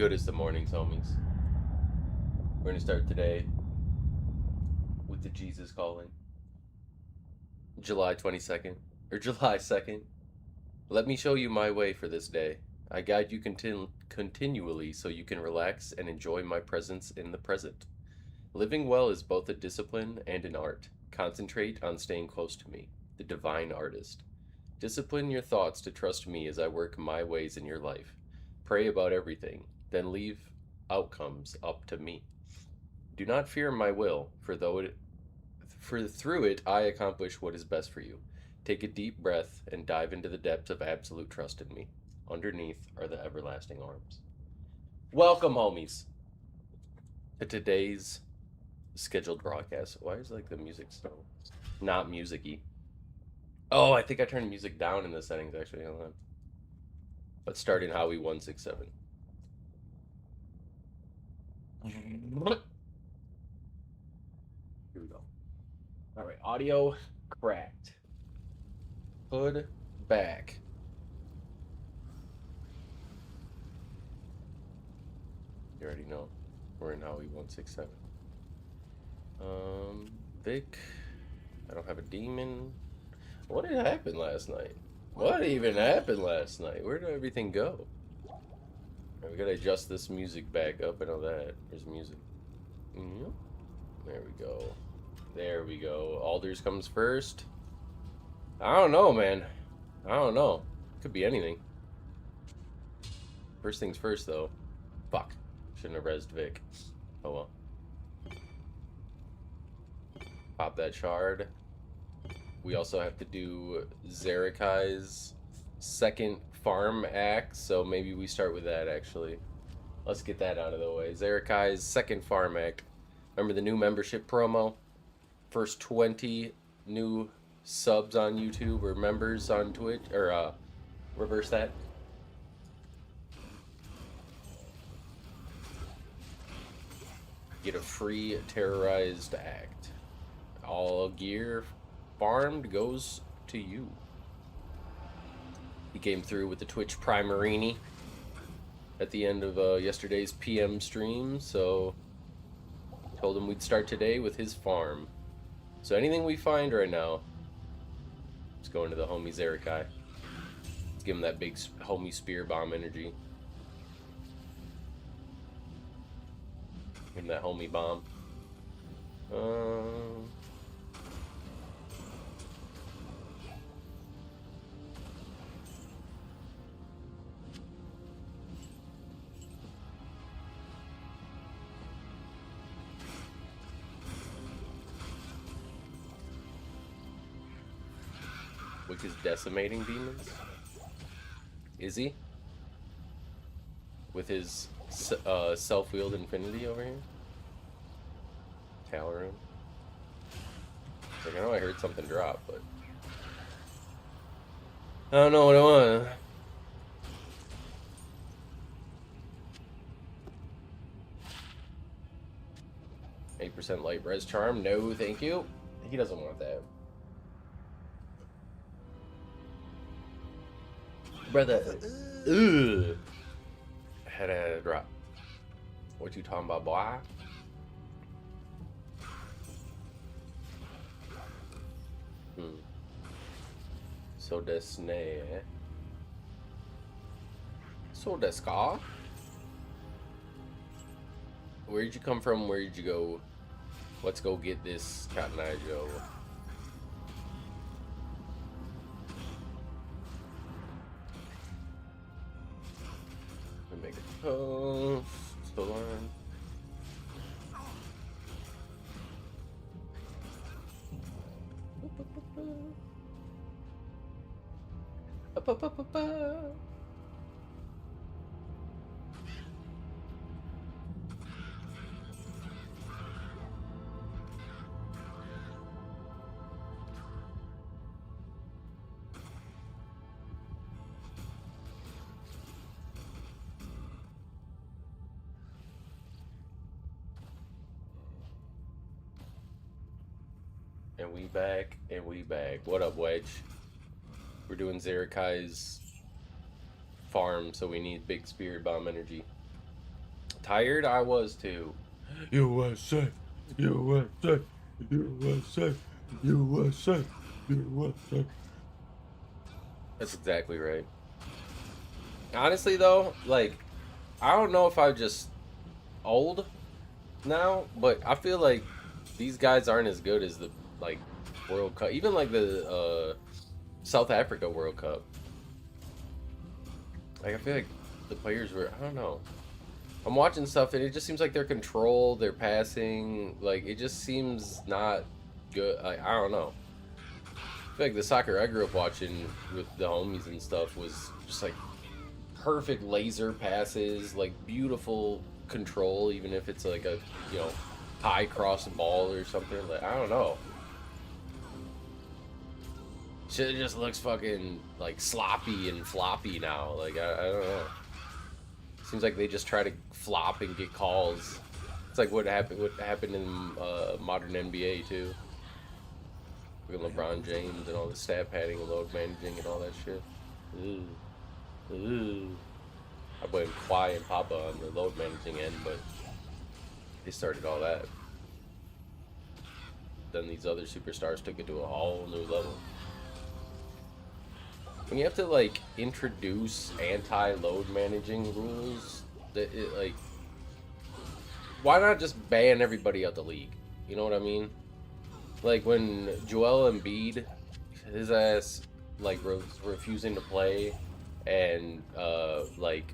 Good as the mornings, homies. We're gonna start today with the Jesus calling. July 22nd, or July 2nd. Let me show you my way for this day. I guide you continually so you can relax and enjoy my presence in the present. Living well is both a discipline and an art. Concentrate on staying close to me, the divine artist. Discipline your thoughts to trust me as I work my ways in your life. Pray about everything, then leave outcomes up to me. Do not fear my will, for through it I accomplish what is best for you. Take a deep breath and dive into the depths of absolute trust in me. Underneath are the everlasting arms. Welcome, homies, to today's scheduled broadcast. Why is like the music so not musicy? Oh, I think I turned music down in the settings actually. Hold on. Let's start in Howie 167. Here we go. All right, audio cracked. Hood back. You already know. We're in Howie 167. Vic. I don't have a demon. What did happen last night? What even happened last night? Where did everything go? We gotta adjust this music back up. I know that. There's music. Yep. There we go. There we go. Alders comes first. I don't know, man. I don't know. Could be anything. First things first, though. Fuck. Shouldn't have rezzed Vic. Oh well. Pop that shard. We also have to do Zerakai's second farm act, so maybe we start with that, actually. Let's get that out of the way. Zerakai's second farm act. Remember the new membership promo? First 20 new subs on YouTube or members on Twitch, or reverse that. Get a free terrorized act. All gear farmed goes to you. He came through with the Twitch Primerini at the end of yesterday's PM stream, so told him we'd start today with his farm. So anything we find right now, let's go into the homie Zerakai. Let's give him that big homie spear bomb energy. Give him that homie bomb. Which is decimating demons? Is he? With his self-wheeled infinity over here? Tower room. Like, I know I heard something drop, but I don't know what I want. 8% light res charm? No, thank you. He doesn't want that. Brother. Ugh. Had a drop. What you talking about, boy? So desu ne. So desu ka? Where'd you come from? Where'd you go? Let's go get this Cotton Eye Joe. Make a post. Hold on. And we back, and we back. What up, Wedge? We're doing Zerakai's farm, so we need big spirit bomb energy. Tired? I was too. USA, USA, USA, USA, USA. That's exactly right. Honestly, though, like, I don't know if I'm just old now, but I feel like these guys aren't as good as the, like, World Cup. Even, like, the South Africa World Cup. Like, I feel like the players were, I don't know. I'm watching stuff, and it just seems like their control, their passing, like, it just seems not good. I don't know. I feel like the soccer I grew up watching with the homies and stuff was just, like, perfect laser passes, like, beautiful control, even if it's, like, a, you know, high cross ball or something. Like, I don't know. Shit just looks fucking, like, sloppy and floppy now. Like, I don't know. Seems like they just try to flop and get calls. It's like what happened in modern NBA too. With LeBron James and all the stat padding and load managing and all that shit. Ooh. Ooh. I blame Kawhi and Papa on the load managing end, but they started all that. Then these other superstars took it to a whole new level. When you have to, like, introduce anti-load managing rules, that it, like, why not just ban everybody out the league? You know what I mean? Like, when Joel Embiid, his ass, like, was refusing to play and, like,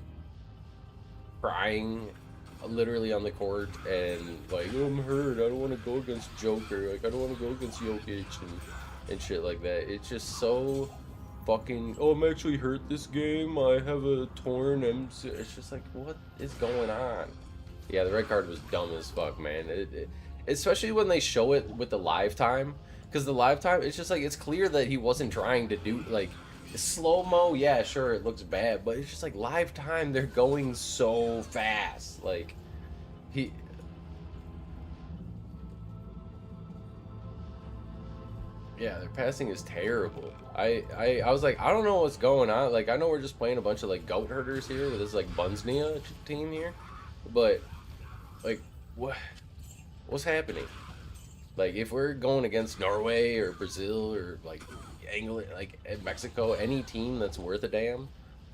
crying literally on the court and, like, oh, I'm hurt, I don't want to go against Joker, like, I don't want to go against Jokic and shit like that. It's just so fucking, oh, I'm actually hurt this game, I have a torn MC. It's just like, what is going on? Yeah, the red card was dumb as fuck, man. Especially when they show it with the live time, because the live time, it's just like, it's clear that he wasn't trying to do, like, slow-mo, yeah, sure, it looks bad, but it's just like live time, they're going so fast. Like, yeah, their passing is terrible. I was like, I don't know what's going on. Like, I know we're just playing a bunch of, like, goat herders here with this, like, Bunsnia team here, but, like, what's happening? Like, if we're going against Norway or Brazil or, like, England, like, Mexico, any team that's worth a damn,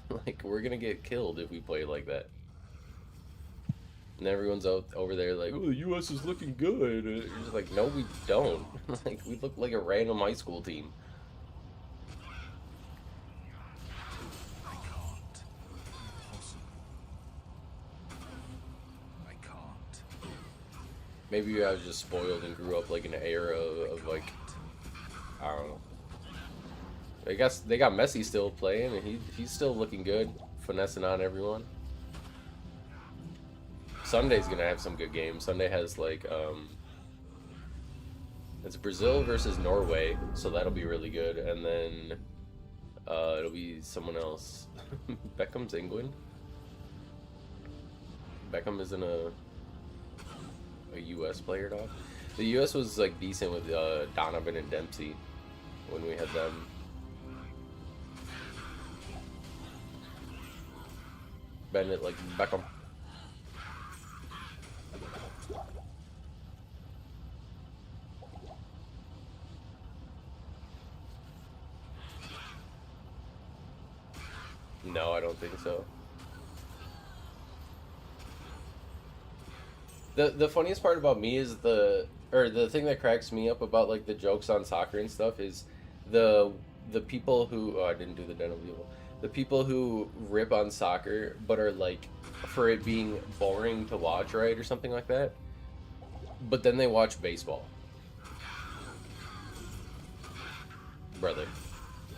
like, we're gonna get killed if we play like that. And everyone's out over there like, oh, the U.S. is looking good. You're just like, no, we don't. Like, we look like a random high school team. I can't. Impossible. I can't. Maybe I was just spoiled and grew up, like, in an era of like, I don't know. I guess they got Messi still playing, and he's still looking good, finessing on everyone. Sunday's gonna have some good games. Sunday has, like, it's Brazil versus Norway, so that'll be really good, and then it'll be someone else. Beckham's England. Beckham isn't a U.S. player, dog. The U.S. was, like, decent with Donovan and Dempsey when we had them. Bennett, like Beckham. No, I don't think so. The funniest part about me is the thing that cracks me up about, like, the jokes on soccer and stuff is the people who, oh, I didn't do the dental deal. The people who rip on soccer but are, like, for it being boring to watch, right, or something like that. But then they watch baseball. Brother,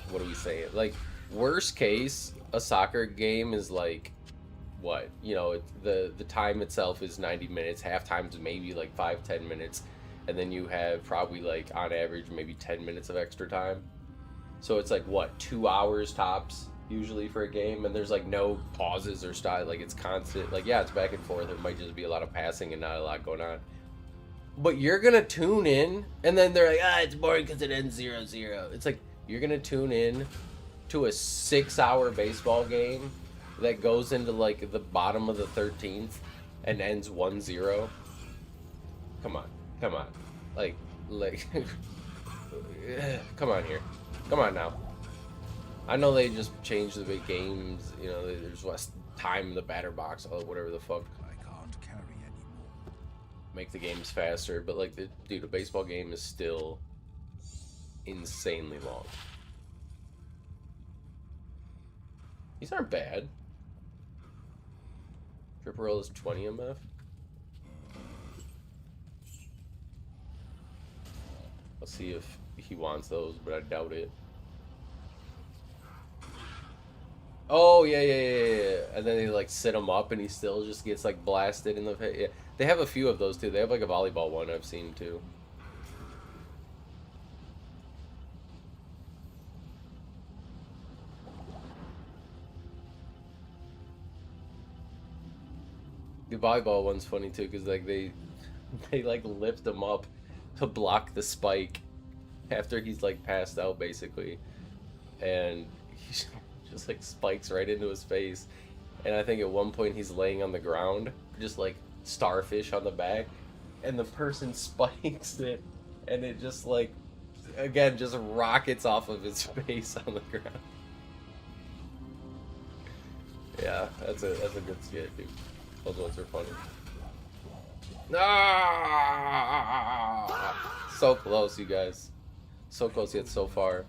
what are we saying? Like, worst case, a soccer game is like, what? You know, the time itself is 90 minutes. Halftime's maybe like 5-10 minutes, and then you have probably, like, on average maybe 10 minutes of extra time. So it's like, what, 2 hours tops usually for a game, and there's, like, no pauses or style. Like, it's constant. Like, yeah, it's back and forth. It might just be a lot of passing and not a lot going on. But you're gonna tune in, and then they're like, it's boring because it ends 0-0. It's like, you're gonna tune in to a 6-hour baseball game that goes into, like, the bottom of the 13th, and ends 1-0. Come on, come on, like, come on here, come on now. I know they just changed the big games, you know, there's less time in the batter box, or whatever the fuck. I can't carry anymore. Make the games faster, but like, dude, a baseball game is still insanely long. These aren't bad. Triple is 20 MF. I'll see if he wants those, but I doubt it. Oh, yeah. And then they like sit him up and he still just gets like blasted in the face. Yeah. They have a few of those too. They have like a volleyball one I've seen too. The volleyball one's funny too, because like they like lift him up to block the spike after he's like passed out basically, and he just like spikes right into his face. And I think at one point he's laying on the ground, just like starfish on the back, and the person spikes it, and it just like, again, just rockets off of his face on the ground. Yeah, that's a good skit, dude. Those ones are funny. Ah! So close, you guys. So close yet so far.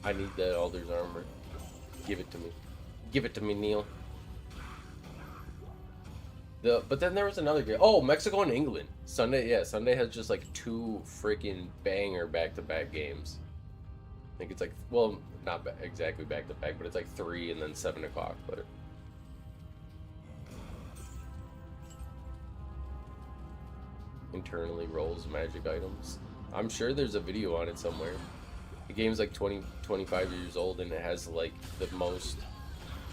I need that Alder's armor. Give it to me. Give it to me, Neil. But then there was another game. Oh, Mexico and England. Sunday, yeah, Sunday has just like 2 freaking banger back-to-back games. I think it's like, well, not exactly back-to-back, but it's like 3 and then 7 o'clock. But internally rolls magic items. I'm sure there's a video on it somewhere. The game's like 25 years old, and it has like the most,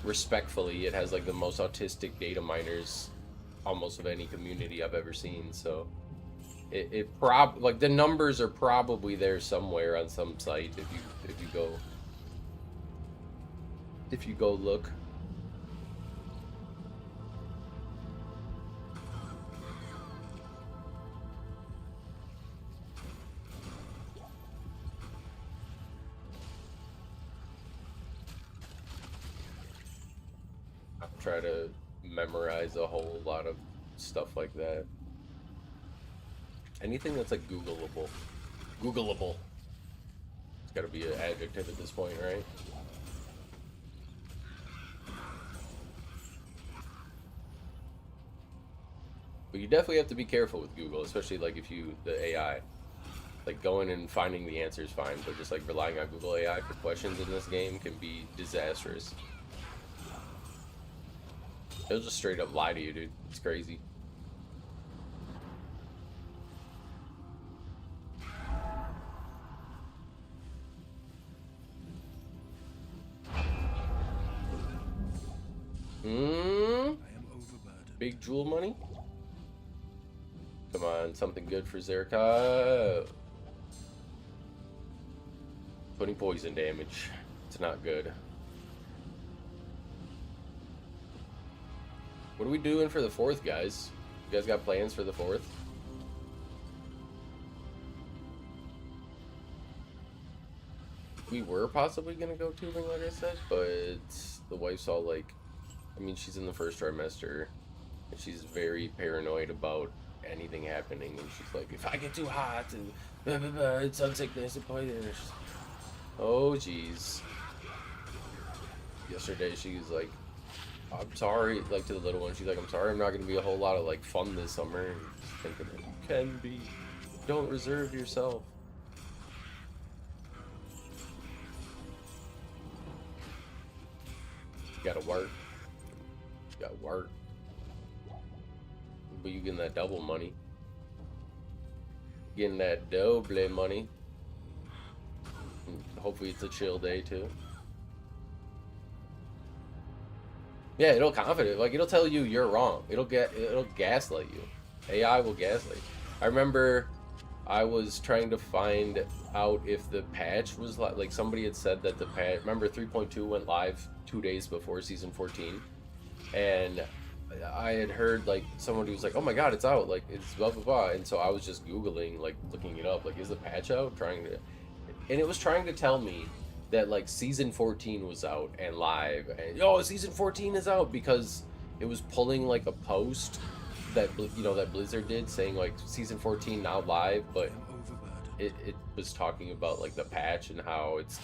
respectfully, it has like the most autistic data miners almost of any community I've ever seen. So like the numbers are probably there somewhere on some site if you go look. Try to memorize a whole lot of stuff like that. Anything that's like Googleable. Googleable. It's gotta be an adjective at this point, right? But you definitely have to be careful with Google, especially like if the AI. Like going and finding the answer is fine, but just like relying on Google AI for questions in this game can be disastrous. They'll just straight up lie to you, dude. It's crazy. I am overburdened. Big jewel money? Come on, something good for Zerka. 20 poison damage. It's not good. What are we doing for the 4th, guys? You guys got plans for the 4th? We were possibly gonna go tubing, like I said, but the wife's all like, I mean, she's in the 1st trimester, and she's very paranoid about anything happening, and she's like, if I get too hot, and blah, blah, blah, it's unsickness and poison. Oh, jeez. Yesterday, she was like, I'm sorry, like to the little one, she's like, I'm sorry, I'm not gonna be a whole lot of like fun this summer. And just thinking, you can be. Don't reserve yourself. You gotta work. You gotta work. But you getting that double money. Getting that double money. And hopefully it's a chill day too. Yeah, it'll confident, like it'll tell you you're wrong. It'll gaslight you. AI will gaslight you. I remember I was trying to find out if the patch was like somebody had said that the patch, remember 3.2 went live 2 days before season 14, and I had heard like someone who was like, oh my god, it's out, like it's blah blah blah, and so I was just googling, like looking it up, like is the patch out, trying to, and it was trying to tell me that like season 14 was out and live, and season 14 is out, because it was pulling like a post that that Blizzard did saying like season 14 now live, but it was talking about like the patch and how it's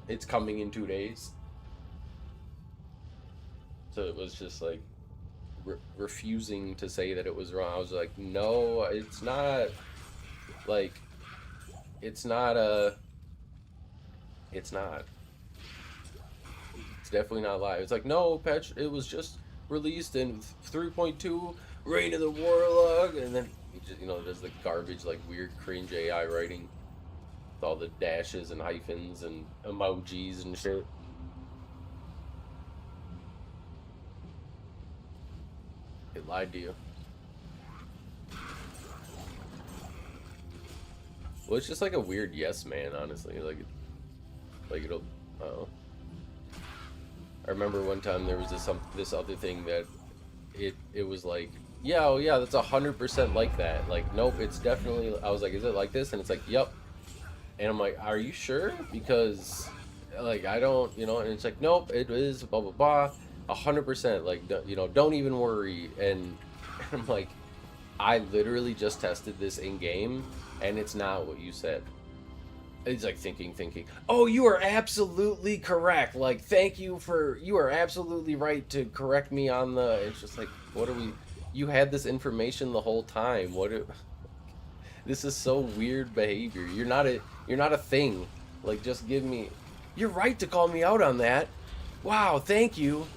it's coming in 2 days. So it was just like refusing to say that it was wrong. I was like, no, it's not. Like, it's not it's not. It's definitely not live. It's like, no, patch, it was just released in 3.2, Reign of the Warlock, and then he just, does the garbage, like, weird, cringe AI writing with all the dashes and hyphens and emojis and shit. It lied to you. Well, it's just like a weird yes man, honestly. Like it'll. I remember one time there was this other thing that it was like, yeah, oh yeah, that's 100% like that. Like, nope, it's definitely. I was like, is it like this? And it's like, yep. And I'm like, are you sure? Because like I don't, and it's like, nope, it is blah blah blah. 100%, like, don't even worry. And I'm like, I literally just tested this in game, and it's not what you said. It's like thinking, oh, you are absolutely correct. Like, you are absolutely right to correct me on the. It's just like, you had this information the whole time. This is so weird behavior. You're not a thing. Like, just give me. You're right to call me out on that. Wow, thank you.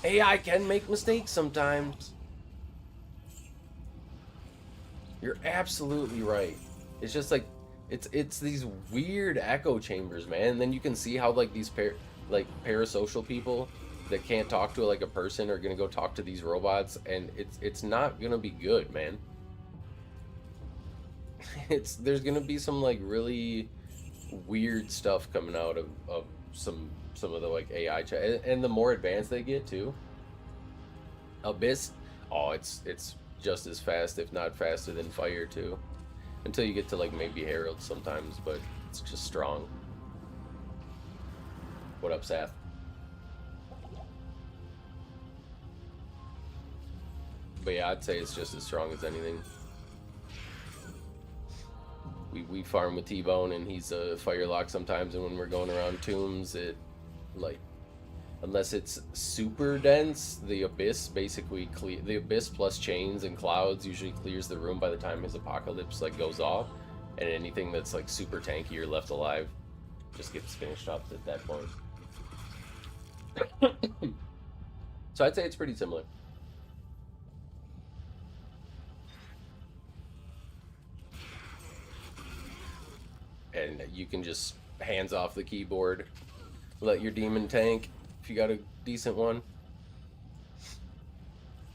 AI can make mistakes sometimes. You're absolutely right. It's just like it's these weird echo chambers, man. And then you can see how like these parasocial people that can't talk to like a person are gonna go talk to these robots, and it's not gonna be good, man. There's gonna be some like really weird stuff coming out of some of the like AI and the more advanced they get too. Abyss, oh, it's just as fast, if not faster than Fire too, until you get to like maybe Herald sometimes, but it's just strong. What up, Seth? But yeah, I'd say it's just as strong as anything. We farm with T-Bone, and he's a Firelock sometimes, and when we're going around tombs, it like, unless it's super dense, the Abyss basically the Abyss plus chains and clouds usually clears the room by the time his Apocalypse like goes off, and anything that's like super tanky or left alive just gets finished up at that point. So I'd say it's pretty similar. And you can just hands off the keyboard, let your demon tank if you got a decent one.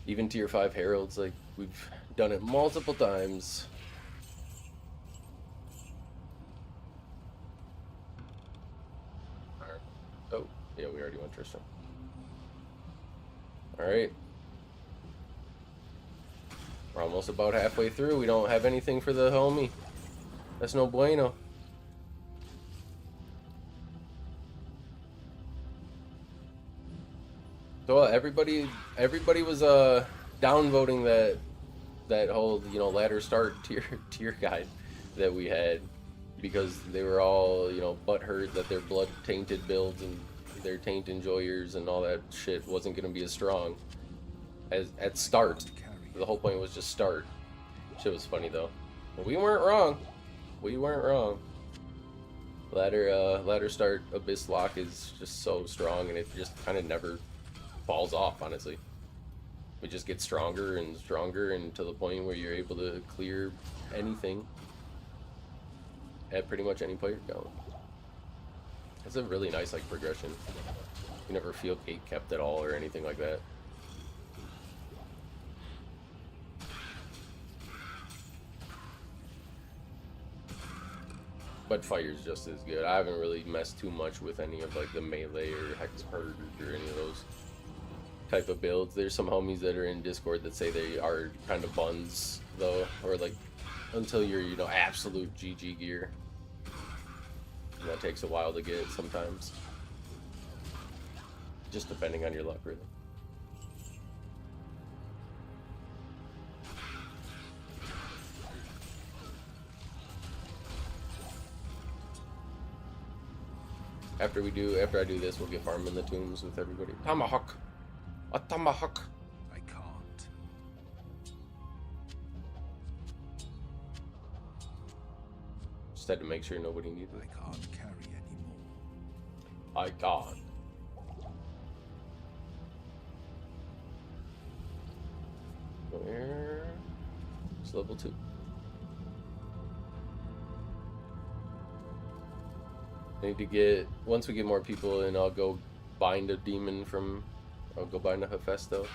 Even tier 5 heralds, like, we've done it multiple times. Oh, yeah, we already went Tristan. Alright. We're almost about halfway through. We don't have anything for the homie. That's no bueno. So everybody was downvoting that whole ladder start tier guide that we had, because they were all butthurt that their blood tainted builds and their taint enjoyers and all that shit wasn't gonna be as strong as at start. The whole point was just start. Shit was funny though. We weren't wrong. We weren't wrong. Ladder start Abysslock is just so strong, and it just kind of never falls off, honestly. It just gets stronger and stronger, and to the point where you're able to clear anything at pretty much any player count. It's a really nice like progression. You never feel gate kept at all or anything like that. But fire's just as good. I haven't really messed too much with any of like the melee or hex purge or any of those type of builds. There's some homies that are in Discord that say they are kind of buns though, or like until you're, you know, absolute GG gear. And that takes a while to get sometimes. Just depending on your luck, really. After I do this, we'll get farming the tombs with everybody. Tomahawk! A tomahawk! I can't. Just had to make sure nobody needed it. I can't carry anymore. I can't. Where? It's level 2. I need to get, once we get more people in, I'll go bind a demon from, I'll go bind a Hephaestus.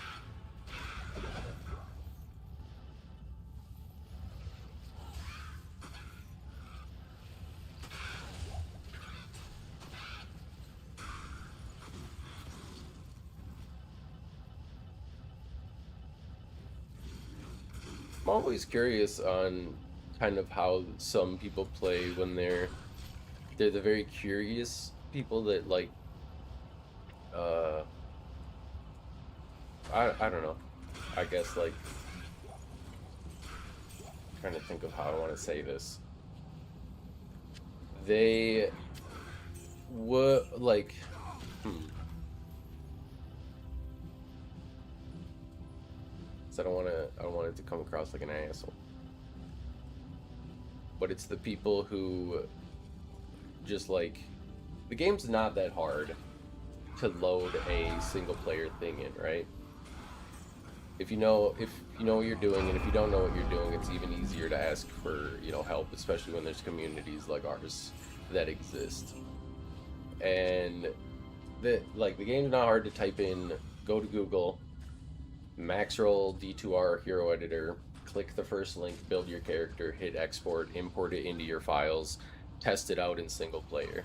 I'm always curious on kind of how some people play when they're the very curious people that like I don't know. I guess like trying to think of how I want to say this. They would like So I don't want it to come across like an asshole. But it's the people who just like, the game's not that hard to load a single player thing in, right? If you know what you're doing, and if you don't know what you're doing, it's even easier to ask for, you know, help, especially when there's communities like ours that exist. And the game's not hard to type in, go to Google, max roll D2R hero editor, click the first link, build your character, hit export, import it into your files, test it out in single player.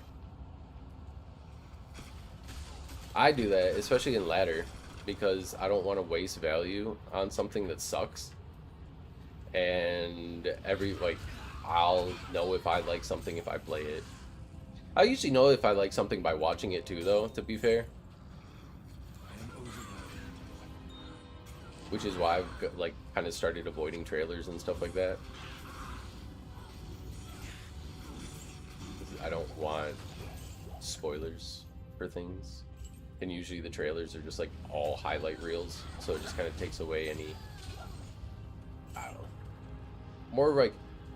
I do that, especially in ladder, because I don't want to waste value on something that sucks. And I'll know if I like something if I play it. I usually know if I like something by watching it too, though, to be fair. Which is why I've like kind of started avoiding trailers and stuff like that. I don't want spoilers for things, and usually the trailers are just like all highlight reels, so it just kind of takes away any, I don't know, more like,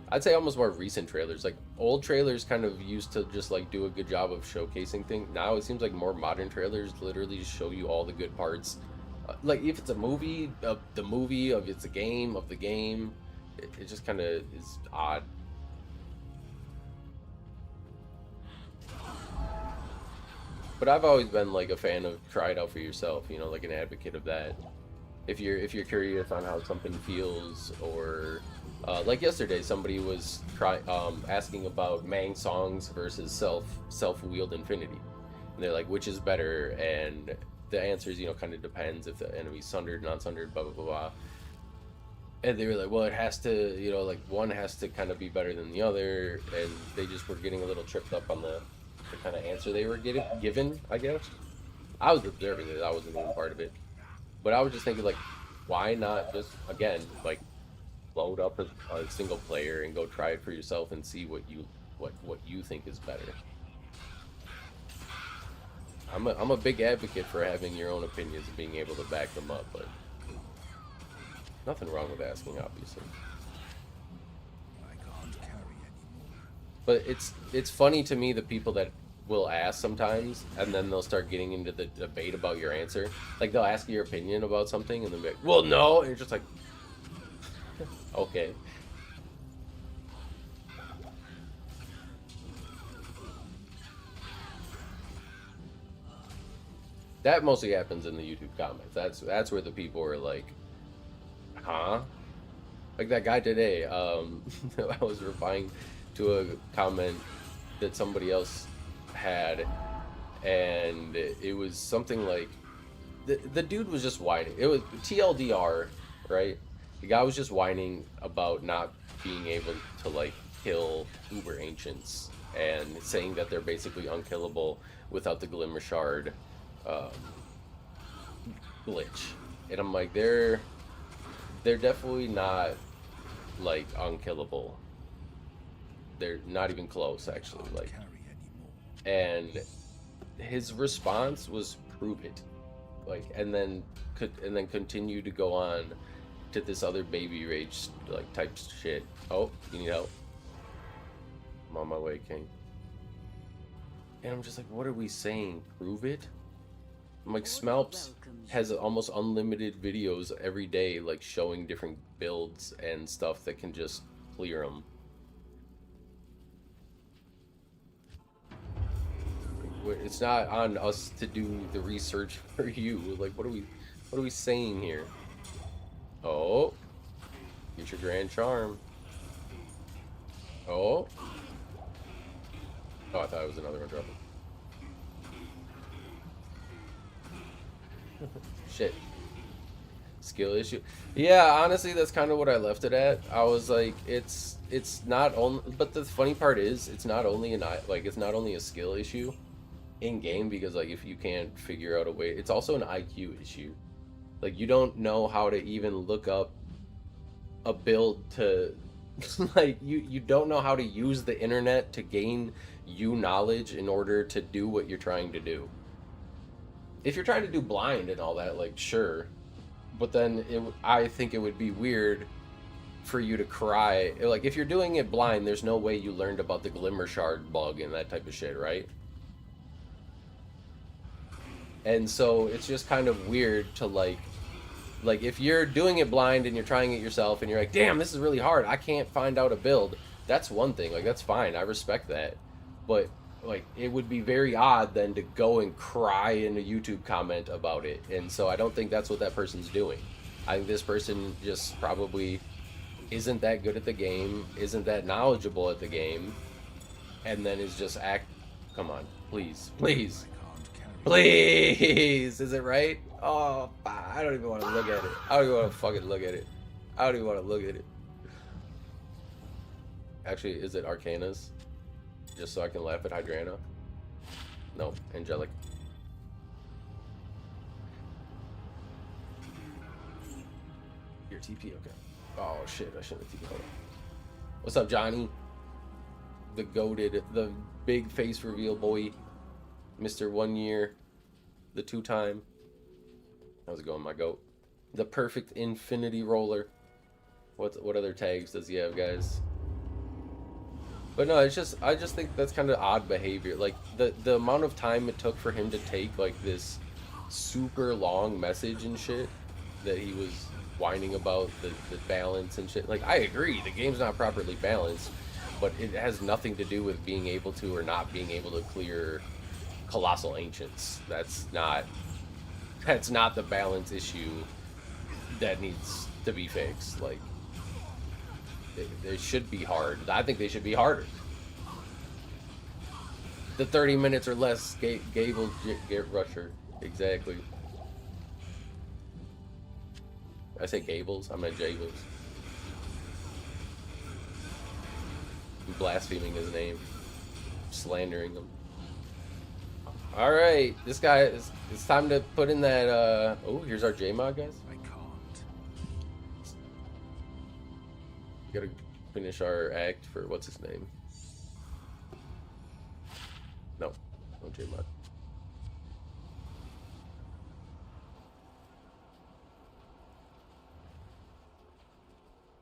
I'd say almost more recent trailers. Like old trailers kind of used to just like do a good job of showcasing things. Now it seems like more modern trailers literally just show you all the good parts. Like if it's a movie, of the movie, if it's a game, of the game, it just kind of is odd. But I've always been like a fan of try it out for yourself, you know, like an advocate of that. If you're curious on how something feels, or like yesterday, somebody was asking about Mang songs versus self-wheeled Infinity, and they're like, which is better? And the answer is, you know, kind of depends if the enemy's sundered, non-sundered, blah blah blah blah. And they were like, well, it has to, you know, like one has to kind of be better than the other, and they just were getting a little tripped up on the kind of answer they were given, I guess. I was observing it, I wasn't even part of it. But I was just thinking, like, why not just, again, like, load up a single player and go try it for yourself and see what you think is better. I'm a big advocate for having your own opinions and being able to back them up, but nothing wrong with asking, obviously. I can't carry anymore. But it's funny to me, the people that will ask sometimes, and then they'll start getting into the debate about your answer. Like, they'll ask you your opinion about something, and they'll be like, well, no, and you're just like, okay. That mostly happens in the YouTube comments. That's where the people are like, huh? Like that guy today, I was replying to a comment that somebody else had, and it was something like, the dude was just whining. It was TLDR, right? The guy was just whining about not being able to, like, kill Uber Ancients, and saying that they're basically unkillable without the Glimmer Shard glitch. And I'm like, they're definitely not, like, unkillable. They're not even close, actually. Like, and his response was, prove it. Like, and then continue to go on to this other baby rage, like, type shit. Oh, you need help? I'm on my way, King. And I'm just like, what are we saying? Prove it? I'm like, Smelps has almost unlimited videos every day, like, showing different builds and stuff that can just clear them. It's not on us to do the research for you. Like, what are we saying here? Oh, get your grand charm. Oh, I thought it was another one dropping. Shit. Skill issue. Yeah, honestly, that's kind of what I left it at. I was like, it's not only, but the funny part is, it's not only a skill issue in game, because, like, if you can't figure out a way, it's also an IQ issue. Like, you don't know how to even look up a build to like, you don't know how to use the internet to gain you knowledge in order to do what you're trying to do. If you're trying to do blind and all that, like, sure, but then I think it would be weird for you to cry. Like, if you're doing it blind, there's no way you learned about the Glimmer Shard bug and that type of shit, right? And so it's just kind of weird to, like, if you're doing it blind and you're trying it yourself and you're like, damn, this is really hard, I can't find out a build, that's one thing. Like, that's fine, I respect that. But, like, it would be very odd then to go and cry in a YouTube comment about it. And so I don't think that's what that person's doing. I think this person just probably isn't that good at the game, isn't that knowledgeable at the game, and then is just come on, please, please. Please, is it right? Oh, I don't even want to look at it. I don't even want to fucking look at it. I don't even want to look at it. Actually, is it Arcanas? Just so I can laugh at Hydrana? No, Angelic. Your TP, okay. Oh shit, I shouldn't have TP. Hold on. What's up, Johnny? The goated, the big face reveal boy. Mr. 1 year, the 2-time. How's it going, my goat? The perfect infinity roller. What other tags does he have, guys? But no, it's just, I just think that's kind of odd behavior. Like, the amount of time it took for him to take, like, this super long message and shit that he was whining about the balance and shit. Like, I agree, the game's not properly balanced, but it has nothing to do with being able to or not being able to clear Colossal Ancients. That's not the balance issue that needs to be fixed. Like, they should be hard. I think they should be harder. The 30 minutes or less Gable get rusher. Exactly. I say Gables, I meant Jables. I'm blaspheming his name. Slandering him. Alright, this guy, it's time to put in that, oh, here's our J-Mod, guys. I can't. We gotta finish our act for, what's his name? No J-Mod.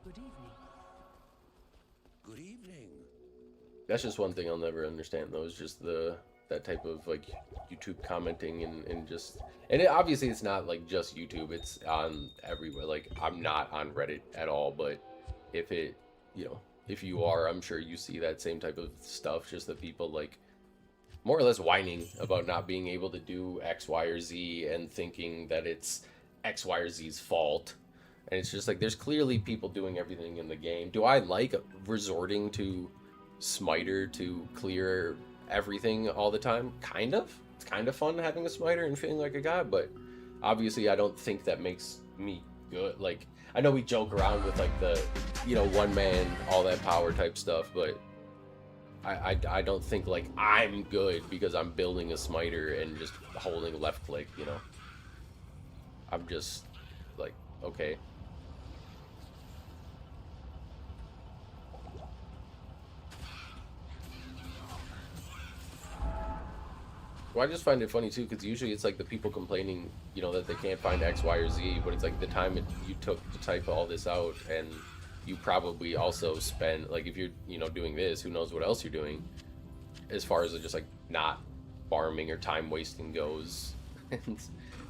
Good evening. Good evening. That's just one thing I'll never understand, though, is just the that type of like YouTube commenting and just, and obviously it's not like just YouTube, it's on everywhere. Like I'm not on Reddit at all, but if it, you know, if you are, I'm sure you see that same type of stuff, just that people like more or less whining about not being able to do X, Y, or Z and thinking that it's X, Y, or Z's fault. And it's just like there's clearly people doing everything in the game. Do I like resorting to Smiter to clear everything all the time? Kind of. It's kind of fun having a Smiter and feeling like a god, but obviously I don't think that makes me good. Like, I know we joke around with like the, you know, one man, all that power type stuff, but I don't think like I'm good because I'm building a Smiter and just holding left click, you know. I'm just like, okay. Well, I just find it funny too, because usually it's like the people complaining, you know, that they can't find X, Y, or Z, but it's like the time you took to type all this out, and you probably also spend, like if you're, you know, doing this, who knows what else you're doing, as far as just like not farming or time wasting goes. And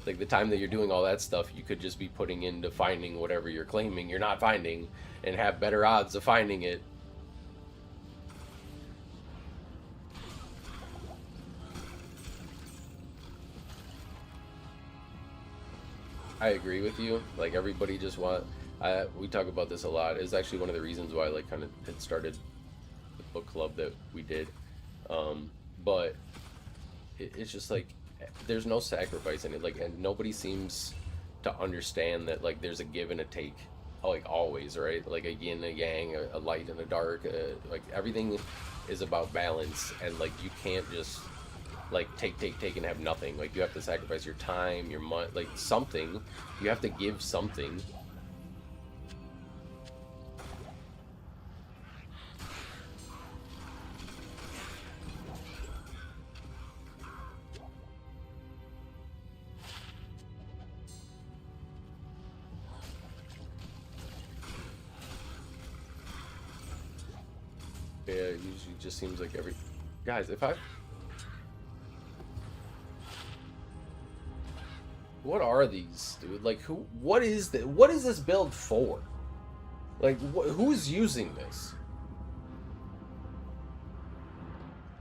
like the time that you're doing all that stuff, you could just be putting into finding whatever you're claiming you're not finding, and have better odds of finding it. I agree with you. Like everybody just we talk about this a lot. It's actually one of the reasons why I like kind of had started the book club that we did. But it's just like there's no sacrifice in it. Like, and nobody seems to understand that like there's a give and a take, like always, right? Like a yin, a yang, a light and a dark. Like everything is about balance, and like you can't just like take and have nothing. Like you have to sacrifice your time, your money, like something. You have to give something. Yeah, it usually just seems like every guys, if I what are these, dude? Like, what is this build for? Like, who's using this?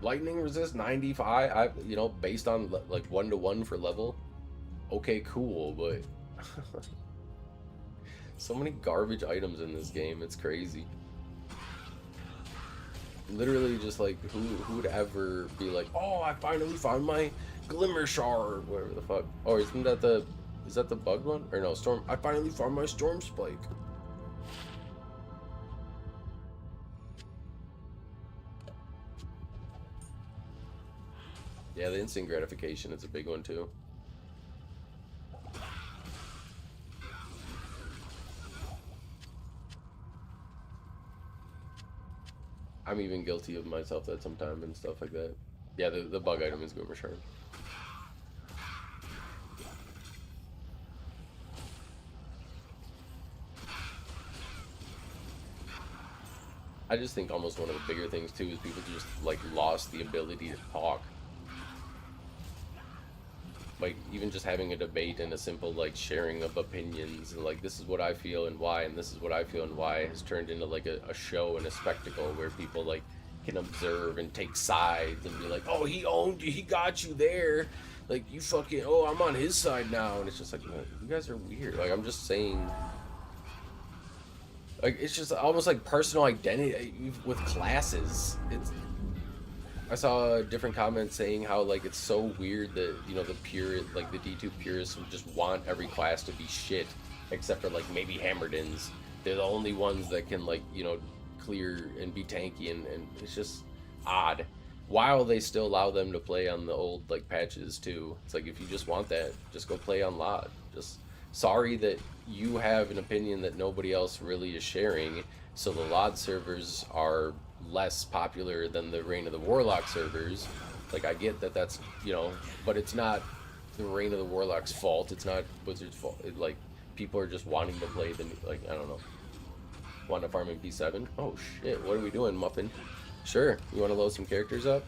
Lightning resist 95, you know, based on like 1-to-1 for level. Okay, cool, but so many garbage items in this game, it's crazy. Literally just like, who would ever be like, oh, I finally found my glimmer shard, whatever the fuck. Oh, is that the bug one? Or no, storm. I finally found my storm spike. Yeah, the instant gratification is a big one too. I'm even guilty of myself that sometime and stuff like that. Yeah, the bug item is glimmer shard. I just think almost one of the bigger things too is people just like lost the ability to talk. Like even just having a debate and a simple like sharing of opinions and like this is what I feel and why, and this is what I feel and why, has turned into like a show and a spectacle where people like can observe and take sides and be like, oh, he owned you, he got you there, like you fucking, oh, I'm on his side now. And it's just like, man, you guys are weird. Like I'm just saying, like it's just almost like personal identity with classes. I saw a different comment saying how like it's so weird that, you know, the D2 purists would just want every class to be shit except for like maybe Hammerdins. They're the only ones that can like, you know, clear and be tanky, and it's just odd. While they still allow them to play on the old like patches too. It's like if you just want that, just go play on LOD. Just sorry that you have an opinion that nobody else really is sharing, so the LOD servers are less popular than the Reign of the Warlock servers. Like I get that that's, you know, but it's not the Reign of the Warlock's fault. It's not Blizzard's fault. Like people are just wanting to play the, like, I don't know, want to farm in P7. Oh shit, what are we doing, Muffin? Sure, you want to load some characters up?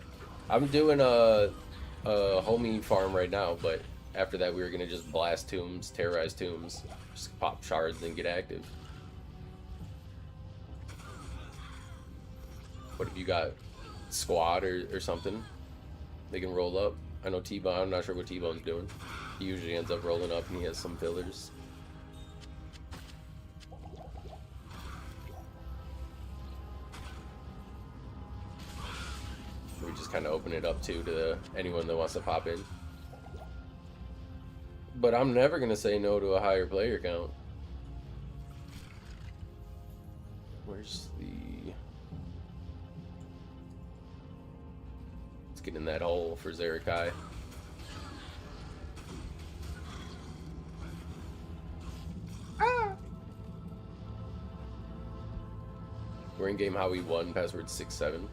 I'm doing a homie farm right now, but after that we were gonna just blast tombs, terrorize tombs, just pop shards and get active. What if you got squad or something? They can roll up. I know T-Bone, I'm not sure what T-Bone's doing. He usually ends up rolling up and he has some fillers. We just kind of open it up too to anyone that wants to pop in. But I'm never going to say no to a higher player count. Where's the... Let's get in that hole for Zerakai. We're in game how we won, password 67.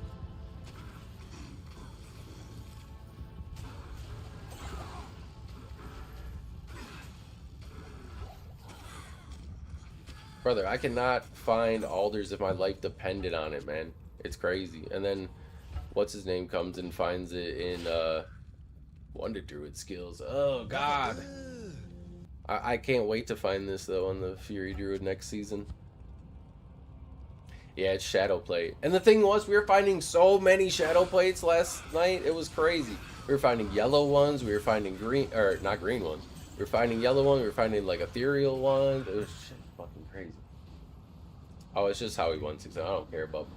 Brother, I cannot find alders if my life depended on it, man. It's crazy. And then, what's his name comes and finds it in, Wonder Druid skills. Oh, God. I can't wait to find this, though, on the Fury Druid next season. Yeah, it's Shadow Plate. And the thing was, we were finding so many Shadow Plates last night. It was crazy. We were finding yellow ones. We were finding green, or not green ones. We were finding yellow ones. We were finding, like, ethereal ones. It was shit, fucking crazy. Oh, it's just how we won 6. I don't care about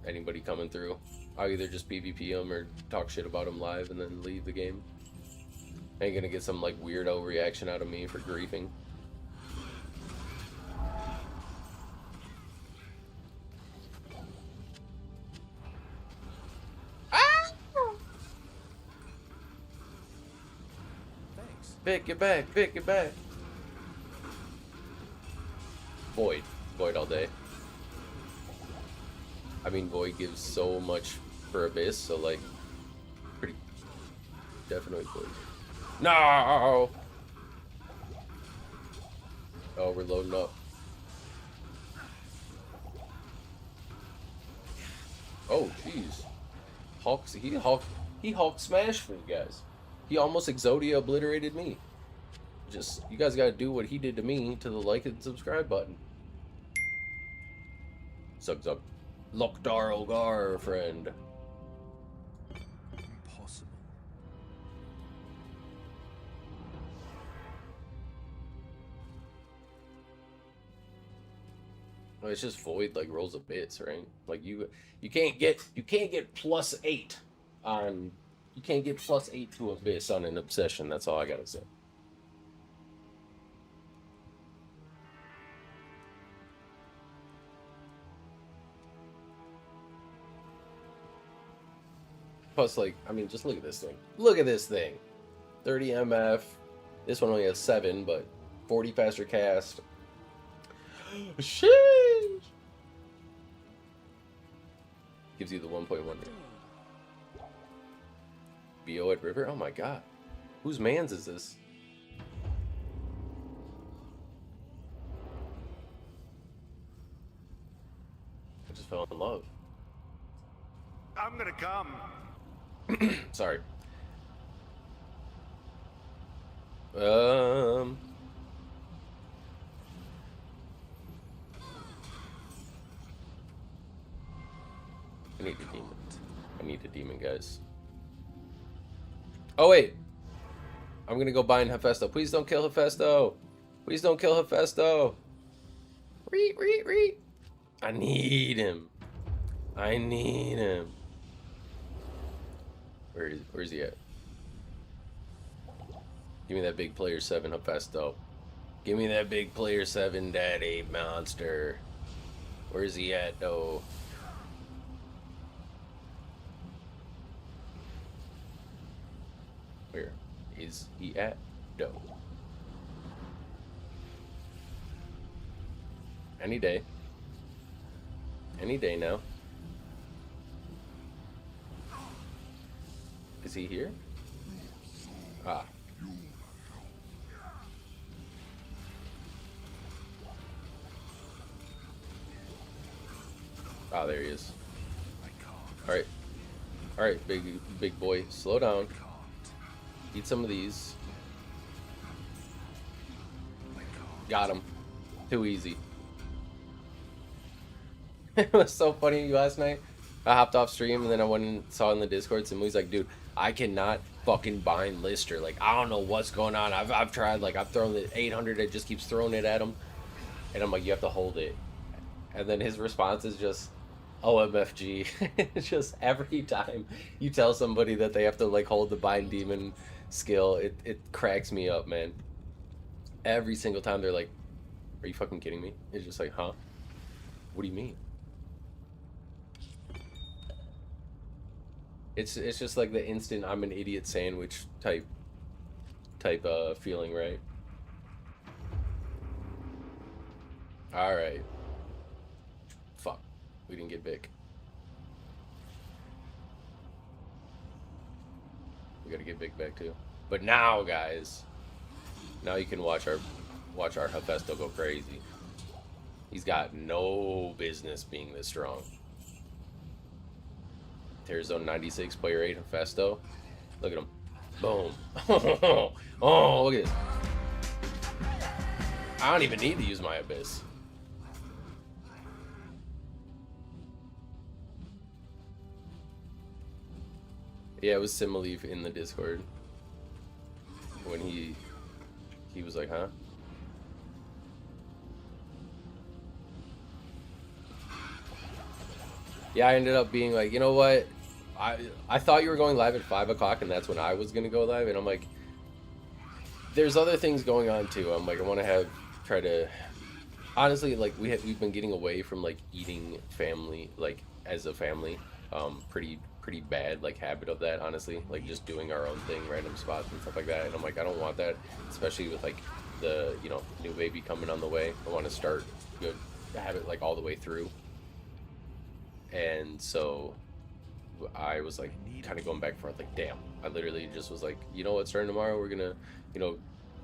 anybody coming through. I'll either just PvP them or talk shit about them live and then leave the game. I ain't gonna get some, like, weirdo reaction out of me for griefing. Vic, get back! Vic, get back! Void. Void all day. I mean, Void gives so much for Abyss, so, like, pretty... Definitely Void. No! Oh, we're loading up. Oh, jeez. He Hulk smashed for you guys. He almost Exodia obliterated me. Just, you guys gotta do what he did to me to the like and subscribe button. Sub. Lokdar Olgar, friend. Impossible. Well, it's just Void, like, rolls of bits, right? Like, you can't get +8 on... You can't get +8 to Abyss on an Obsession. That's all I gotta say. Plus, like, I mean, just look at this thing. Look at this thing. 30 MF. This one only has 7, but 40 faster cast. Sheesh! Gives you the 1.1. BO at River? Oh my god. Whose mans is this? I just fell in love. I'm gonna come. Sorry. I need a demon. I need a demon, guys. Oh, wait. I'm gonna go bind Hephaestus. Please don't kill Hephaestus. Please don't kill Hephaestus. Reet. I need him. I need him. Where's he at? Give me that big player 7 Hephaestus. Give me that big player 7 daddy monster. Where's he at, though? Where is he at, though? Any day. Any day now. Is he here? Ah. Ah, there he is. Alright. Alright, big boy, slow down. Eat some of these. Got him. Too easy. It was so funny last night. I hopped off stream and then I went and saw in the Discord some movies like, dude, I cannot fucking bind Lister. Like, I don't know what's going on. I've tried, like, I've thrown the 800, it just keeps throwing it at him. And I'm like, you have to hold it. And then his response is just, OMFG. It's just every time you tell somebody that they have to, like, hold the bind demon skill, it cracks me up, man. Every single time they're like, are you fucking kidding me? It's just like, huh? What do you mean? It's just like the instant I'm an idiot sandwich type feeling, right? Alright. Fuck. We didn't get Vic. We gotta get Vic back too. But now, guys, now you can watch our Hephaestus go crazy. He's got no business being this strong. Terror Zone 96, player 8, Hephaestus. Look at him. Boom. Oh, look at this. I don't even need to use my Abyss. Yeah, it was Simaleaf in the Discord. When he was like, huh? Yeah, I ended up being like, you know what? I thought you were going live at 5 o'clock, and that's when I was gonna go live, and I'm like, there's other things going on too. I'm like, I want to try to, honestly, like we've been getting away from like eating family, like as a family, pretty bad like habit of that, honestly, like just doing our own thing, random spots and stuff like that. And I'm like, I don't want that, especially with like the new baby coming on the way. I want to start good habit like all the way through. And so I was like kind of going back and forth, like, damn, I literally just was like, you know what, starting tomorrow we're gonna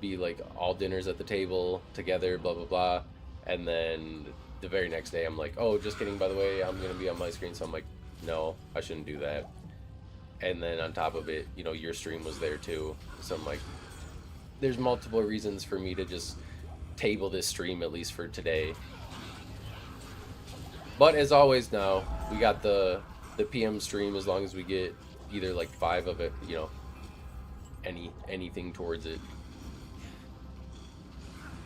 be like all dinners at the table together, blah blah blah. And then the very next day I'm like, oh, just kidding, by the way, I'm gonna be on my screen. So I'm like, no, I shouldn't do that. And then on top of it, your stream was there too. So I'm like, there's multiple reasons for me to just table this stream, at least for today. But as always, now we got the PM stream, as long as we get either like 5 of it, anything towards it.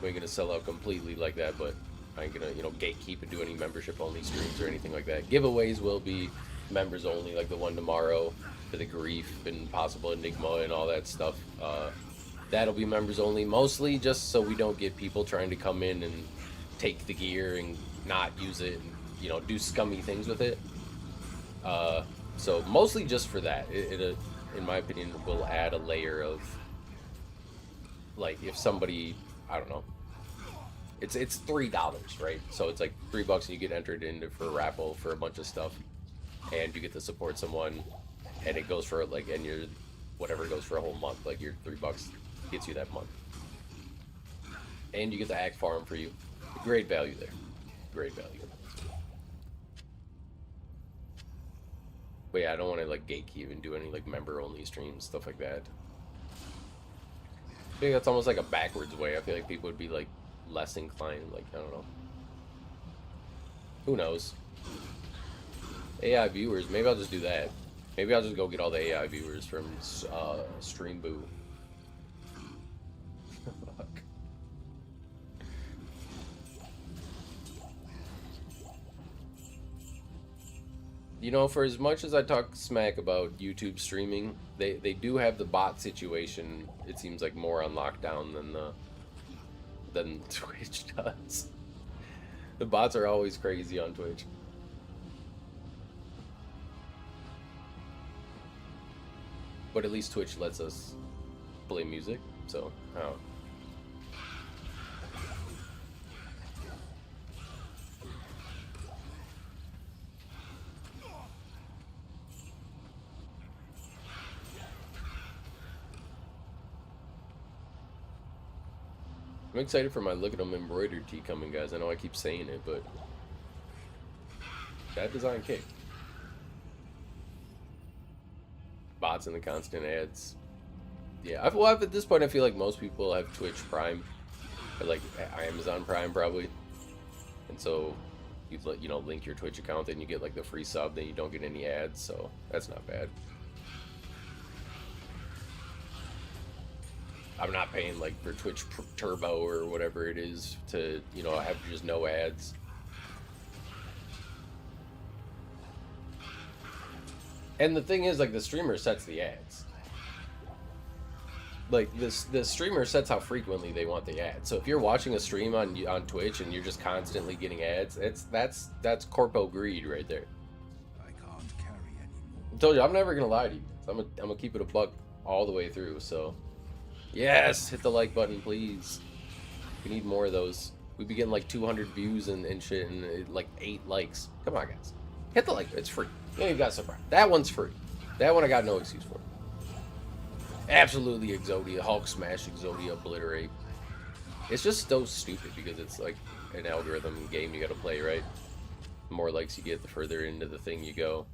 We ain't gonna sell out completely like that, but I ain't gonna gatekeep and do any membership only streams or anything like that. Giveaways will be members only, like the one tomorrow for the Grief and possible Enigma and all that stuff. That'll be members only, mostly just so we don't get people trying to come in and take the gear and not use it and do scummy things with it. So mostly just for that. It in my opinion will add a layer of, like, if somebody, I don't know, it's $3, right? So it's like $3 and you get entered into for a raffle for a bunch of stuff, and you get to support someone, and it goes for like, and your whatever goes for a whole month, like your $3 gets you that month, and you get the ag farm for you. Great value there, great value. But yeah, I don't want to like gatekeep and do any like member only streams, stuff like that. I think that's almost like a backwards way. I feel like people would be like less inclined, like, I don't know. Who knows? AI viewers, maybe I'll just do that. Maybe I'll just go get all the AI viewers from Streamboo. Fuck. For as much as I talk smack about YouTube streaming, they do have the bot situation, it seems like, more on lockdown than Twitch does. The bots are always crazy on Twitch. But at least Twitch lets us play music, so, oh. I'm excited for my Look at 'em embroidered tee coming, guys. I know I keep saying it, but that design kick. bots and the constant ads. Yeah, well, at this point, I feel like most people have Twitch Prime, or like Amazon Prime probably, and so you know, link your Twitch account, then you get like the free sub, then you don't get any ads, so that's not bad. I'm not paying like for Twitch Turbo or whatever it is to, you know, have just no ads. And the thing is, like, the streamer sets the ads. Like, the streamer sets how frequently they want the ads. So if you're watching a stream on Twitch and you're just constantly getting ads, that's corpo greed right there. I can't carry anymore. I told you, I'm never gonna lie to you. I'm gonna keep it a buck all the way through. So, yes, hit the like button, please. We need more of those. We'd be getting like 200 views and shit, and like 8 likes. Come on, guys, hit the like. It's free. You ain't got surprise. That one's free. That one I got no excuse for. Absolutely Exodia, Hulk smash, Exodia obliterate. It's just so stupid because it's like an algorithm game you gotta play, right? The more likes you get, the further into the thing you go.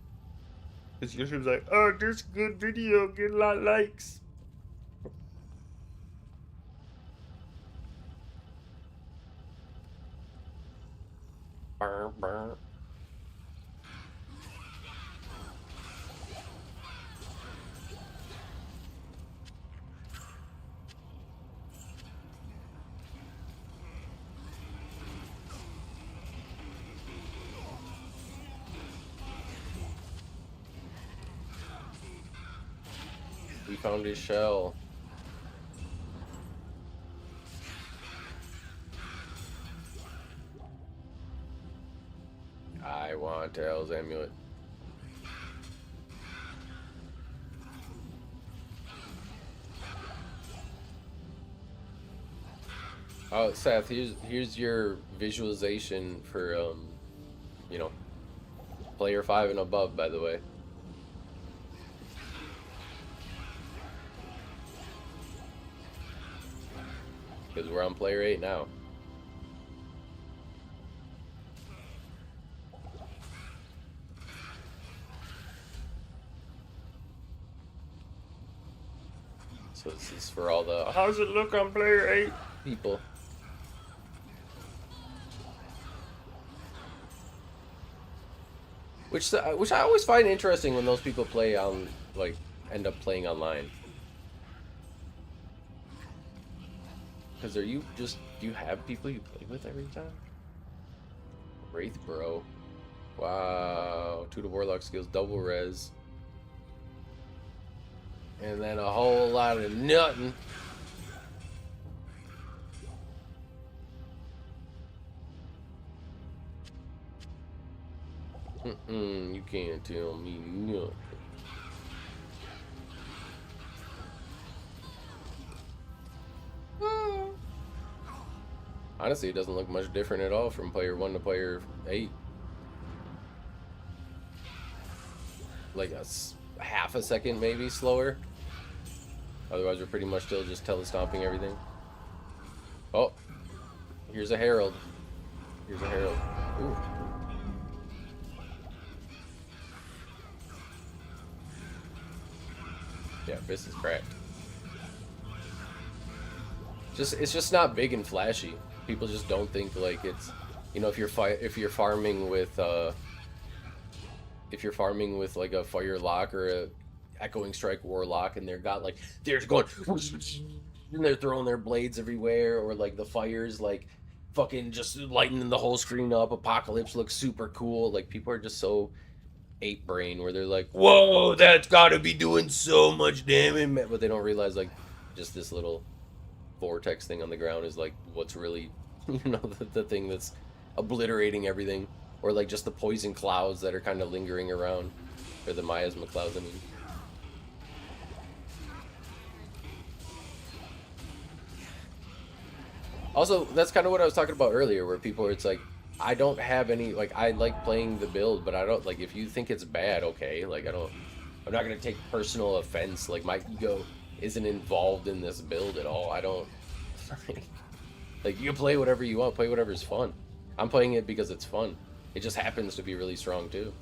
It's YouTube's like, oh, this good video, get a lot of likes. Burr, burr. We found his shell. I want Tails amulet. Oh, Seth, here's your visualization for you know, player 5 and above, by the way. Because we're on player 8 now. So this is for all the how's it look on player 8 people. Which I always find interesting when those people play on, like, end up playing online. Because do you have people you play with every time? Wraith bro. Wow. 2 to Warlock skills, double res. And then a whole lot of nothing. You can't tell me nothing. Honestly, it doesn't look much different at all from player 1 to player 8. Like half a second maybe slower. Otherwise, we're pretty much still just telestomping everything. Oh, here's a herald. Here's a herald. Ooh. Yeah, this is cracked. It's just not big and flashy. People just don't think like it's, you know, if you're farming with like a fire lock or a echoing strike warlock, and they're going and they're throwing their blades everywhere, or like the fires like fucking just lightening the whole screen up. Apocalypse looks super cool. Like, people are just so ape brain where they're like, whoa, that's gotta be doing so much damage, but they don't realize like just this little vortex thing on the ground is like what's really, you know, the thing that's obliterating everything. Or like just the poison clouds that are kind of lingering around, or the miasma clouds, I mean. Also, that's kind of what I was talking about earlier, where people are, it's like, I don't have any, like, I like playing the build, but I don't, like, if you think it's bad, okay, like, I'm not going to take personal offense, like, my ego isn't involved in this build at all. I don't, like, you can play whatever you want, play whatever's fun. I'm playing it because it's fun. It just happens to be really strong, too.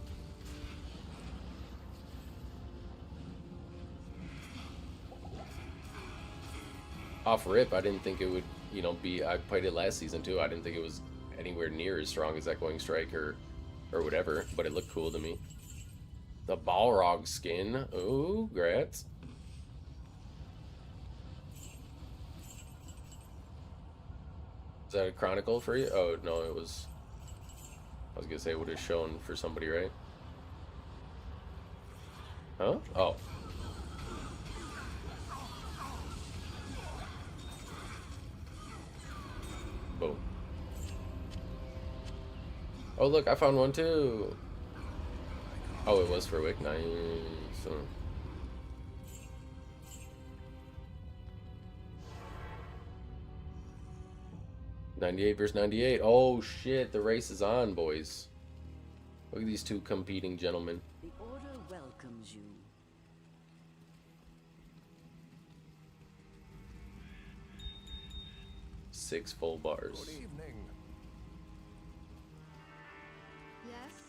off rip, I didn't think it would, you know, be. I played it last season too. I didn't think it was anywhere near as strong as Echoing Strike or whatever, but it looked cool to me. The Balrog skin. Ooh, grats. Is that a Chronicle for you? Oh, no, it was... I was gonna say it would have shown for somebody, right? Huh? Oh. Boom. Oh, look, I found one too. Oh, it was for Wick. Nice. 98 versus 98. Oh shit, the race is on, boys. Look at these two competing gentlemen. The Order welcomes you. Six full bars. Good evening. Yes?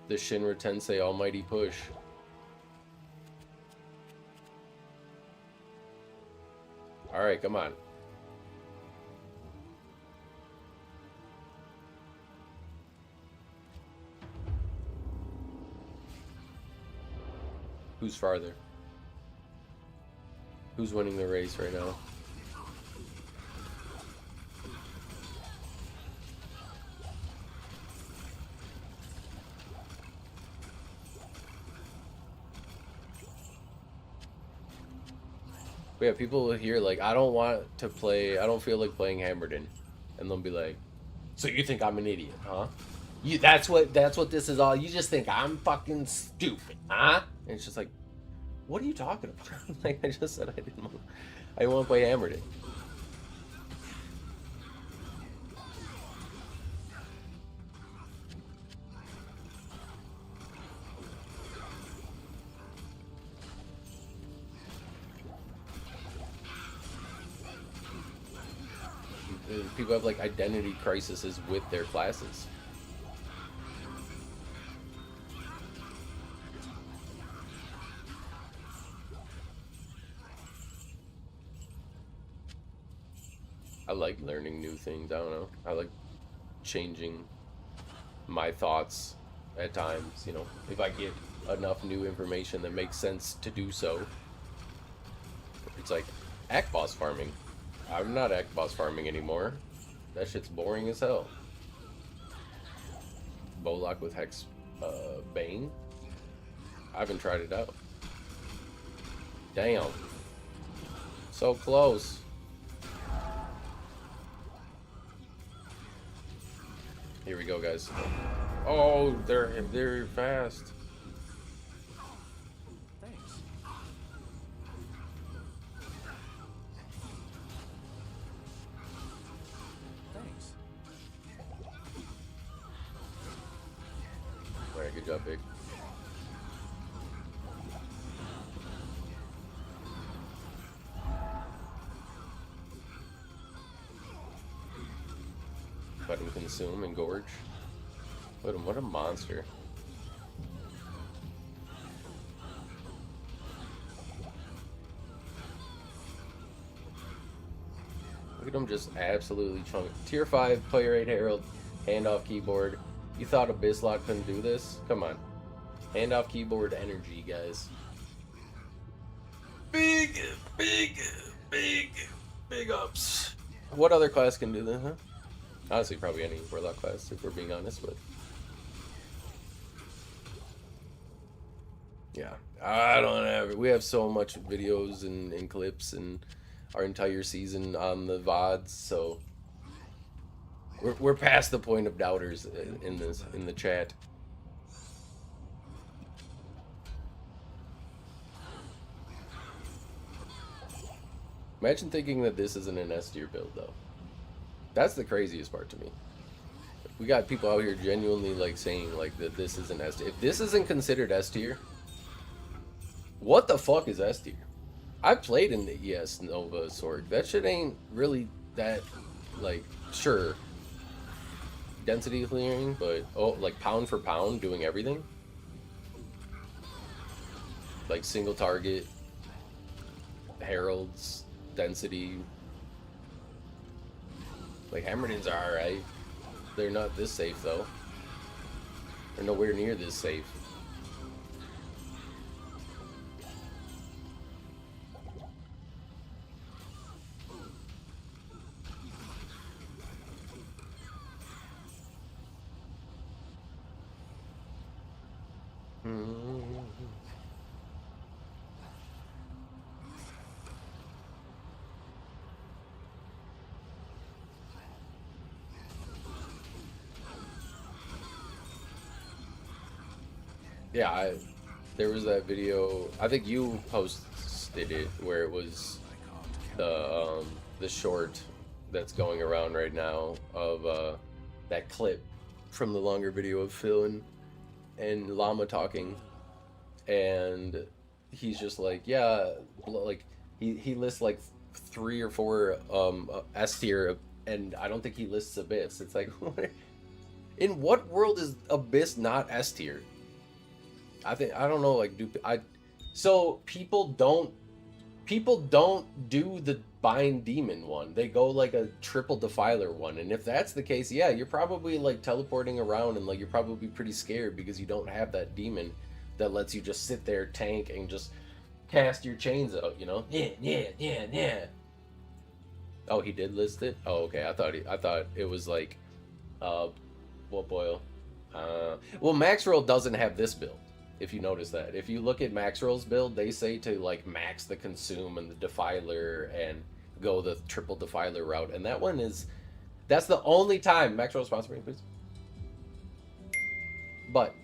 The Shinra Tensei Almighty Push. Alright, come on. Who's farther? Who's winning the race right now? But yeah, people will hear like, I don't want to play, I don't feel like playing Hammerden. And they'll be like, so you think I'm an idiot, huh? That's what this is all. You just think I'm fucking stupid, huh? And it's just like, what are you talking about? Like, I just said I didn't want to play Hammerden. People have like identity crises with their classes. I like learning new things. I don't know. I like changing my thoughts at times, you know, if I get enough new information that makes sense to do so. It's like Akboss farming. I'm not Akboss farming anymore. That shit's boring as hell. Bowlock with Hex Bane. I haven't tried it out. Damn. So close. Here we go, guys. Oh, they're fast. Thanks. Thanks. Alright, good job, Big. Let him consume and gorge. Look at him, what a monster. Look at him just absolutely chunk. Tier 5, player 8 Herald, handoff keyboard. You thought Abysslock couldn't do this? Come on. Handoff keyboard energy, guys. Big ups. What other class can do this, huh? Honestly, probably any Warlock class, if we're being honest, but... yeah, I don't have... we have so much videos and clips and our entire season on the VODs, so... We're past the point of doubters in the chat. Imagine thinking that this isn't an S tier build, though. That's the craziest part to me. We got people out here genuinely like saying like that this isn't S tier. If this isn't considered S tier, what the fuck is S tier? I played in the ES Nova Sword. That shit ain't really that like sure density clearing, but oh, like pound for pound doing everything. Like single target heralds density. Like Hammertons are alright. They're not this safe though. They're nowhere near this safe. Yeah, there was that video. I think you posted it where it was the short that's going around right now of that clip from the longer video of Phil and Llama talking, and he's just like, yeah, like he lists like 3 or 4 S tier, and I don't think he lists Abyss. It's like, in what world is Abyss not S tier? I don't know, like, so people don't do the bind demon one. They go like a triple defiler one, and if that's the case, yeah, you're probably like teleporting around and like you're probably pretty scared because you don't have that demon that lets you just sit there, tank, and just cast your chains out, you know? Yeah. Oh, he did list it? Oh, okay. I thought it was like what boil? Well, Maxroll doesn't have this build. If you notice that, if you look at Maxroll's build, they say to like max the consume and the defiler and go the triple defiler route, and that's the only time. Maxroll, sponsor me, please. But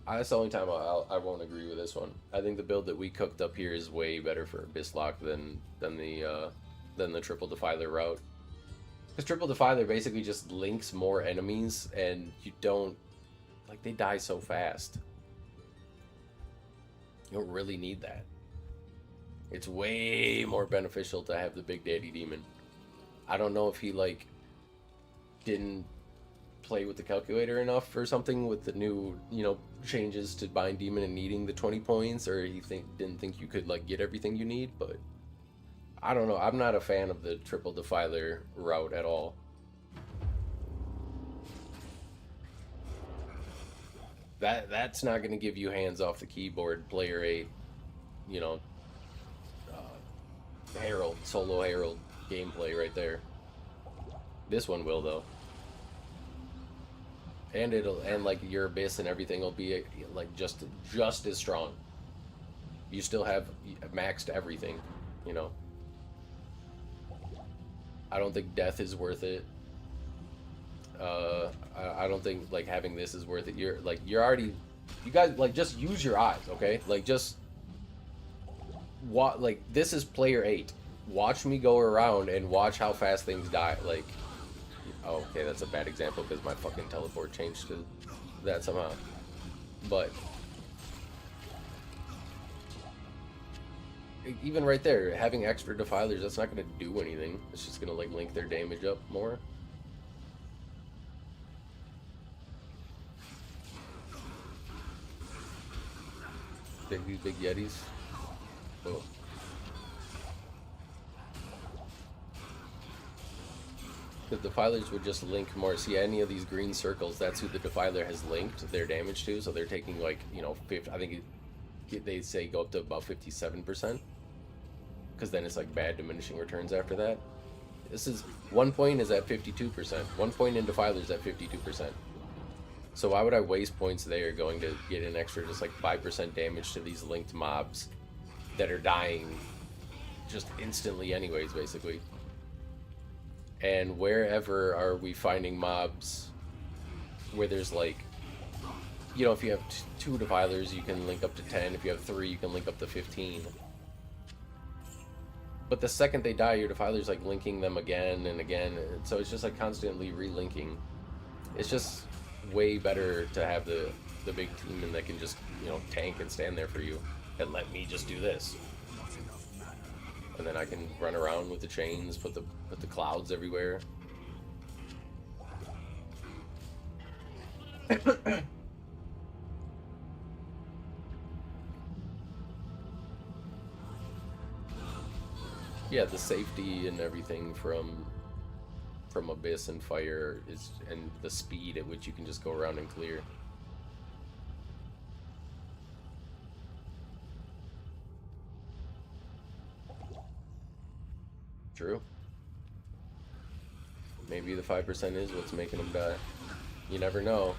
that's the only time I won't agree with this one. I think the build that we cooked up here is way better for Abysslock than the triple defiler route. Because triple defiler basically just links more enemies, and you don't, like, they die so fast. You don't really need that. It's way more beneficial to have the Big Daddy Demon. I don't know if he like didn't play with the calculator enough or something with the new, changes to bind demon and needing the 20 points, or he didn't think you could like get everything you need, but I don't know. I'm not a fan of the triple defiler route at all. That's not going to give you hands off the keyboard player 8, Herald, solo Herald gameplay right there. This one will though. And like your Abyss and everything will be like just as strong. You still have maxed everything, I don't think death is worth it. I don't think like having this is worth it. You guys like just use your eyes, okay? Like just like this is player 8. Watch me go around and watch how fast things die. Like, oh, okay, that's a bad example because my fucking teleport changed to that somehow. But even right there, having extra defilers, that's not going to do anything. It's just going to like link their damage up more. These big yetis. Oh. The defilers would just link more. See, any of these green circles, that's who the defiler has linked their damage to. So they're taking like, 50, I think they say go up to about 57%. Because then it's like bad diminishing returns after that. This is 1 point is at 52%. 1 point in defilers at 52%. So why would I waste points there going to get an extra just like 5% damage to these linked mobs that are dying just instantly anyways, basically. And wherever are we finding mobs where there's like, if you have 2 defilers, you can link up to 10. If you have 3, you can link up to 15. But the second they die, your defiler's like linking them again and again. So it's just like constantly relinking. It's just way better to have the big demon that can just, tank and stand there for you and let me just do this. And then I can run around with the chains, put the clouds everywhere. Yeah, the safety and everything from Abyss and Fire is, and the speed at which you can just go around and clear. True. Maybe the 5% is what's making them die. You never know.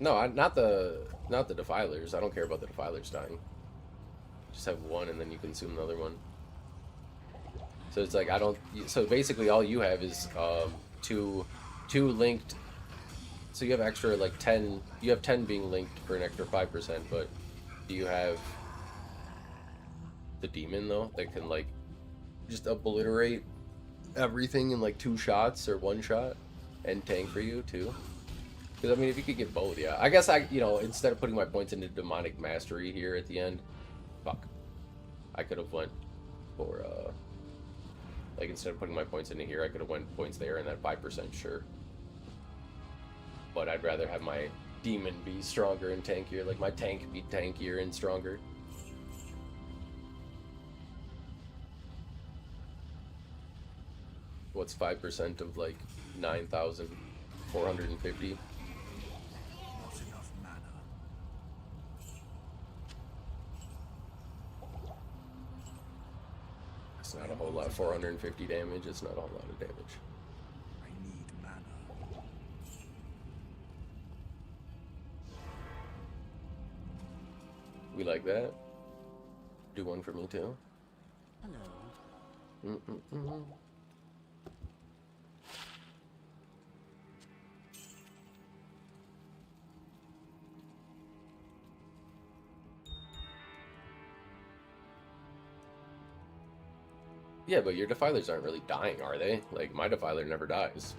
No, not the defilers. I don't care about the defilers dying. Just have one and then you consume the other one. So it's like I don't. So basically, all you have is two linked. So you have extra like 10. You have 10 being linked for an extra 5%. But do you have the demon though that can like just obliterate everything in like 2 shots or 1 shot and tank for you too? Because I mean, if you could get both, yeah. I guess instead of putting my points into demonic mastery here at the end, fuck, I could have went for like instead of putting my points into here, I could have went points there and that 5%, sure. But I'd rather have my demon be stronger and tankier, like my tank be tankier and stronger. What's 5% of like 9,450? It's not a whole lot. 450 damage. It's not a whole lot of damage. I need mana. We like that. Do one for me too. Hello. Yeah, but your defilers aren't really dying, are they? Like, my defiler never dies.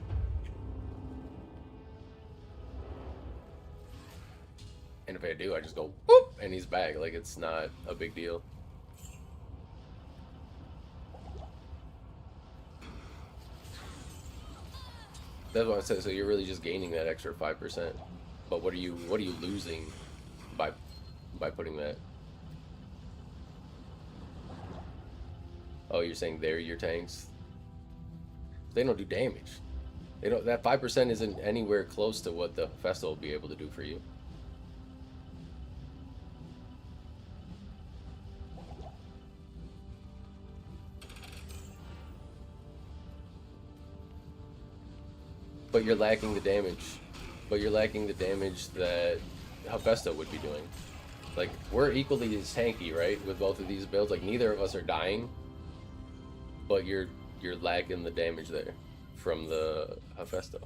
And if I do, I just go, whoop, and he's back. Like, it's not a big deal. That's what I said. So you're really just gaining that extra 5%. But what are you losing by putting that? Oh, you're saying they're your tanks? They don't do damage. They don't. That 5% isn't anywhere close to what the Hephaestus will be able to do for you. But you're lacking the damage. But you're lacking the damage that Hephaestus would be doing. Like, we're equally as tanky, right? With both of these builds. Like, neither of us are dying. But you're lacking the damage there from the Hephaestus.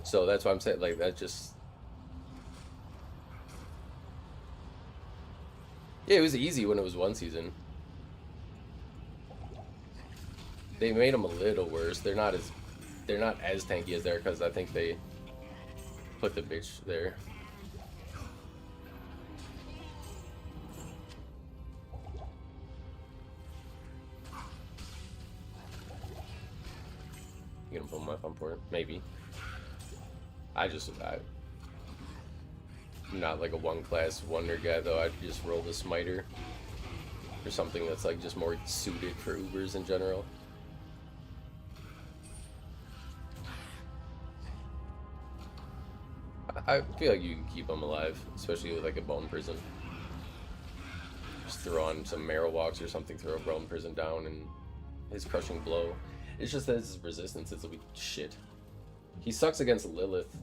So that's why I'm saying, like, that just... Yeah, it was easy when it was one season. They made them a little worse. They're not as tanky as there because I think they put the bitch there. You gonna pull my thumb for it? Maybe. I'm not like a one class wonder guy though. I'd just roll the smiter or something that's like just more suited for Ubers in general. I feel like you can keep him alive, especially with like a bone prison. Just throw on some marrow walks or something, throw a bone prison down and his crushing blow. It's just that his resistance is a weak shit. He sucks against Lilith.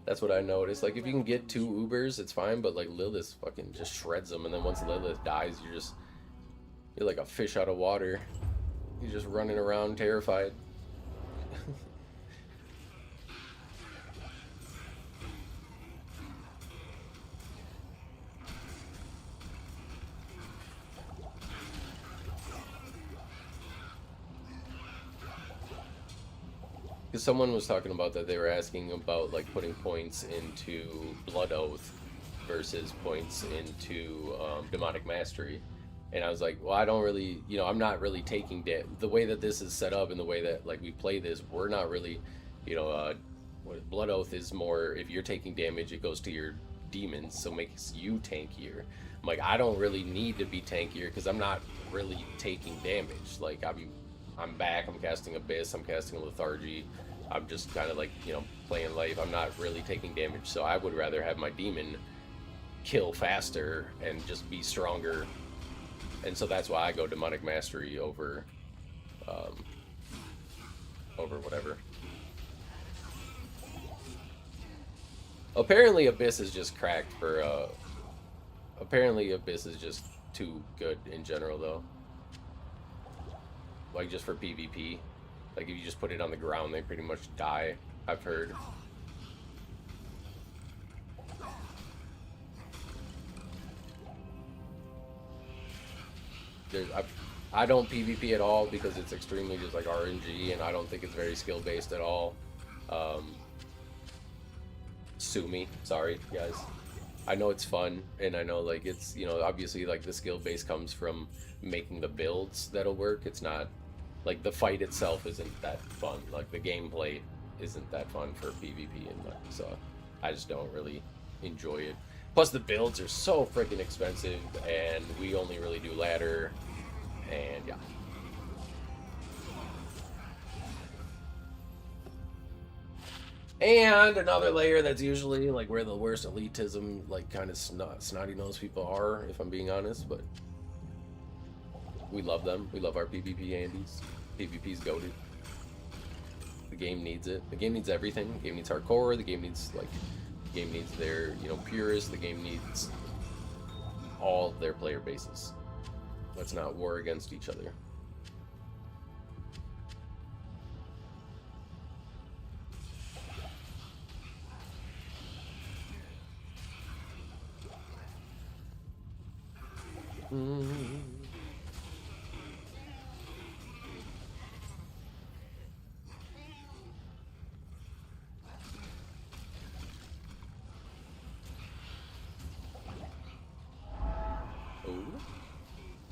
That's what I noticed. Like if you can get 2 Ubers, it's fine, but like Lilith fucking just shreds them, and then once Lilith dies, you're like a fish out of water. You're just running around terrified. Because someone was talking about that, they were asking about like putting points into Blood Oath versus points into Demonic Mastery, And I was like, well, I don't really, you know, I'm not really taking the way that this is set up and the way that like we play this, we're not really, you know, Blood Oath is more, if you're taking damage, it goes to your demons, so makes you tankier. I'm like, I don't really need to be tankier because I'm not really taking damage. Like I'm back, I'm casting Abyss, I'm casting Lethargy. I'm just kind of like, you know, playing life. I'm not really taking damage, so I would rather have my demon kill faster and just be stronger. And so that's why I go Demonic Mastery over over whatever. Apparently Abyss is just cracked for apparently Abyss is just too good in general though. Like just for PvP. Like if you just put it on the ground they pretty much die, I've heard. I don't PvP at all because it's extremely just like RNG and I don't think it's very skill based at all. Sue me, sorry guys. I know it's fun and I know like it's, you know, obviously like the skill base comes from making the builds that'll work. It's not like the fight itself isn't that fun. Like the gameplay isn't that fun for PvP and like, so I just don't really enjoy it. Plus the builds are so freaking expensive and we only really do ladder and yeah. And another layer that's usually like where the worst elitism, like kind of snotty nosed people are, if I'm being honest, but we love them. We love our PvP Andes. PvP's goated. The game needs it. The game needs everything. The game needs hardcore. The game needs like, the game needs their, you know, purists. The game needs all of their player bases. Let's not war against each other.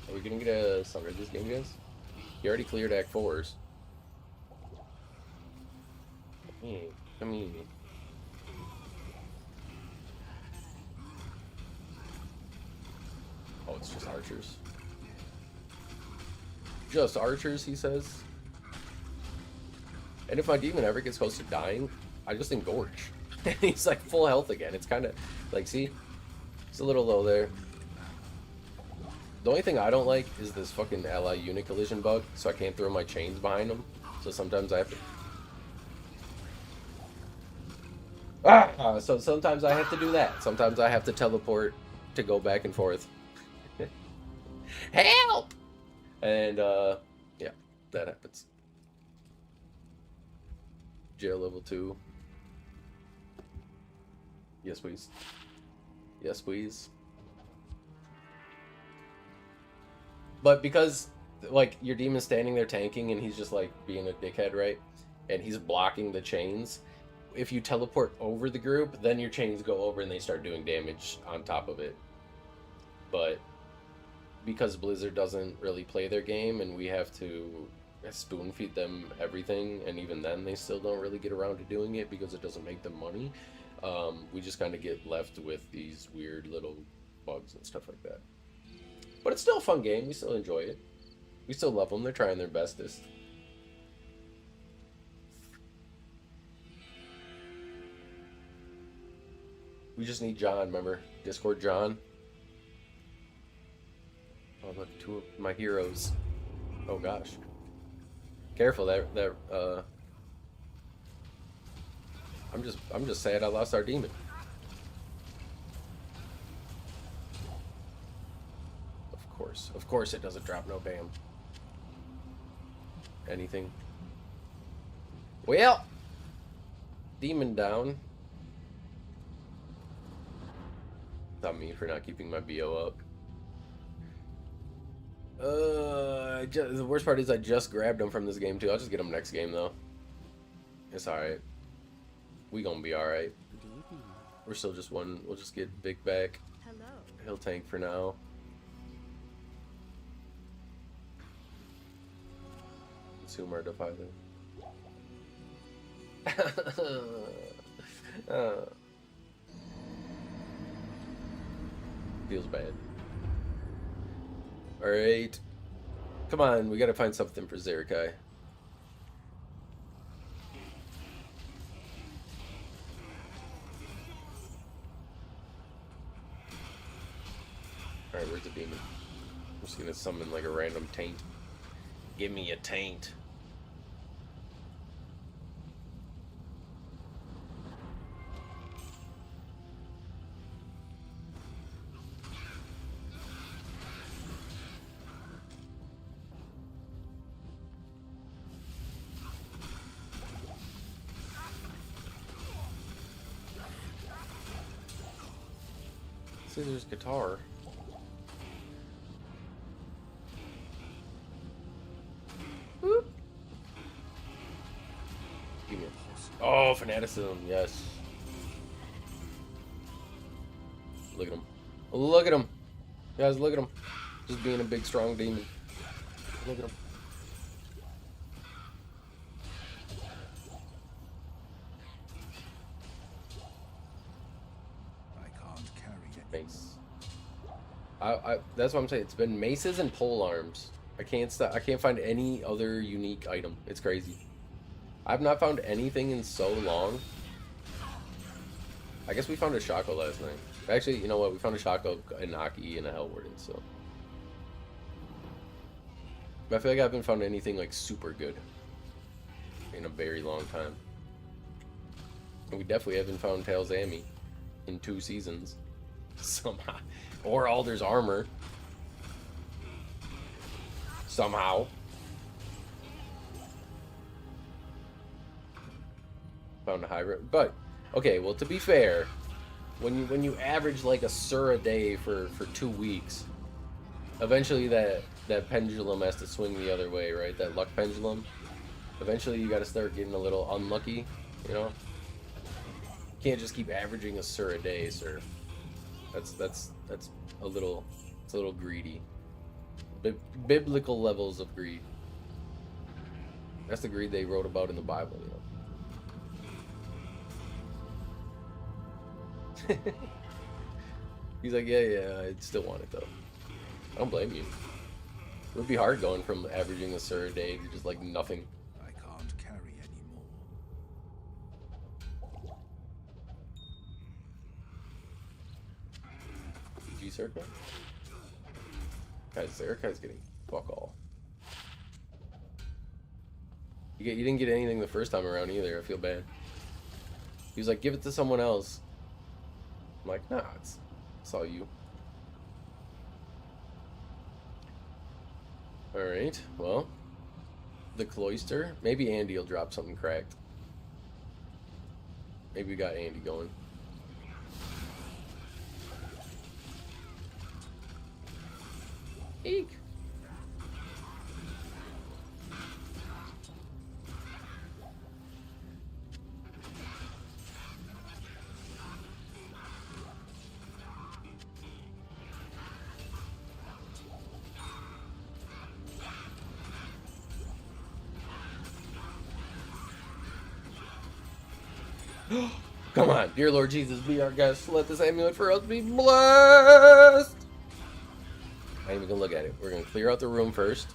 Are we gonna get a summary this game, guys? You already cleared Act 4s. Come here. Oh, it's just archers. Just archers, he says. And if my demon ever gets close to dying, I just engorge. And he's like full health again. It's kind of like, see? It's a little low there. The only thing I don't like is this fucking ally unit collision bug, so I can't throw my chains behind them. So sometimes I have to... so sometimes I have to do that. Sometimes I have to teleport to go back and forth. Help! And, yeah, that happens. Jail level 2. Yes, please. Yes, please. But because, like, your demon's standing there tanking and he's just, like, being a dickhead, right? And he's blocking the chains. If you teleport over the group, then your chains go over and they start doing damage on top of it. But because Blizzard doesn't really play their game and we have to spoon feed them everything, and even then they still don't really get around to doing it because it doesn't make them money, we just kind of get left with these weird little bugs and stuff like that. But it's still a fun game. We still enjoy it. We still love them. They're trying their bestest. We just need John, remember? Discord John. Oh, look, 2 of my heroes. Oh gosh. Careful, I'm just sad I lost our demon. Of course it doesn't drop no bam. Anything. Well, demon down. Not me for not keeping my BO up. The worst part is I just grabbed him from this game too. I'll just get him next game though. It's alright. We gonna be alright. We're still just one. We'll just get Big back. Hello. He'll tank for now. consume our deposit. Feels bad. Alright. Come on, we gotta find something for Zerakai. Alright, where's the demon? I'm just gonna summon like a random taint. Give me a taint. See, there's guitar. Whoop. Give me a... Oh, fanaticism, yes. Look at him. Look at him. Guys, look at him. Just being a big, strong demon. Look at him. Mace. That's what I'm saying. It's been maces and pole arms. I can't find any other unique item. It's crazy. I've not found anything in so long. I guess we found a Shako last night. Actually, you know what? We found a Shako, an Aki, and a Hellwarden. So I feel like I haven't found anything like super good in a very long time. And we definitely haven't found Tails Ami in 2 seasons. Somehow. Or Alder's armor. Somehow. Found a high road. But, okay, well, to be fair, when you average like a Sur a day for 2 weeks, eventually that pendulum has to swing the other way, right? That luck pendulum. Eventually you gotta start getting a little unlucky, you know? You can't just keep averaging a Sur a day, sir. That's a little, it's a little greedy. Biblical levels of greed. That's the greed they wrote about in the Bible, you know. He's like, yeah, I still want it though. I don't blame you. It would be hard going from averaging a Sur a day to just like nothing. I can't carry anymore. Circle? Guys, Zerakai's getting fuck all. You didn't get anything the first time around either. I feel bad. He was like, give it to someone else. I'm like, nah, it's all you. Alright, well. The Cloister. Maybe Andy will drop something cracked. Maybe we got Andy going. Eek. Come on, dear Lord Jesus, be our guest. Let this amulet for us be blessed. I ain't even gonna look at it. We're gonna clear out the room first.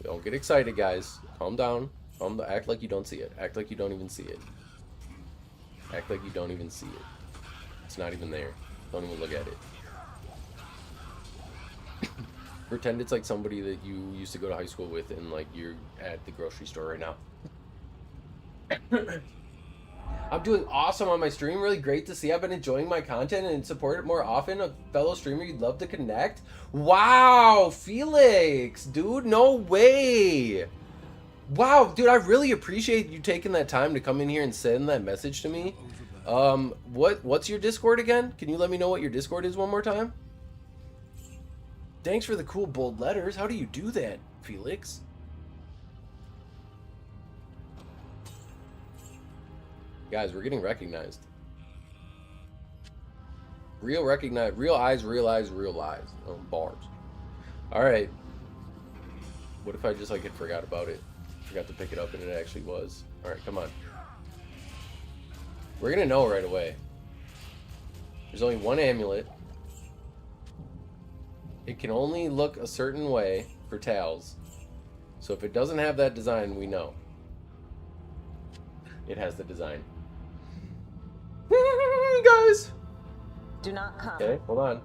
Don't get excited, guys. Calm down. Act like you don't see it. Act like you don't even see it. Act like you don't even see it. It's not even there. Don't even look at it. Pretend it's like somebody that you used to go to high school with and like you're at the grocery store right now. I'm doing awesome on my stream. Really great to see. I've been enjoying my content and support it more often. A fellow streamer you'd love to connect. Wow, Felix, dude, no way. Wow, dude, I really appreciate you taking that time to come in here and send that message to me. What's your Discord again? Can you let me know what your Discord is one more time? Thanks for the cool bold letters. How do you do that, Felix? Guys, we're getting recognized. Real eyes, real eyes, real lies. Oh, bars. Alright. What if I just like had forgot about it? Forgot to pick it up and it actually was. Alright, come on. We're gonna know right away. There's only one amulet. It can only look a certain way for Tals. So if it doesn't have that design, we know. It has the design. Guys! Do not come. Okay, hold on.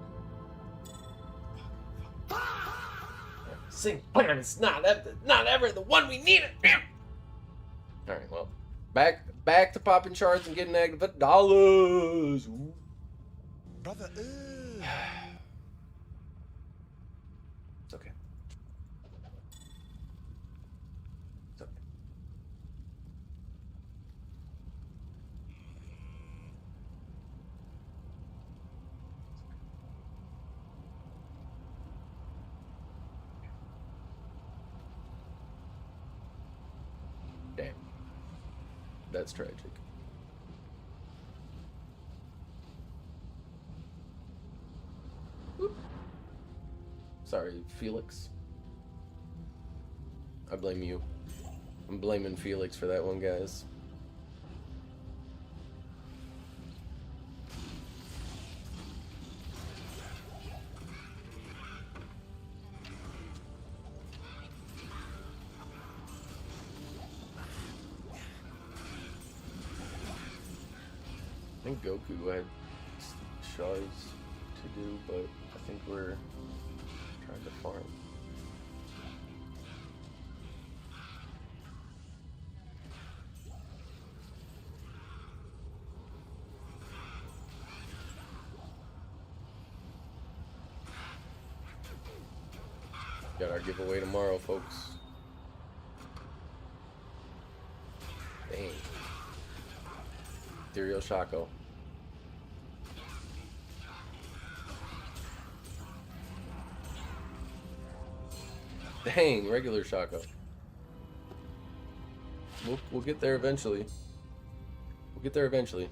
Sing plan is not ever the one we needed. Alright, well. Back to popping shards and getting negative dollars. Ooh. Brother, It's okay. It's okay. Damn. That's tragic. Whoop. Sorry, Felix. I blame you. I'm blaming Felix for that one, guys. I think Goku had shards to do, but I think we're trying to farm. Got our giveaway tomorrow, folks. Dang. Ethereal Shako. Dang, regular Shako. We'll get there eventually. We'll get there eventually.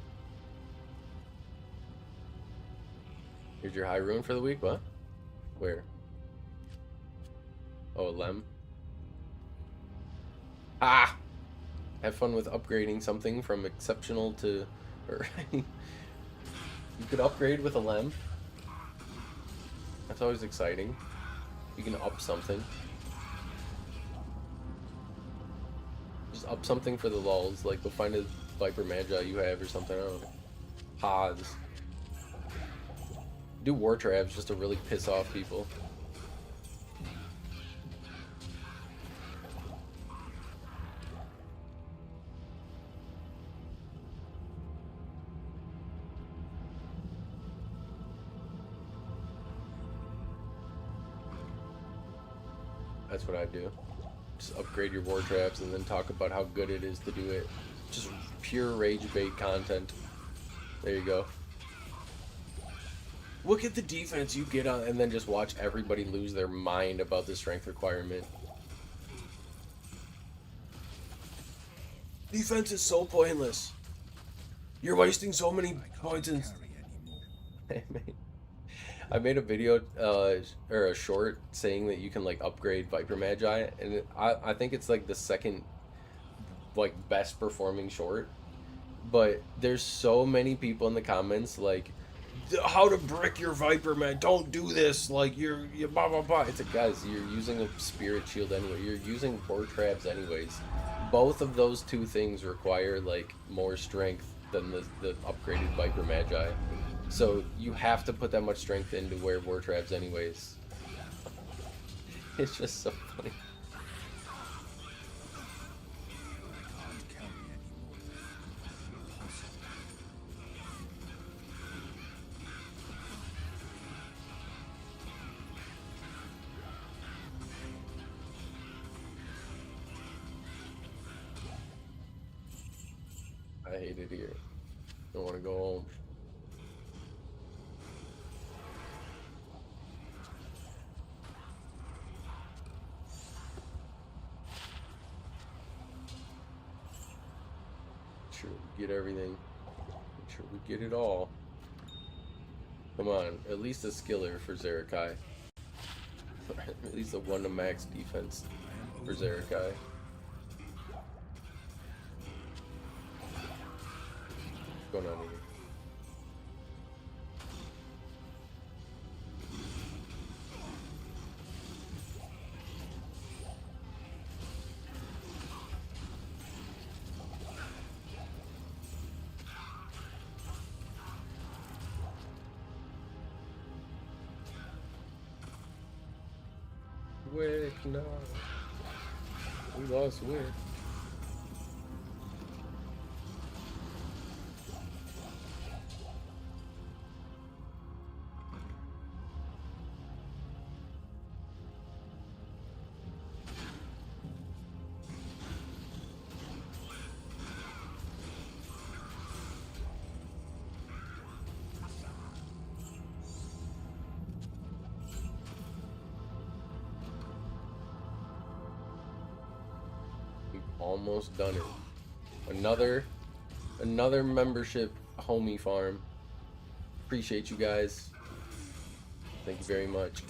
Here's your high rune for the week, what? Where? Oh, Lem. Ah! Have fun with upgrading something from exceptional to... Or you could upgrade with a Lem. That's always exciting. You can up something. Just up something for the lulz. Like, go find a Viper Magi you have or something. I don't know. Pods. Do war traps just to really piss off people. That's what I do. Just upgrade your war traps and then talk about how good it is to do it. Just pure rage bait content. There you go. Look at the defense you get on, and then just watch everybody lose their mind about the strength requirement. Defense is so pointless. You're wasting so many points in... I made a video or a short saying that you can like upgrade Viper Magi, and I think it's like the second like best performing short. But there's so many people in the comments like, how to brick your Viper, man, don't do this, like you're blah blah blah. It's like, guys, you're using a spirit shield anyway, you're using war traps anyways. Both of those two things require like more strength than the upgraded Viper Magi. So you have to put that much strength in to wear war traps anyways. It's just so funny. I hate it here. Don't want to go home. Sure we get everything. Make sure we get it all. Come on, at least a skiller for Zerakai. At least a 1 to max defense for Zerakai. What's going on here? Wick, no. We lost Wick. Almost done it. Another membership homie farm. Appreciate you guys. Thank you very much.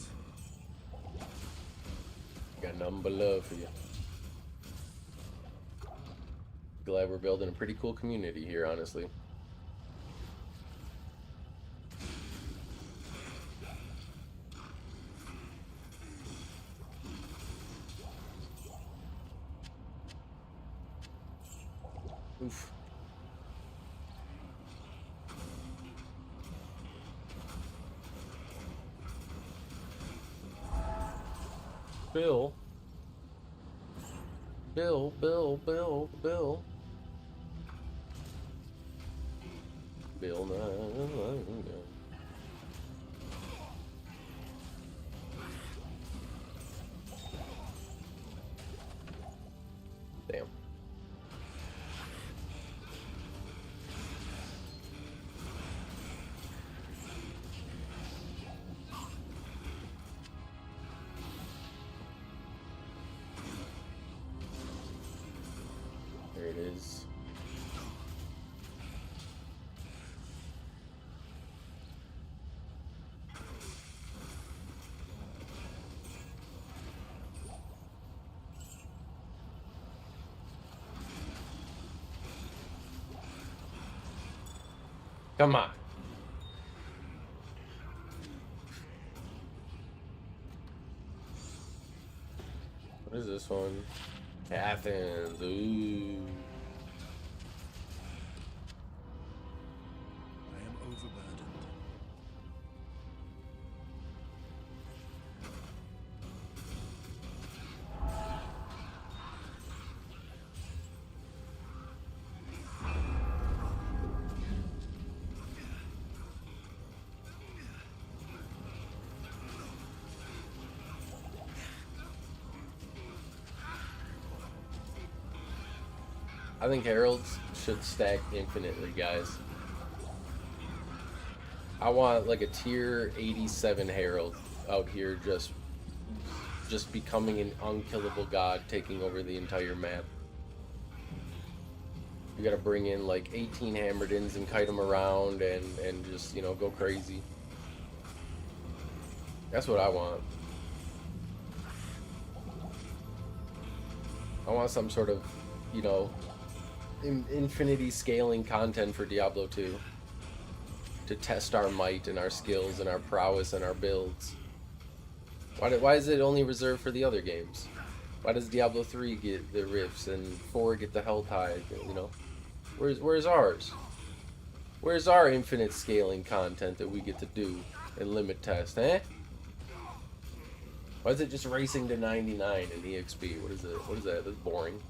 Got nothing but love for you. Glad we're building a pretty cool community here, honestly. Oof. Bill. Bill. Bill 9. Damn. There it is. Come on. What is this one? Athens. Ooh. I am overburdened. I think Heralds should stack infinitely, guys. I want like a tier 87 Herald out here just becoming an unkillable god, taking over the entire map. You gotta bring in like 18 Hammerdins and kite them around and just, you know, go crazy. That's what I want. I want some sort of, you know, infinity scaling content for Diablo 2 to test our might and our skills and our prowess and our builds. Why is it only reserved for the other games? Why does Diablo 3 get the rifts and 4 get the hell tide? You know, where's ours? Where's our infinite scaling content that we get to do and limit test, eh? Why is it just racing to 99 in EXP? What is it? What is that? That's boring.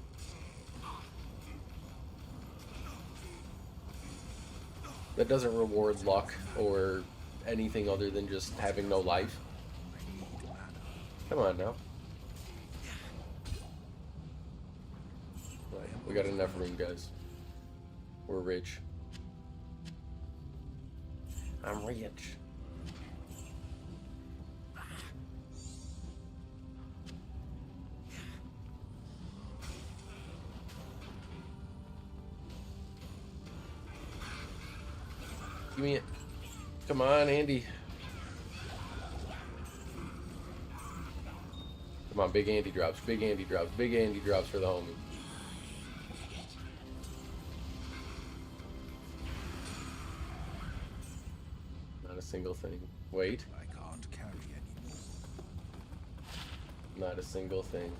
That doesn't reward luck or anything other than just having no life. Come on now. We got enough room, guys. We're rich. I'm rich. Give me it. Come on, Andy. Come on, big Andy drops. Big Andy drops. Big Andy drops for the homie. single thing. Wait. I can't carry anymore. Not a single thing.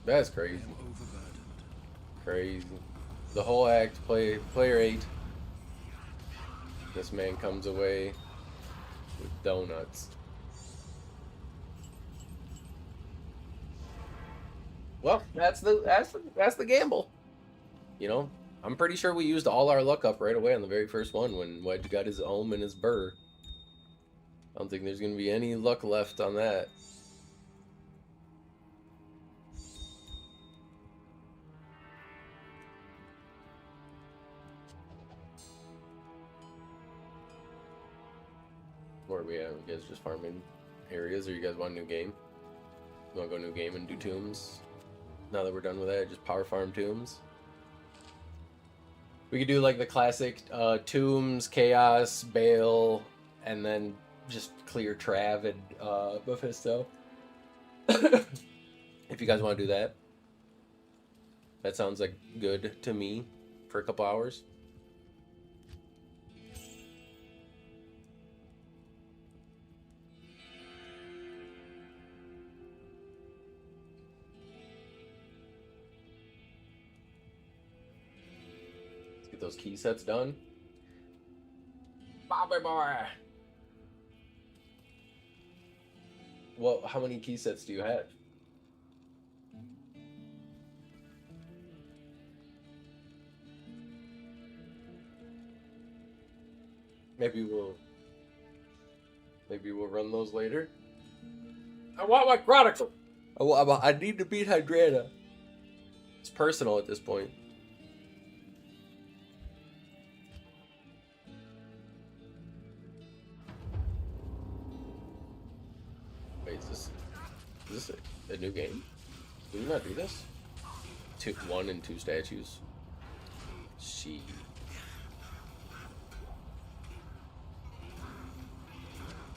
That's I crazy. am overburdened. Crazy. The whole act, player 8. This man comes away with donuts. Well, that's the gamble. You know, I'm pretty sure we used all our luck up right away on the very first one when Wedge got his ohm and his burr. I don't think there's gonna be any luck left on that. Where are we at? You guys just farming areas, or you guys want a new game? You want to go new game and do tombs? Now that we're done with that, just power farm tombs. We could do like the classic tombs, chaos, Bale, and then just clear Trav and Mephisto. If you guys want to do that, that sounds like good to me for a couple hours. Get those key sets done. Bobby boy. Well, how many key sets do you have? Maybe we'll run those later. I want my Chronicle. I need to beat Hydrana. It's personal at this point. Wait, is this a new game? Did we not do this? 1 and 2 statues. She.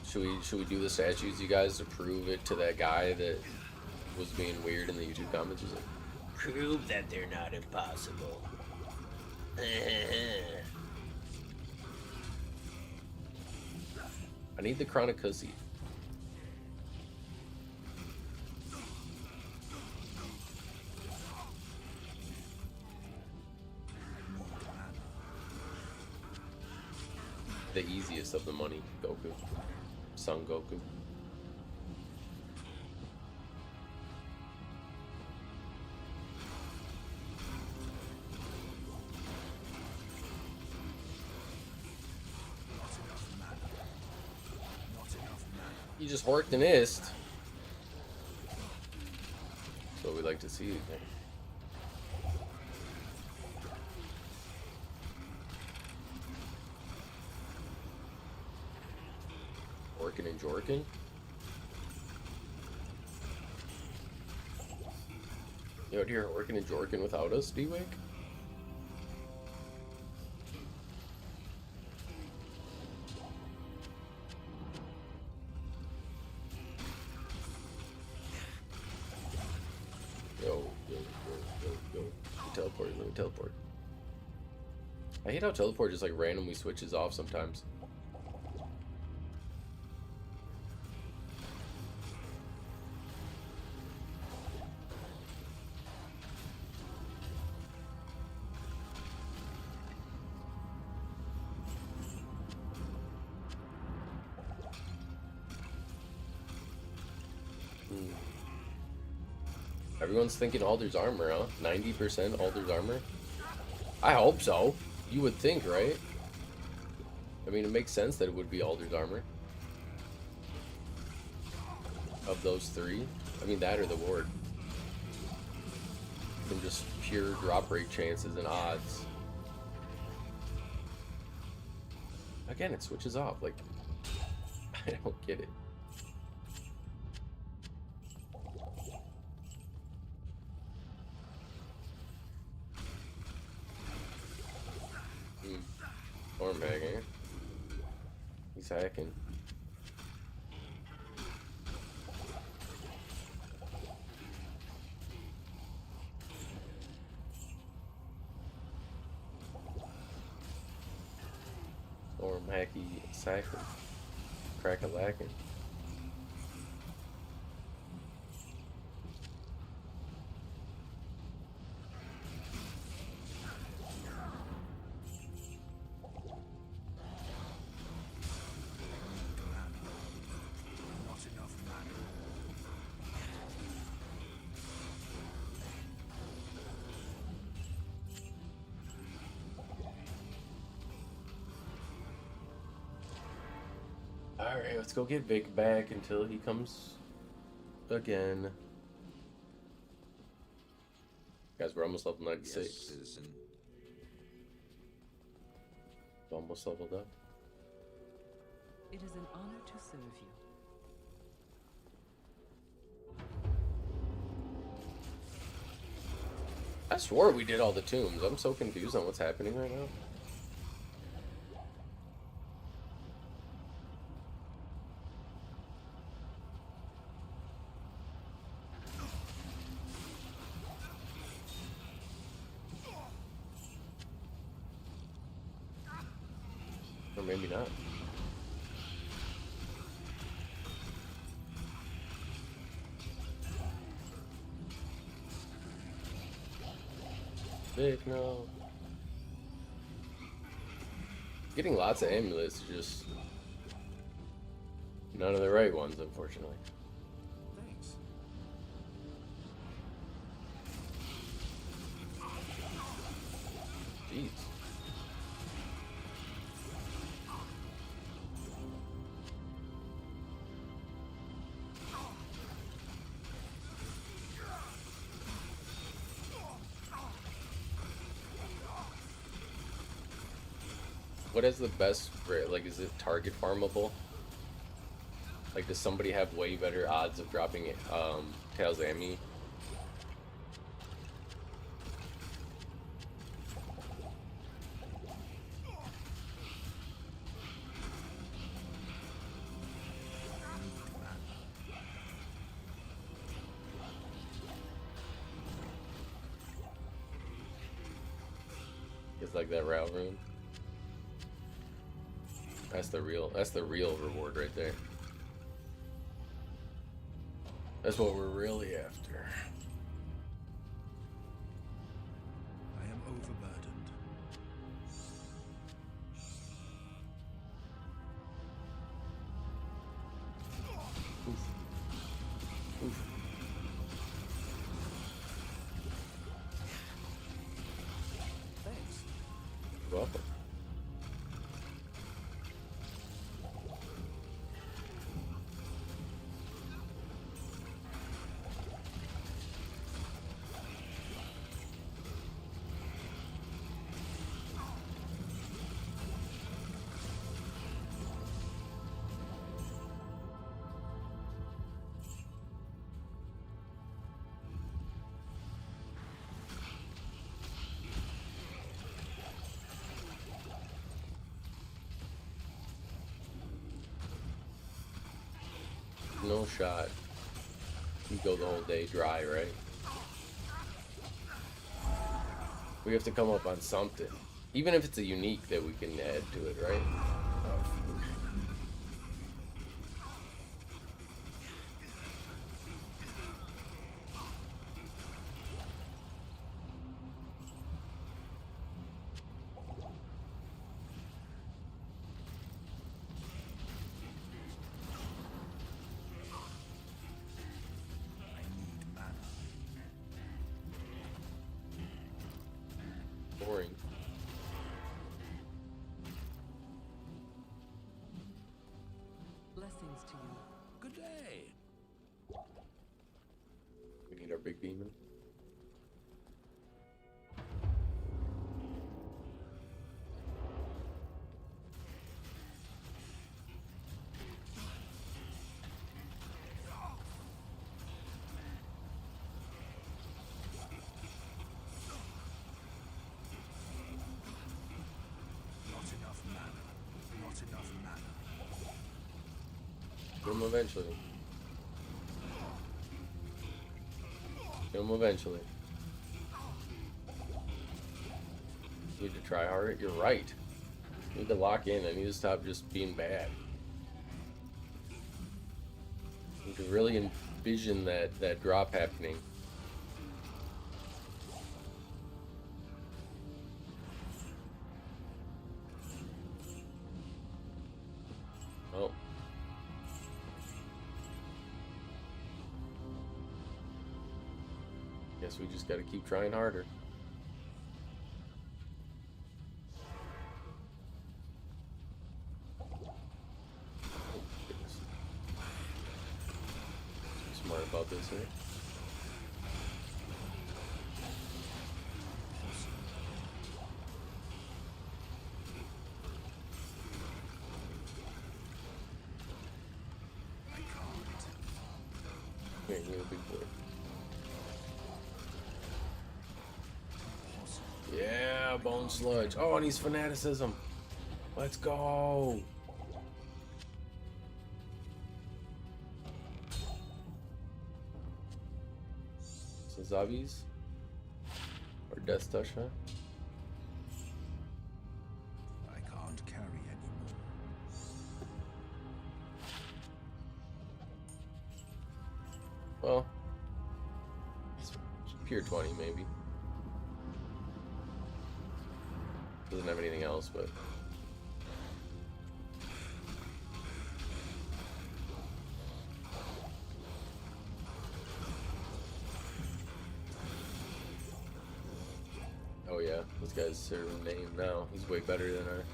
Should we do the statues, you guys, to prove it to that guy that was being weird in the YouTube comments? He's like, prove that they're not impossible. I need the Chronicle. The easiest of the money, Goku. Son Goku. You just worked an ist. That's what we like to see. Orkin and Jorkin? You out here Orkin and Jorkin without us, D-Wake? Yo. Teleport, let me teleport. I hate how teleport just like randomly switches off sometimes. Everyone's thinking Alder's armor, huh? 90% Alder's armor? I hope so. You would think, right? I mean, it makes sense that it would be Alder's armor. Of those 3. I mean, that or the ward. From just pure drop rate chances and odds. Again, it switches off. Like, I don't get it. Storm hacking. He's hacking. Storm hacky cycle. crack-a-lacking. Not enough mana. Alright, let's go get Vic back until he comes again. Guys, we're almost level 96. Yes, citizen. Almost leveled up. It is an honor to serve you. I swore we did all the tombs. I'm so confused on what's happening right now. Or maybe not. Vic, no. Getting lots of amulets, just none of the right ones, unfortunately. Thanks. Jeez. What is the best, like, is it target farmable? Like, does somebody have way better odds of dropping Tails Ammy? It's like that route rune. That's the real reward right there. That's what we're really after. I am overburdened. Oof. Oof. Thanks. You're welcome. No shot. You go the whole day dry, right? We have to come up on something. Even if it's a unique that we can add to it, right? I need mana. Boring. Blessings to you. Good day. We need our big demon. Not enough mana. Not enough mana. Kill him eventually. Kill him eventually. Need to try harder. You're right. Need to lock in. I need to stop just being bad. could really envision that drop happening. Oh. Guess we just gotta keep trying harder. Smart about this here. Here, you big boy. Yeah, bone sludge. Oh, and he's fanaticism. Let's go. So zombies or death touch, huh? I can't carry anymore. Well, it's pure 20 maybe. Doesn't have anything else, but oh yeah, this guy's serving name now. He's way better than our.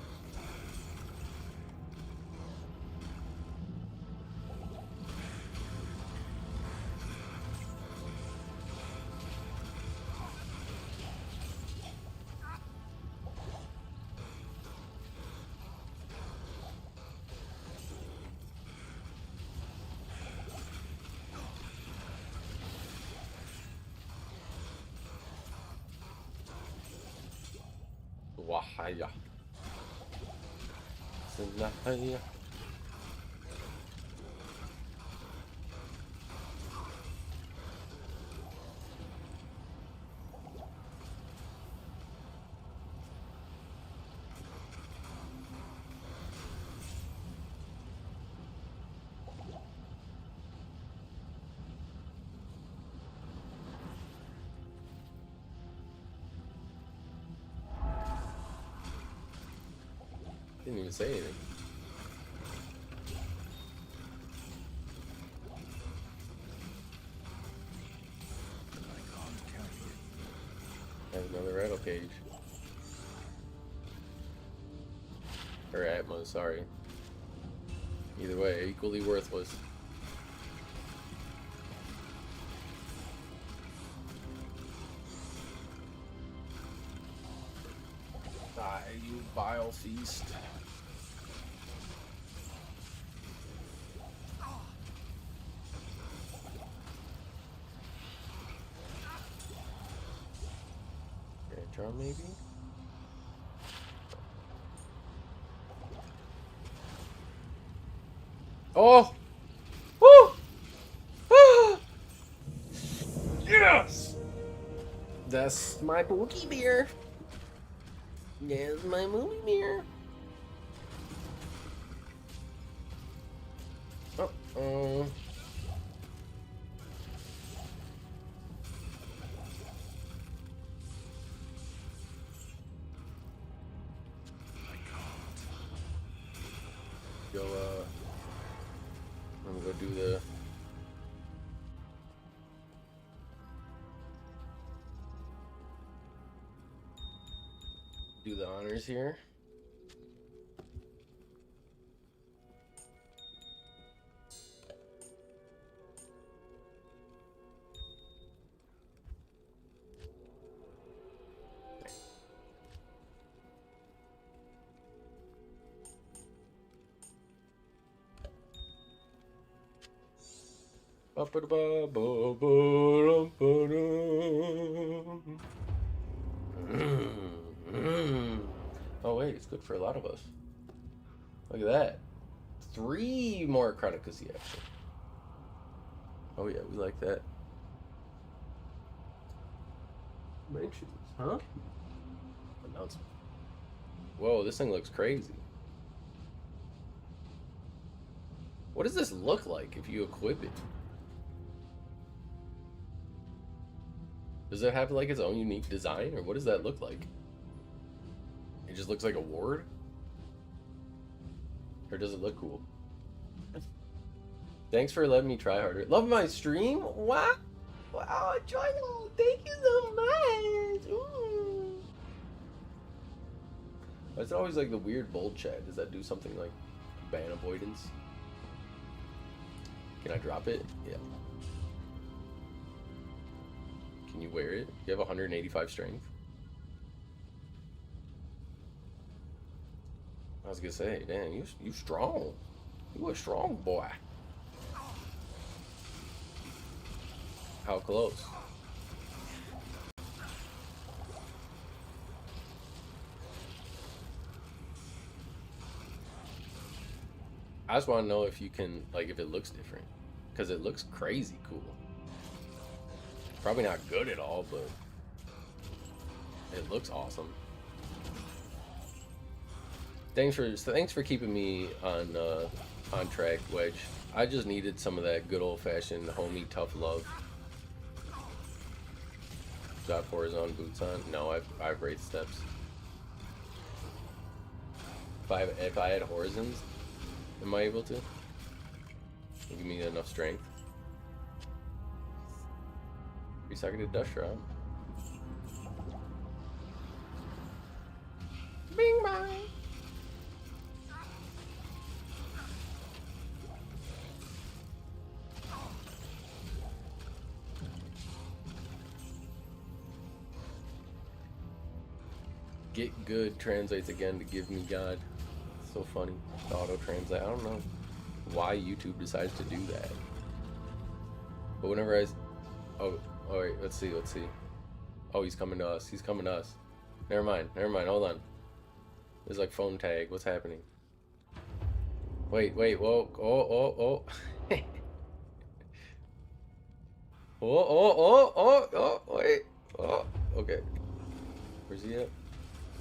Wahaya. Sinahaya. Didn't even say anything. I can't carry it. Have another rattle cage. Or Atmos, sorry. Either way, equally worthless. Die, you vile feast. Drum maybe? Oh! Woo! Ah! Yes! That's my boogie beer. There's my movie beer. Uh-oh. Go, I'm gonna go do the honors here. Oh wait, it's good for a lot of us. Look at that. 3 more CHRONICLE action. Oh yeah, we like that. Mentions, huh? Announcement. Whoa, this thing looks crazy. What does this look like if you equip it? Does it have like its own unique design, or what does that look like? It just looks like a ward? Or does it look cool? Thanks for letting me try harder. Love my stream? Wow! Wow, Joyful! Thank you so much! Ooh. It's always like the weird bold chat. Does that do something like ban avoidance? Can I drop it? Yeah. Can you wear it? You have 185 strength. I was gonna say, damn, you strong. You a strong boy. How close? I just want to know if you can, like, if it looks different, because it looks crazy cool. Probably not good at all, but it looks awesome. Thanks for keeping me on track, Wedge. I just needed some of that good old-fashioned homie tough love. Got horizon boots on? No, I've Wraith steps. If I had horizons, am I able to? Give me enough strength. 3-second dust shroud. Bing bang. Get good translates again to give me God. So funny. The auto translate. I don't know why YouTube decides to do that. But whenever oh, alright, let's see. Oh, he's coming to us. He's coming to us. Never mind, hold on. There's like phone tag. What's happening? Wait, whoa. Oh. Wait. Oh, okay. Where's he at?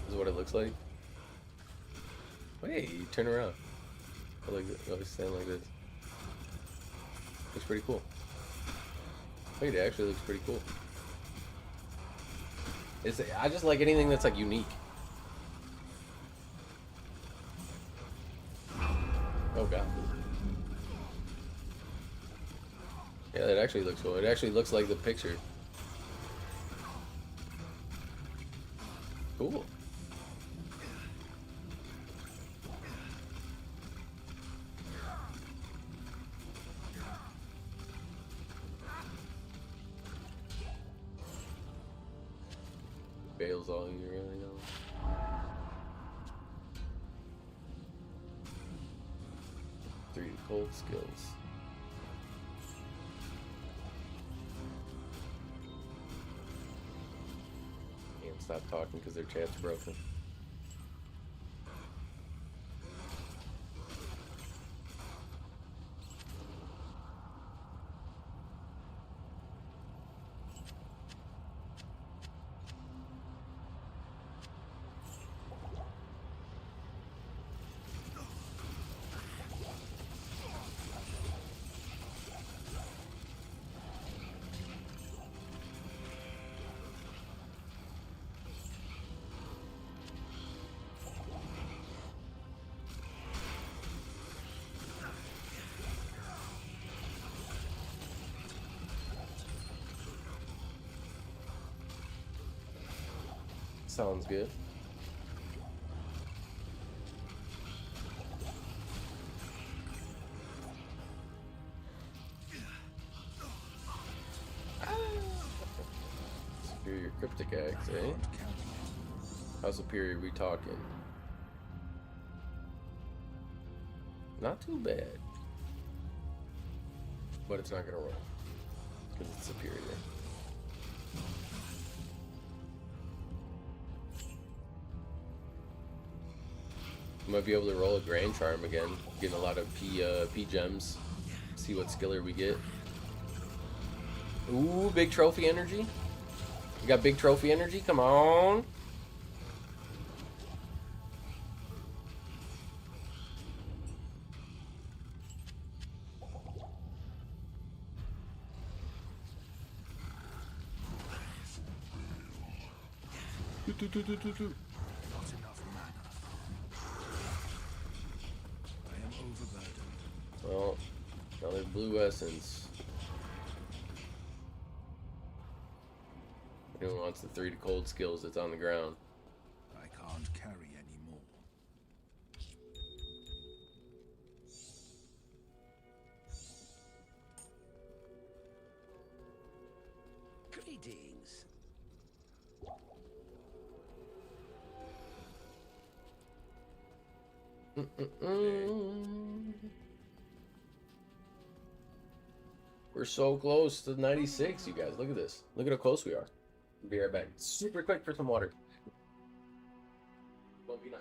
This is what it looks like. Wait, turn around. Like, always stand like this. Looks pretty cool. Wait, it actually looks pretty cool. I just like anything that's like unique. Oh god. Yeah, that actually looks cool. It actually looks like the picture. Cool. Bale's all you really know. Three cold skills. Can't stop talking because their chat's broken. Sounds good. Superior cryptic axe, eh? How superior are we talking? Not too bad. But it's not gonna roll. Because it's superior. Might be able to roll a Grand Charm again. Getting a lot of P gems. See what skiller we get. Ooh, big trophy energy. We got big trophy energy. Come on. Not enough mana. I am overburdened. Well, another blue essence. Who wants the 3 to cold skills that's on the ground? I can't carry any more. Greetings. We're so close to 96, you guys. Look at this. Look at how close we are. Be right back. Super quick for some water. Won't be nice.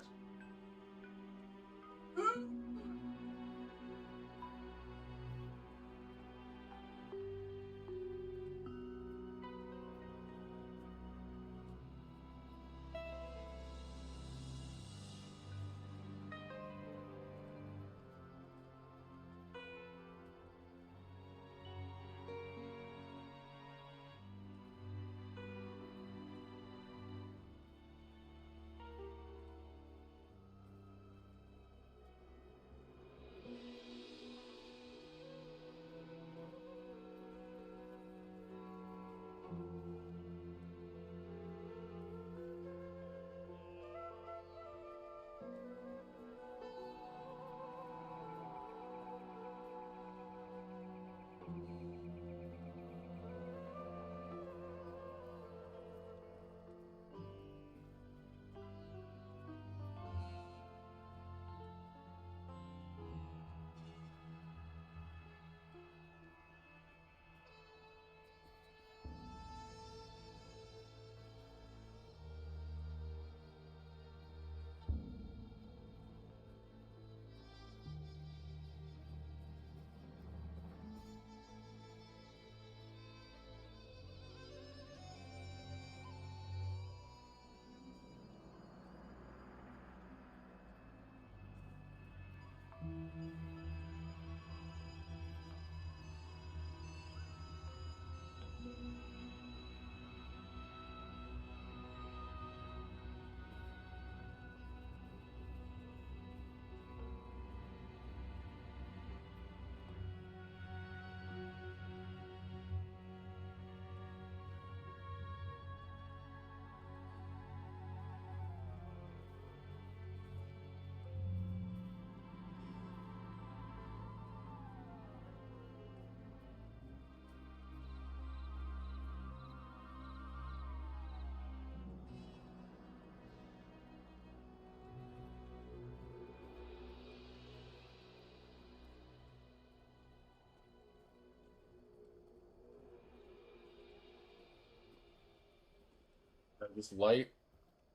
This light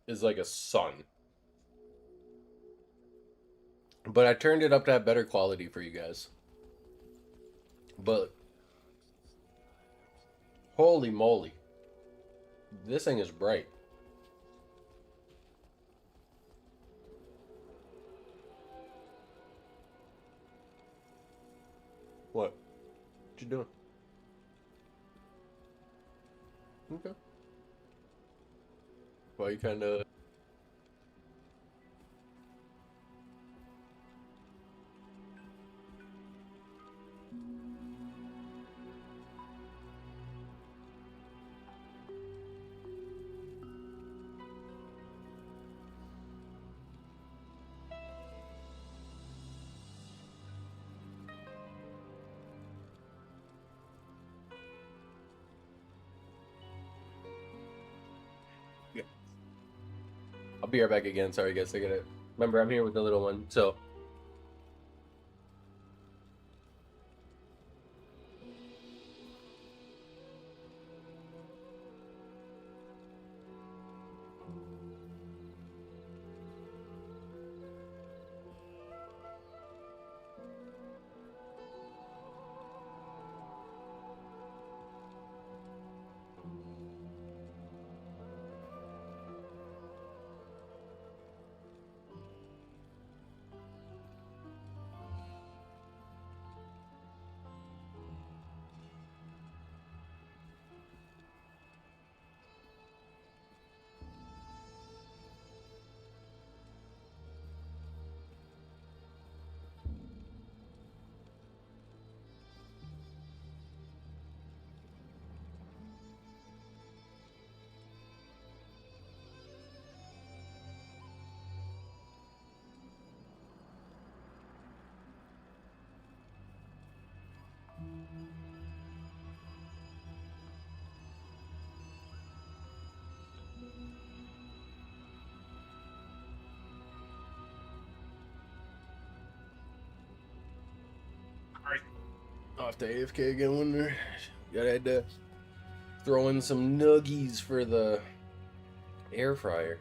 is like a sun. But I turned it up to have better quality for you guys. But holy moly. This thing is bright. What you doing? Okay. Well, you kind of... Yeah. I'll be right back again. Sorry, guys. I gotta... Remember, I'm here with the little one, so... off to AFK again when they're had to throw in some nuggies for the air fryer.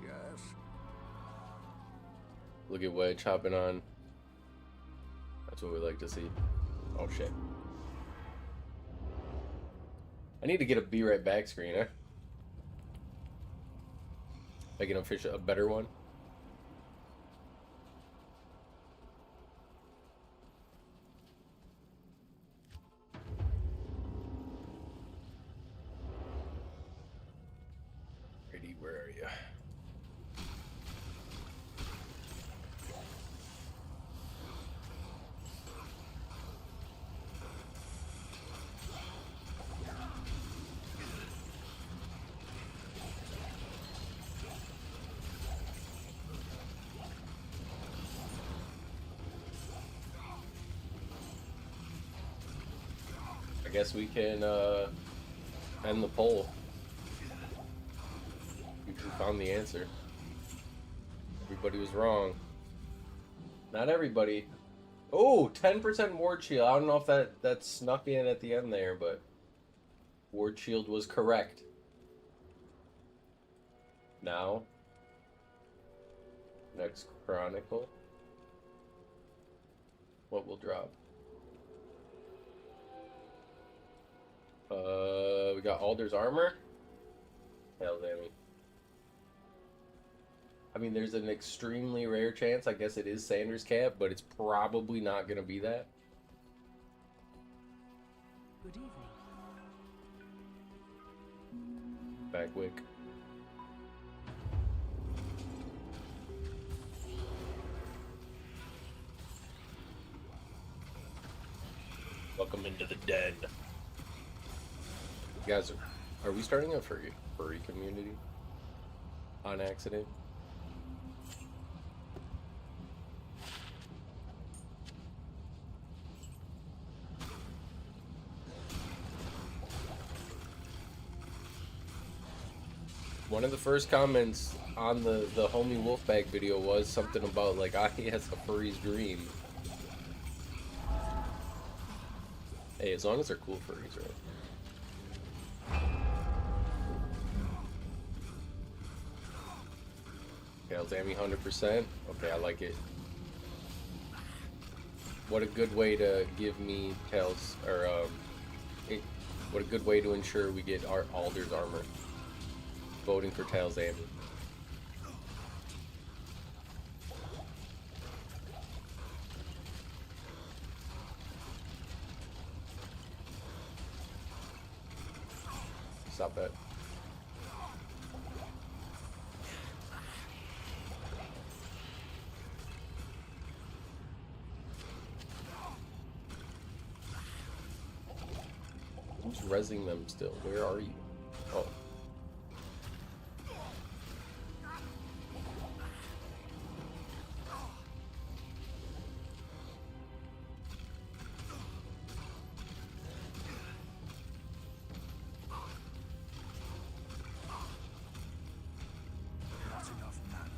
Yes. Look at Wedge hopping on. That's what we like to see. Oh shit. I need to get a be right back screen, huh? Like an official, a better one. Ready, where are you? I guess we can end the poll. We found the answer. Everybody was wrong. Not everybody. Oh, 10% ward shield. I don't know if that snuck in at the end there, but ward shield was correct. Now, next Chronicle. What will drop? We got Alder's armor. Hell, damn it. I mean, there's an extremely rare chance. I guess it is Sanders cap, but it's probably not gonna be that. Good evening. Backwick. Welcome into the den. Guys, are we starting a furry community? On accident? One of the first comments on the homie Wolfbag video was something about like, he has a furry's dream. Hey, as long as they're cool furries, right? Tails-Amy 100%. Okay, I like it. What a good way to give me Tails, or what a good way to ensure we get our Alder's armor. Voting for Tails-Amy. Stop that. Who's rezzing them still? Where are you? Oh. Not enough mana.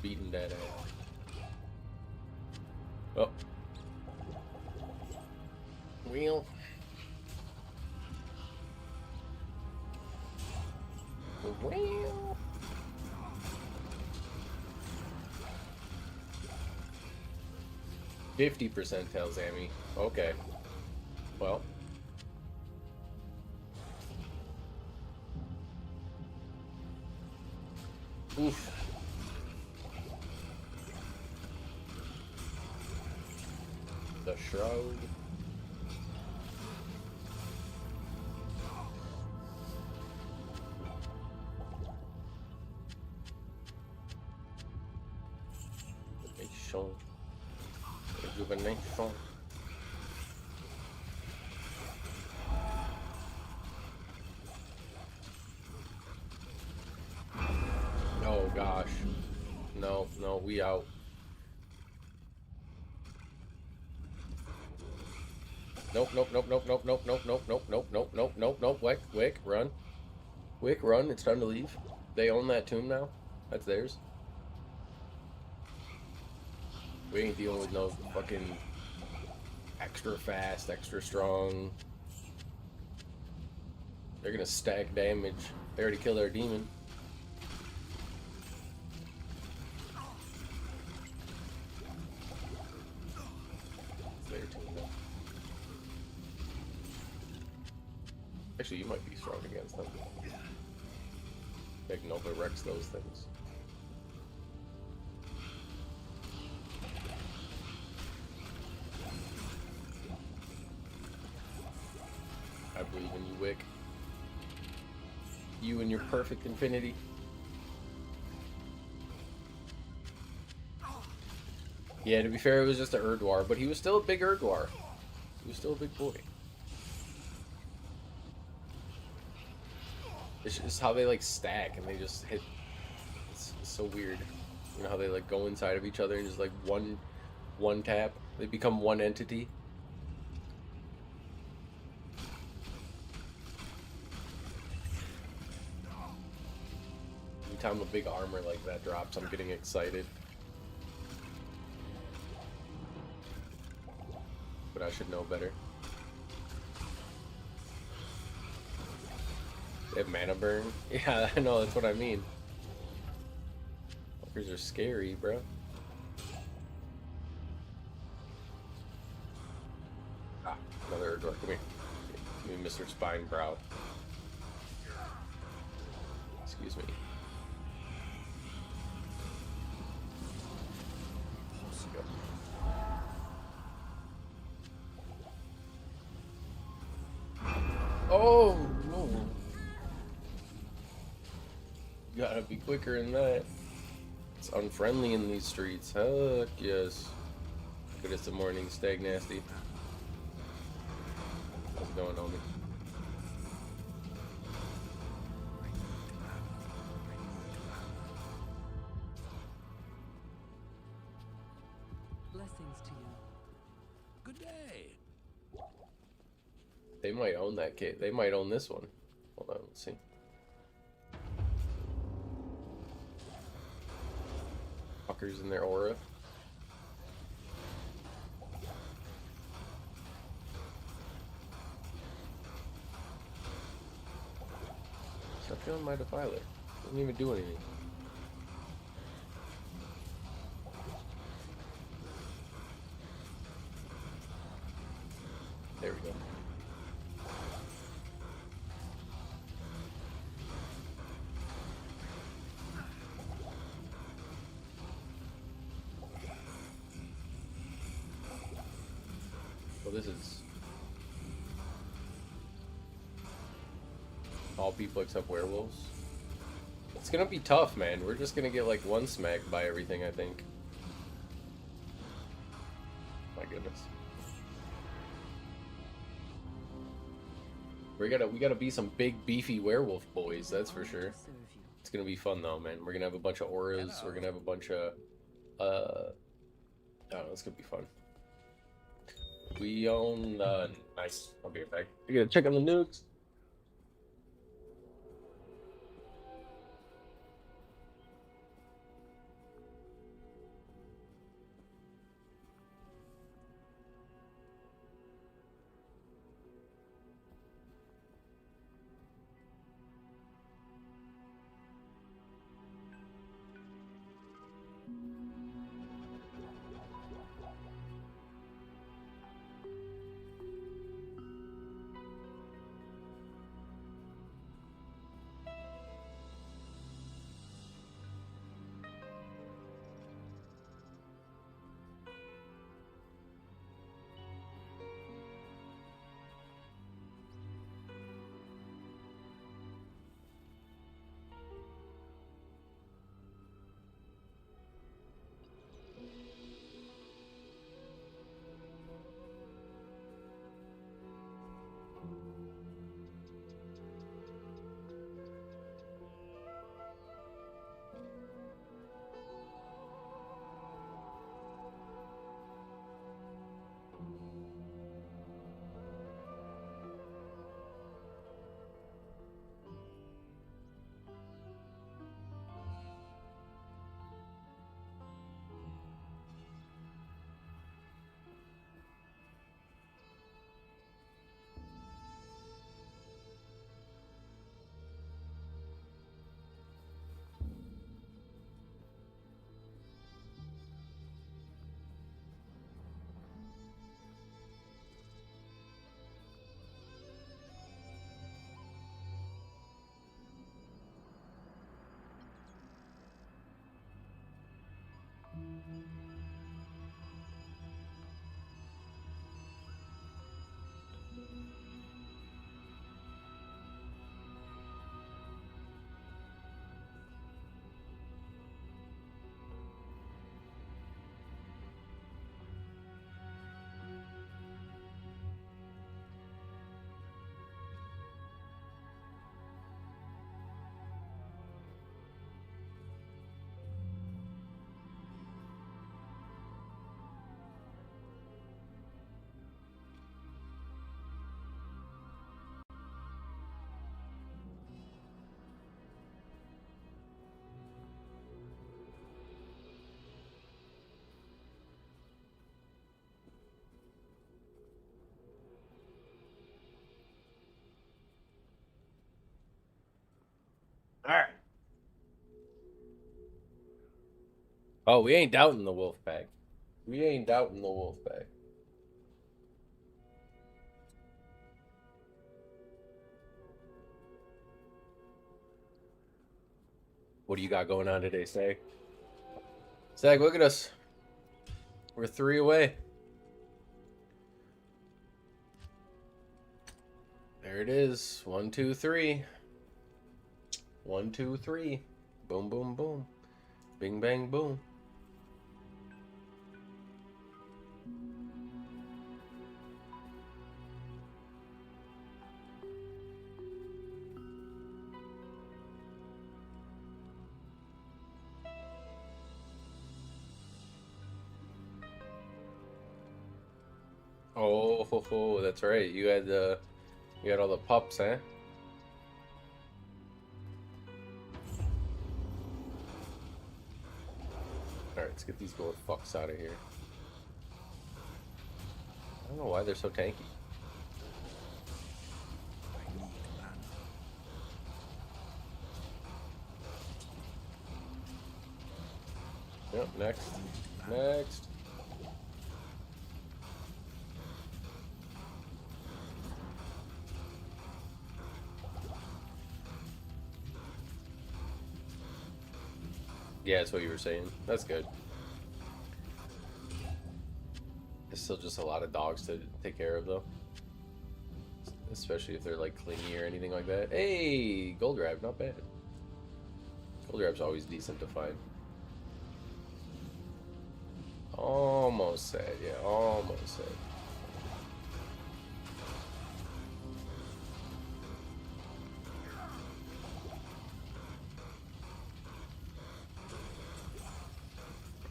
Beating that ass. Oh. Wheel. Wheel. 50% Tails-Amy. Okay. Well. Oof. The shroud. Rejuvenation. Oh gosh. No, no, we out. Nope, nope, nope, nope, nope, nope, nope, nope, nope, nope, nope, nope, nope, nope, Wick, run. Wick, run, it's time to leave. They own that tomb now. That's theirs. We ain't dealing with no fucking extra fast, extra strong. They're gonna stack damage. They already killed our demon. There too. Actually, you might be strong against them. They can over-rex those things. I believe in you, Wick. You and your perfect infinity. Yeah, to be fair, it was just an Urdwar, but he was still a big Urdwar. He was still a big boy. It's just how they like stack and they just hit. It's so weird. You know how they like go inside of each other and just like one tap. They become one entity. Every time a big armor like that drops, I'm getting excited. But I should know better. They have mana burn? Yeah, I know, that's what I mean. Fuckers are scary, bro. Ah, another Urdwar. Come here. Give me Mr. Spinebrow. Excuse me. Let's go. Oh, no. Gotta be quicker than that. It's unfriendly in these streets. Heck yes. Good as the morning, Stag Nasty. What's going on? Blessings to you. Good day. They might own that kit. They might own this one. Hold on, let's see. Fuckers in their aura. Stop feeling my defiler. Doesn't even do anything. There we go. Well, this is all people except werewolves. It's gonna be tough, man. We're just gonna get like one smacked by everything, I think. My goodness. We gotta be some big beefy werewolf boys, that's for sure. Serve you. It's gonna be fun though, man. We're gonna have a bunch of auras. We're gonna have a bunch of I don't know, it's gonna be fun. We own nice. I'll be right back. We gotta check on the nukes. Alright. Oh, we ain't doubting the wolf pack. We ain't doubting the wolf pack. What do you got going on today, Sag? Sag, look at us. We're 3 away. There it is. 1, 2, 3. 1, 2, 3. Boom, boom, boom. Bing, bang, boom. Oh, that's right. You had all the pups, huh? Alright, let's get these little fucks out of here. I don't know why they're so tanky. I need mana. Yep, next. Next. Yeah, that's what you were saying. That's good. There's still just a lot of dogs to take care of, though. Especially if they're, like, clingy or anything like that. Hey! Gold Rab, not bad. Gold Rab's always decent to find. Almost sad, yeah, almost sad.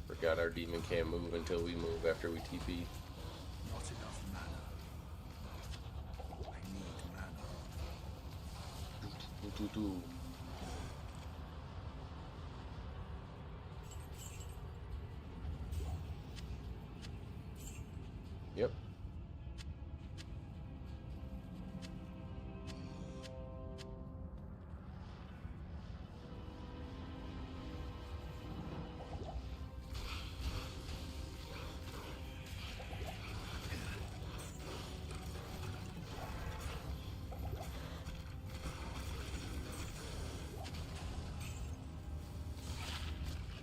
Forgot our demon can't move until we move after we TP. Not enough mana. I need mana. Yep.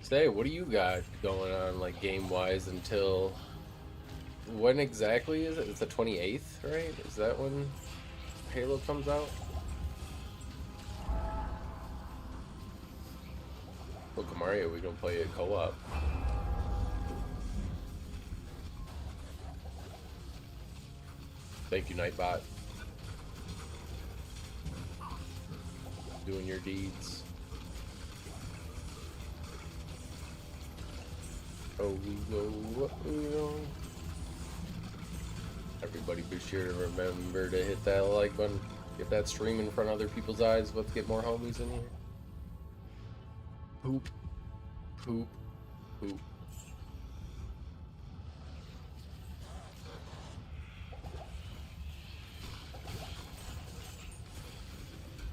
Say, what do you got going on, like, game-wise until... When exactly is it? It's the 28th, right? Is that when Halo comes out? Look, Mario, we gonna play a co-op. Thank you, Nightbot. Doing your deeds. Oh, we go. Everybody be sure to remember to hit that like button. Get that stream in front of other people's eyes. Let's get more homies in here. Poop. Poop. Poop.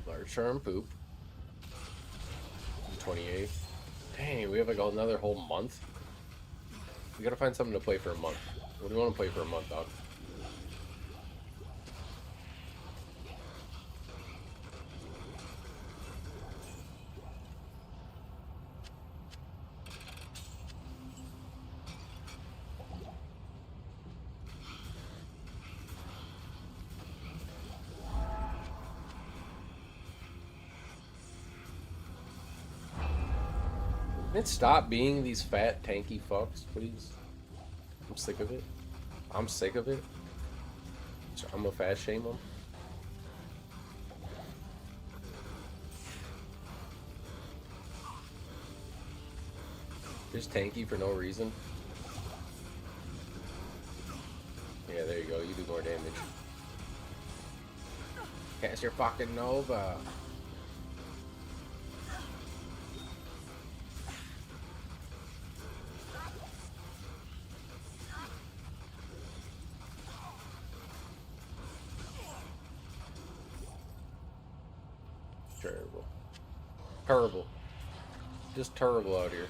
Large term poop. 28th. Dang, we have like another whole month. We gotta find something to play for a month. What do you want to play for a month, dog? Can it stop being these fat, tanky fucks, please? I'm sick of it. I'm sick of it. So I'm gonna fast shame them. Just tanky for no reason. Yeah, there you go. You do more damage. Cast your fucking Nova. Terrible. Terrible. Just terrible out here.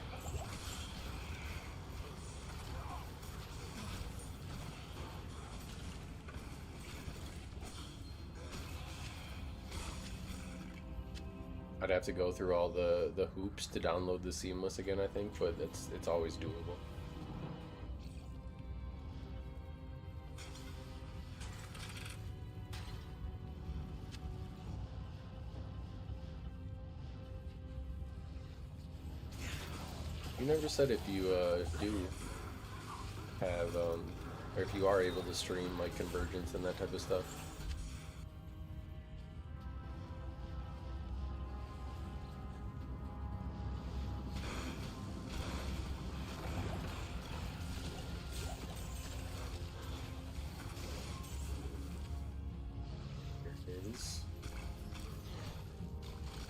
I'd have to go through all the hoops to download the Seamless again, I think, but it's always doable. You never said if you do have or if you are able to stream like convergence and that type of stuff.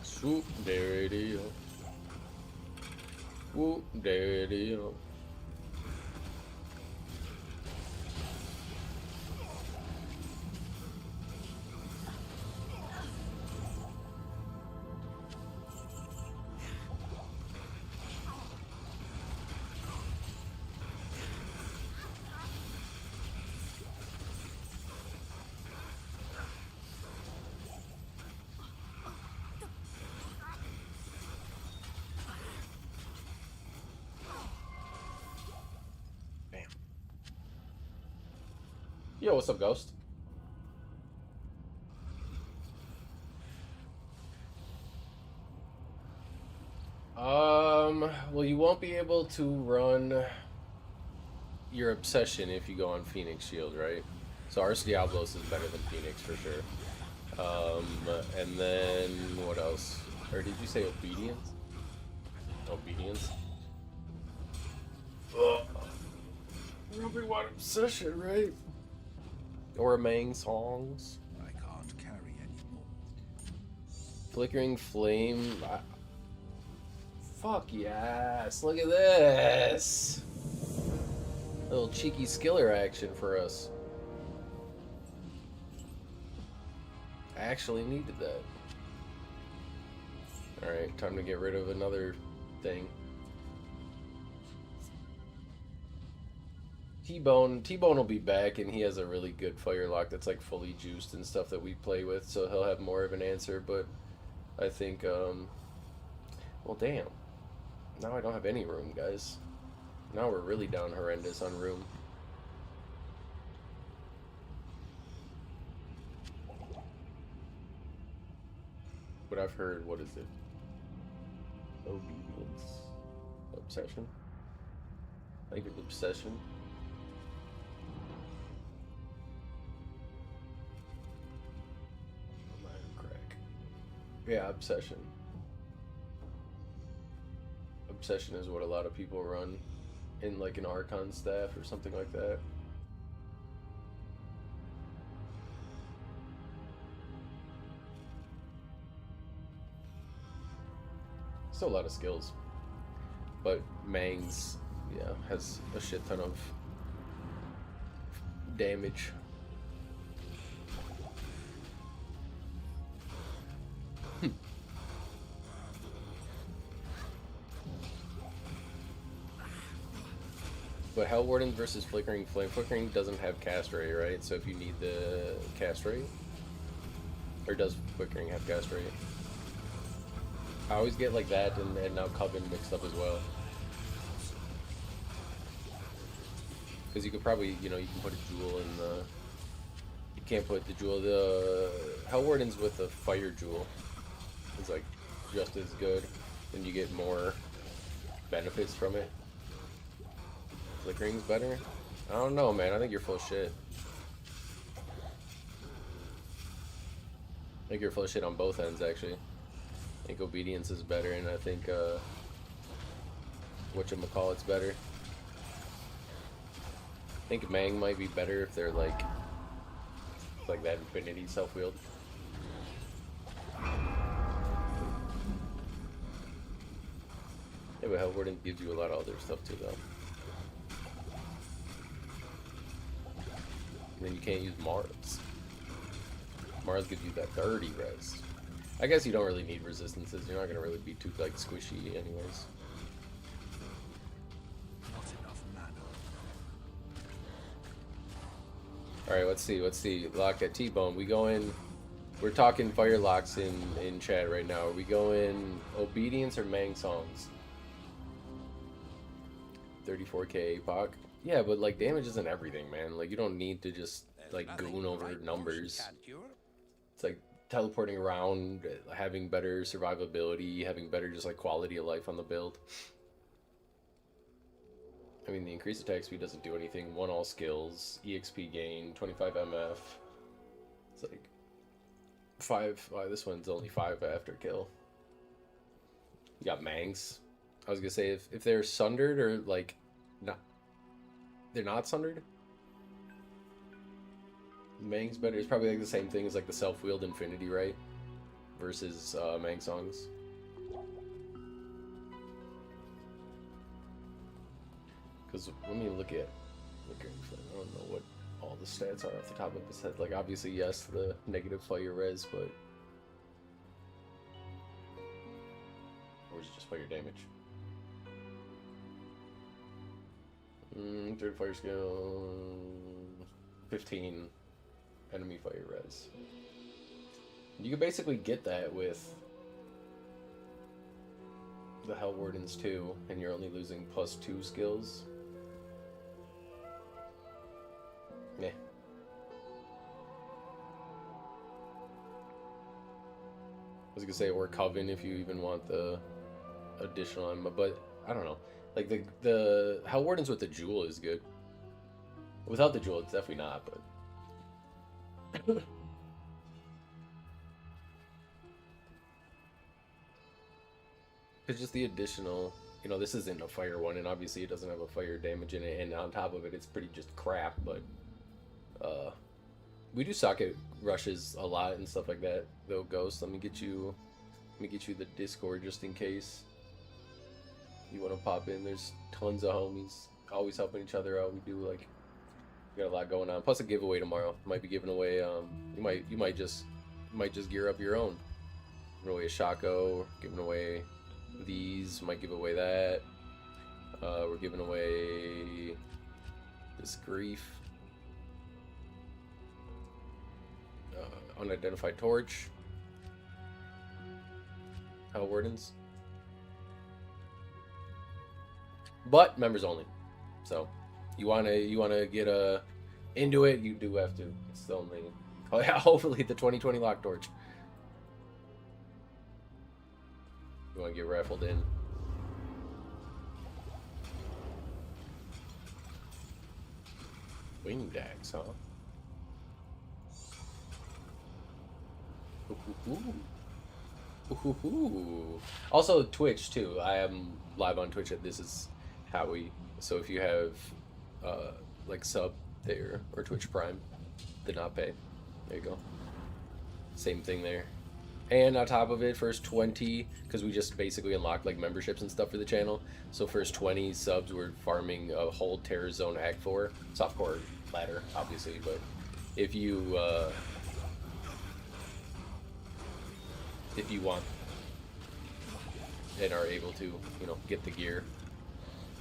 Swoop, there it is. Whoop, there it is. Yo, what's up, Ghost? Well, you won't be able to run your Obsession if you go on Phoenix Shield, right? So Ars Diablos is better than Phoenix for sure. And then what else? Or did you say Obedience? Obedience? Oh, Ruby Water Obsession, right? Or Mang songs. I can't carry anymore. Flickering Flame. Fuck yes. Look at this. Little cheeky skiller action for us. I actually needed that. Alright, time to get rid of another thing. T-Bone will be back, and he has a really good Firelock that's like fully juiced and stuff that we play with, so he'll have more of an answer, but I think, well, damn. Now I don't have any room, guys. Now we're really down horrendous on room. But I've heard, what is it? Obedience? Obsession? I think it's Obsession. Crack. Yeah, Obsession. Obsession is what a lot of people run in like an Archon staff or something like that. Still a lot of skills, but Mang's, yeah, has a shit ton of damage. But Hell Warden versus Flickering Flame. Flickering doesn't have cast rate, right? So if you need the cast rate, or does Flickering have cast rate? I always get like that and now Coven mixed up as well. Because you could probably, you know, you can put a jewel in the... You can't put the jewel... The Hell Warden's with a fire jewel. It's like just as good, and you get more benefits from it. Flickering's better? I don't know, man. I think you're full of shit. I think you're full of shit on both ends, actually. I think Obedience is better, and I think, whatchamacallit's better. I think Mang might be better if they're, like that Infinity self-wield. Yeah, but Hell Warden gives you a lot of other stuff, too, though. And then you can't use Mars. Mars gives you that 30 res. I guess you don't really need resistances. You're not gonna really be too like squishy anyways. Not enough mana. All right, let's see. Lock at T-Bone. We going? We're talking fire locks in chat right now. Are we going obedience or Mang songs? 34k APOC. Yeah, but like damage isn't everything, man. Like you don't need to just like goon over numbers. It's like teleporting around, having better survivability, having better just like quality of life on the build. I mean, the increased attack speed doesn't do anything. 1 all skills, EXP gain, 25 MF. It's like 5. This one's only 5 after kill. You got Mangs. I was gonna say if they're sundered or like not, they're not sundered. Mang's better. It's probably like the same thing as like the self-wheeled Infinity, right? Versus Mang songs. Because let me look at. I don't know what all the stats are off the top of his head. Like obviously, yes, the negative fire res, but or is it just fire damage? 3rd fire skill, 15 enemy fire res. You can basically get that with the Hell Wardens too, and you're only losing +2 skills. Meh. I was gonna say, or Coven if you even want the additional ammo, but I don't know. Like the Hell Wardens with the Jewel is good. Without the Jewel, it's definitely not, but it's just the additional, you know, this isn't a fire one, and obviously it doesn't have a fire damage in it, and on top of it, it's pretty just crap, but we do socket rushes a lot and stuff like that, though. Ghost, let me get you the Discord just in case you want to pop in. There's tons of homies always helping each other out. We got a lot going on, plus a giveaway tomorrow. Might be giving away you might just gear up your own. Giving away a Shako, giving away these, might give away that. We're giving away this Grief, unidentified torch, Hell Wardens, but members only. So you wanna get into it, you do have to. It's the only. Oh yeah, hopefully the 2020 lock torch. You want to get raffled in. Wing dags, huh? Ooh. Also Twitch too. I am live on Twitch at This Is Howie. So if you have like sub there or Twitch Prime, did not pay. There you go. Same thing there. And on top of it, first 20, because we just basically unlocked like memberships and stuff for the channel. So first 20 subs, we're farming a whole Terror Zone Act 4 softcore ladder, obviously. But if you want and are able to, you know, get the gear,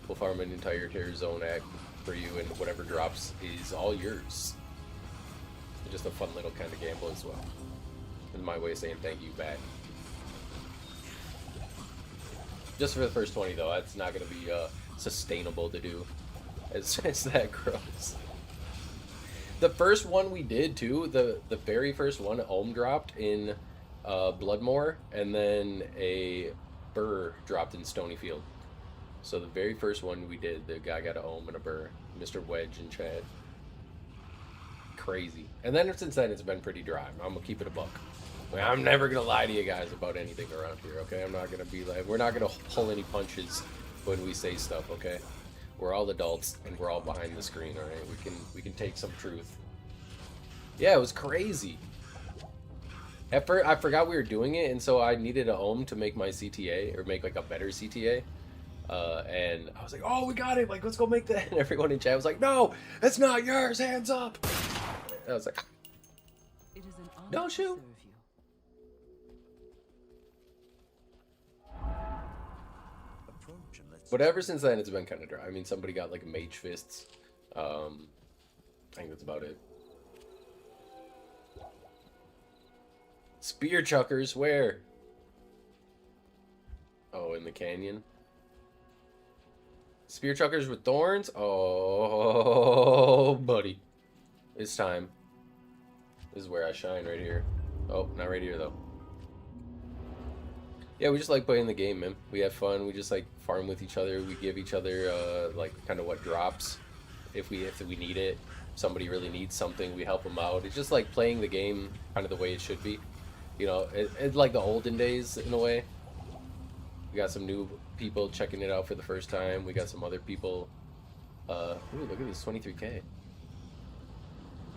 we'll farm an entire Terror Zone Act for you, and whatever drops is all yours. It's just a fun little kind of gamble as well. And my way of saying thank you back. Just for the first 20 though, that's not going to be sustainable to do as that grows. The first one we did too, the very first one, Ohm dropped in Bloodmoor, and then a Burr dropped in Stonyfield. So the very first one we did, the guy got an Ohm and a Burr, Mr. Wedge and Chad. Crazy. And then since then it's been pretty dry. I'm gonna keep it a buck. I mean, I'm never gonna lie to you guys about anything around here, okay? I'm not gonna be like, we're not gonna pull any punches when we say stuff, okay? We're all adults and we're all behind the screen, all right? We can take some truth. Yeah, it was crazy. At first, I forgot we were doing it, and so I needed a Ohm to make my CTA, or make like a better CTA. And I was like, oh, we got it, like, let's go make that. And everyone in chat was like, no, it's not yours, hands up. And I was like, It is an honor don't to shoot. serve you. But ever since then, it's been kind of dry. I mean, somebody got like mage fists. I think that's about it. Spear chuckers, where? Oh, in the canyon. Spear chuckers with thorns? Oh, buddy. It's time. This is where I shine right here. Oh, not right here, though. Yeah, we just like playing the game, man. We have fun. We just like farm with each other. We give each other like kind of what drops if we need it. If somebody really needs something, we help them out. It's just like playing the game kind of the way it should be. You know, it's like the olden days in a way. We got some new people checking it out for the first time. We got some other people. Ooh, look at this 23K.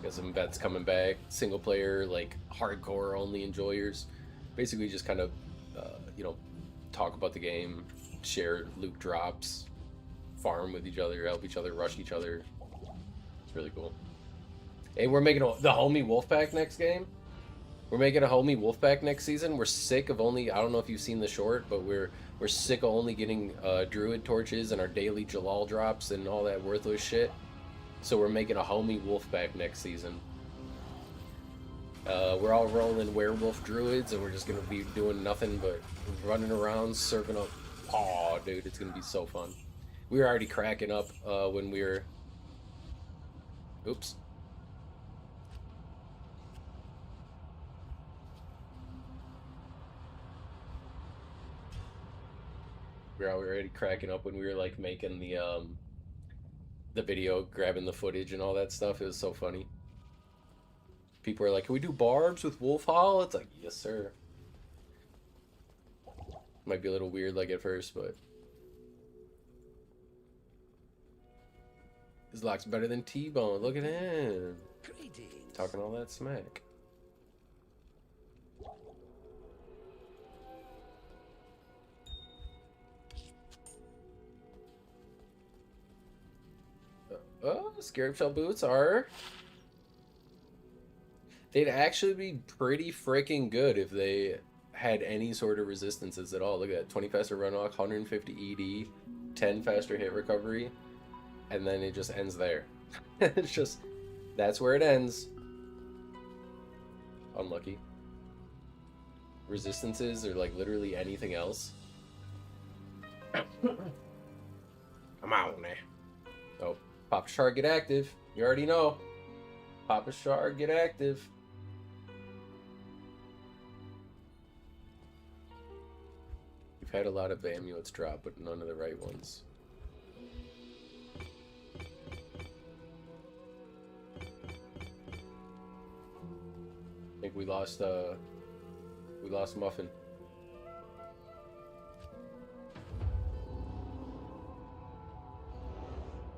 Got some vets coming back. Single player, like hardcore only enjoyers. Basically, just kind of, you know, talk about the game, share loot drops, farm with each other, help each other, rush each other. It's really cool. And we're making the homie Wolfpack next game. We're making a homie Wolfpack next season. We're sick of only, I don't know if you've seen the short, but we're sick of only getting druid torches and our daily Jalal drops and all that worthless shit. So we're making a homie Wolfpack next season. We're all rolling werewolf druids and we're just gonna be doing nothing but running around serving up. Aw, dude, it's gonna be so fun. We were already cracking up when we were... Oops. We were already cracking up when we were like making the video, grabbing the footage and all that stuff. It was so funny. People are like, can we do barbs with Wolf Hall? It's like, yes, sir. Might be a little weird like at first, but his lock's better than T-Bone. Look at him. Greetings. Talking all that smack. Scarab shell boots are... They'd actually be pretty freaking good if they had any sort of resistances at all. Look at that. 20 faster run walk, 150 ED, 10 faster hit recovery, and then it just ends there. It's just... That's where it ends. Unlucky. Resistances or like literally anything else. Come on, man. Oh. Papa Shard, get active. You already know. Papa Shard, get active. We've had a lot of amulets drop, but none of the right ones. I think we lost Muffin.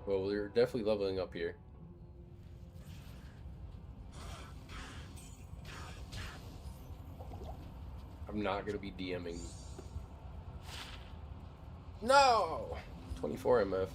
Well, we're definitely leveling up here. I'm not gonna be DMing. No! 24 MF.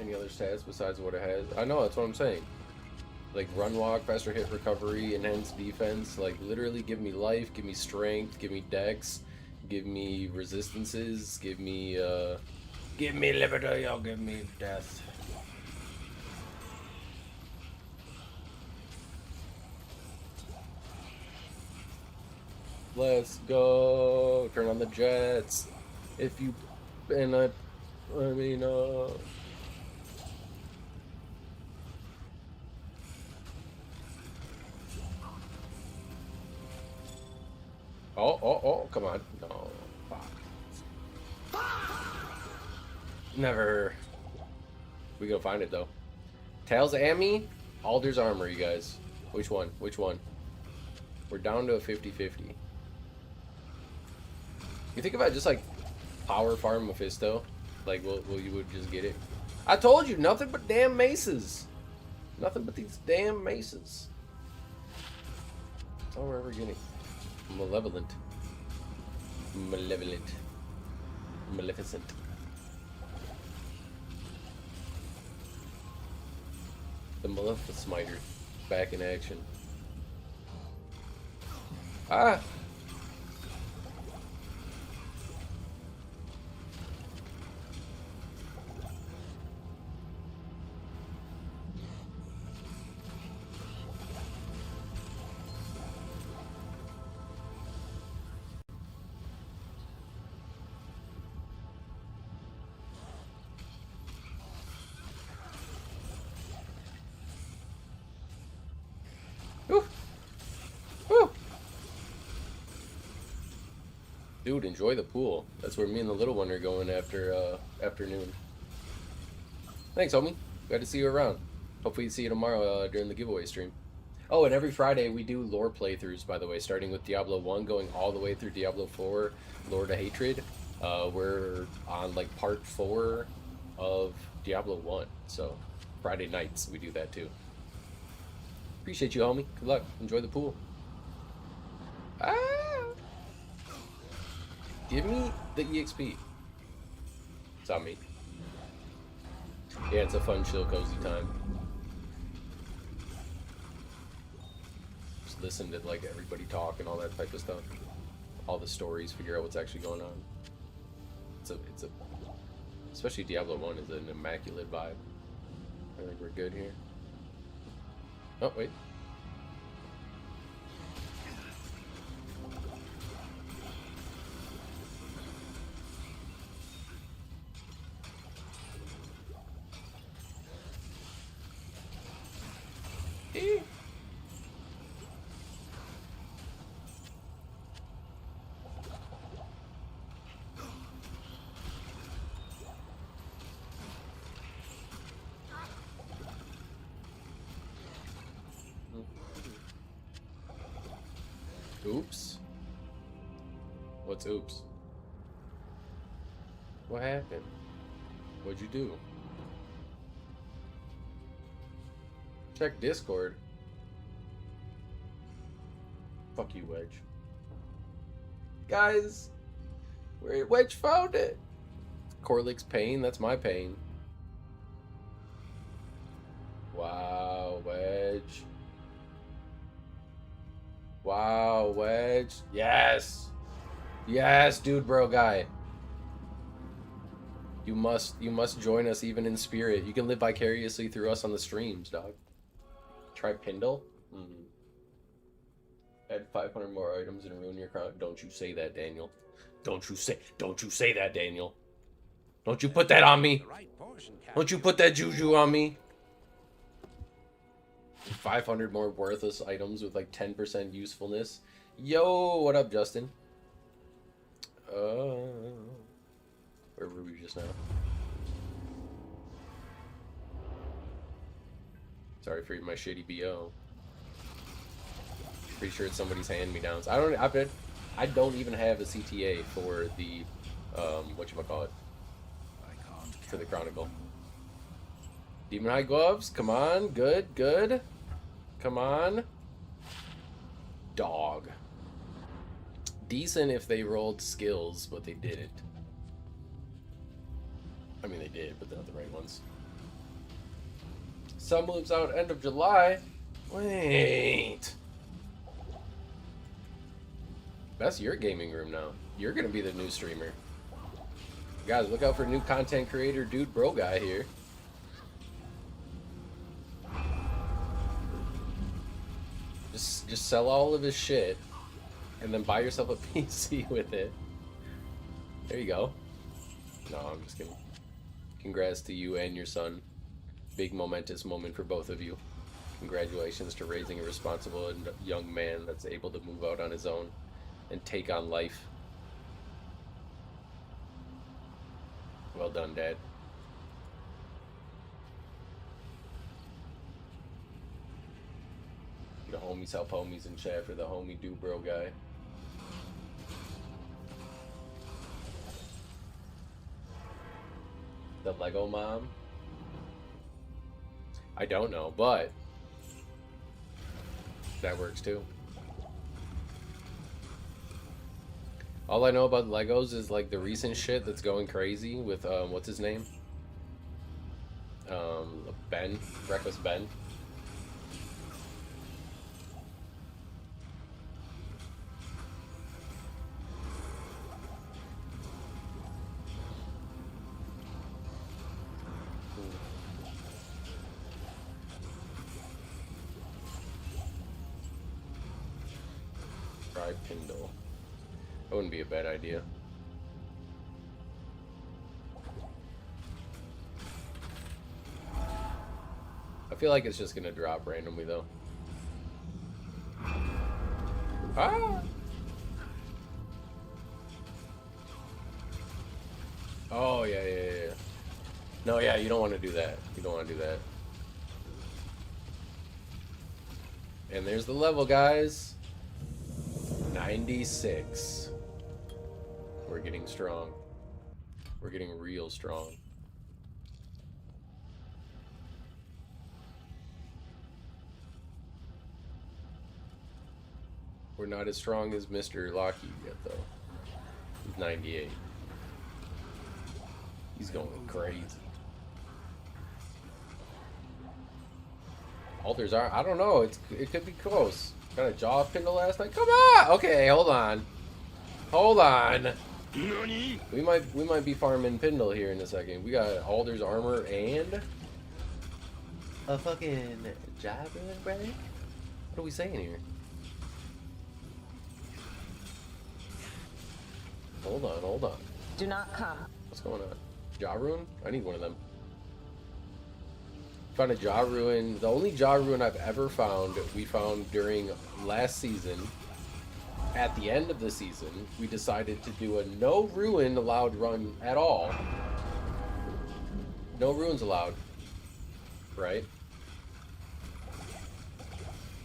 Any other stats besides what it has? I know, that's what I'm saying. Like run walk, faster hit recovery, enhanced defense. Like literally give me life, give me strength, give me dex, give me resistances, give me liberty, or give me death. Let's go. Turn on the jets. If you and I mean Oh, come on. No. Fuck. Never. We go find it, though. Tails Ammy, Alder's Armor, you guys. Which one? Which one? We're down to a 50-50. You think about just, like, power farm Mephisto. Like, well, you would just get it. I told you, nothing but damn maces. Nothing but these damn maces. That's all we're ever getting. Malevolent. Malevolent. Maleficent. The Maleficemiter. Back in action. Ah! Woo. Woo. Dude, enjoy the pool. That's where me and the little one are going after afternoon. Thanks, homie. Glad to see you around. Hopefully see you tomorrow during the giveaway stream. Oh, and every Friday we do lore playthroughs, by the way, starting with Diablo 1, going all the way through Diablo 4, Lord of Hatred. We're on, like, part 4 of Diablo 1, so Friday nights we do that, too. Appreciate you, homie. Good luck. Enjoy the pool. Ah! Give me the EXP. It's on me. Yeah, it's a fun, chill, cozy time. Just listen to, like, everybody talk and all that type of stuff. All the stories, figure out what's actually going on. It's a especially Diablo 1 is an immaculate vibe. I think we're good here. Oh, wait. Oops. What's oops? What happened? What'd you do? Check Discord. Fuck you, Wedge. Guys, Wedge found it. Corlick's pain, that's my pain. Wow, Wedge. Wow, Wedge. Yes. Yes, dude, bro, guy. You must join us even in spirit. You can live vicariously through us on the streams, dog. Try Pindle? Add 500 more items and ruin your crown. Don't you say that, Daniel. Don't you say that, Daniel. Don't you put that on me. Don't you put that juju on me. 500 more worthless items with like 10% usefulness. Yo, what up, Justin? Where were we just now? Sorry for my shitty BO. Pretty sure it's somebody's hand-me-downs. I don't even have a CTA for the whatchamacallit. For the Chronicle. Demon High Gloves, come on, good. Come on. Dog. Decent if they rolled skills, but they didn't. I mean, they did, but they're not the right ones. Sun moves out end of July. Wait. That's your gaming room now. You're gonna be the new streamer. Guys, look out for new content creator dude bro guy here. Just sell all of his shit and then buy yourself a PC with it. There you go. No, I'm just kidding. Congrats to you and your son. Big momentous moment for both of you. Congratulations to raising a responsible and young man that's able to move out on his own and take on life. Well done, Dad. The homies help homies in chat for the homie do bro guy. The Lego mom? I don't know, but that works too. All I know about Legos is like the recent shit that's going crazy with what's his name? Ben, Reckless Ben. Try Kindle. That wouldn't be a bad idea. I feel like it's just gonna drop randomly though. Ah! Oh yeah, yeah, yeah, yeah. No, yeah, you don't want to do that. You don't want to do that. And there's the level, guys. 96. We're getting strong. We're getting real strong. We're not as strong as Mr. Lockheed yet, though. He's 98. He's going crazy. Altars are, I don't know, it could be close. Got a jaw pindle last night? Come on! Okay, hold on. Hold on. We might be farming Pindle here in a second. We got Alder's armor and a fucking job break? What are we saying here? Hold on, hold on. Do not come. What's going on? Jaw Rune? I need one of them. Found a Jaw Rune. The only Jaw Rune I've ever found, we found during last season. At the end of the season, we decided to do a no ruin allowed run at all. No ruins allowed. Right?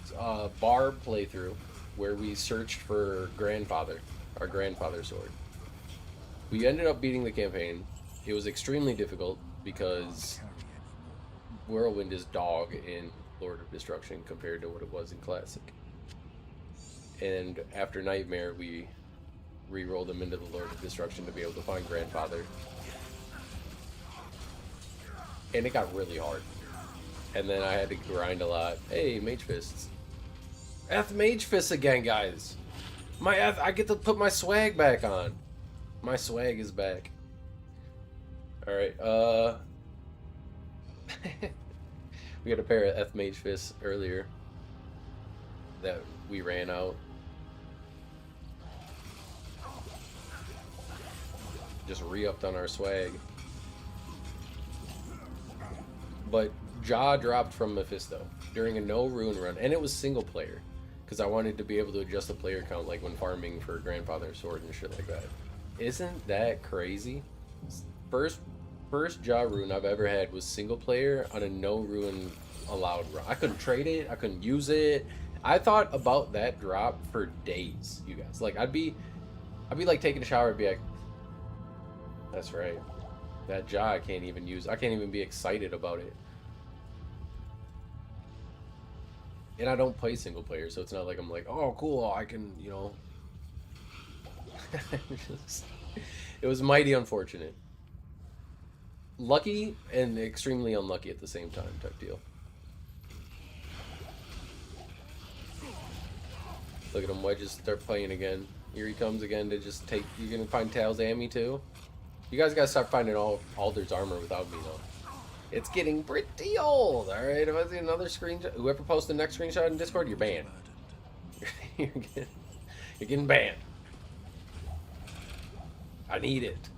It's a Barb playthrough where we searched for grandfather, our grandfather's sword. We ended up beating the campaign. It was extremely difficult because Whirlwind is dog in Lord of Destruction compared to what it was in Classic. And after Nightmare, we re-rolled him into the Lord of Destruction to be able to find Grandfather. And it got really hard. And then I had to grind a lot. Hey, Mage Fists. Mage Fists again, guys. I get to put my swag back on. My swag is back. Alright, we got a pair of Mage Fists earlier that we ran out. Just re-upped on our swag. But Jaw dropped from Mephisto during a no ruin run, and it was single player because I wanted to be able to adjust the player count like when farming for Grandfather's Sword and shit like that. Isn't that crazy? First Jaw Rune I've ever had was single player on a no ruin allowed run. I couldn't trade it, I couldn't use it. I thought about that drop for days, you guys. Like I'd be like taking a shower and be like, that's right. That Jaw I can't even use. I can't even be excited about it. And I don't play single player, so it's not like I'm like, oh cool, I can, you know. It was mighty unfortunate. Lucky and extremely unlucky at the same time type deal. Look at him, Wedges start playing again. Here he comes again to just take. You're gonna find Tails Ammy too? You guys gotta start finding all Alder's armor without me though. It's getting pretty old, alright? If I see another screenshot, whoever posts the next screenshot in Discord, you're banned. You're getting banned. I need it.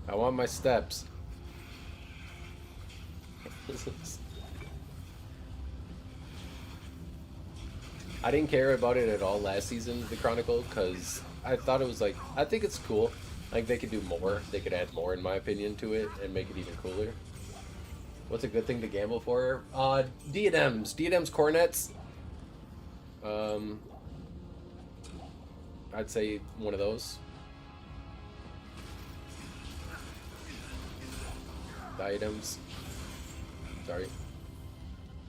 I want my steps. I didn't care about it at all last season, the Chronicle, because I thought it was like, I think it's cool. Like they could do more. They could add more, in my opinion, to it and make it even cooler. What's a good thing to gamble for? Diadems. Diadems cornets. I'd say one of those. diadems.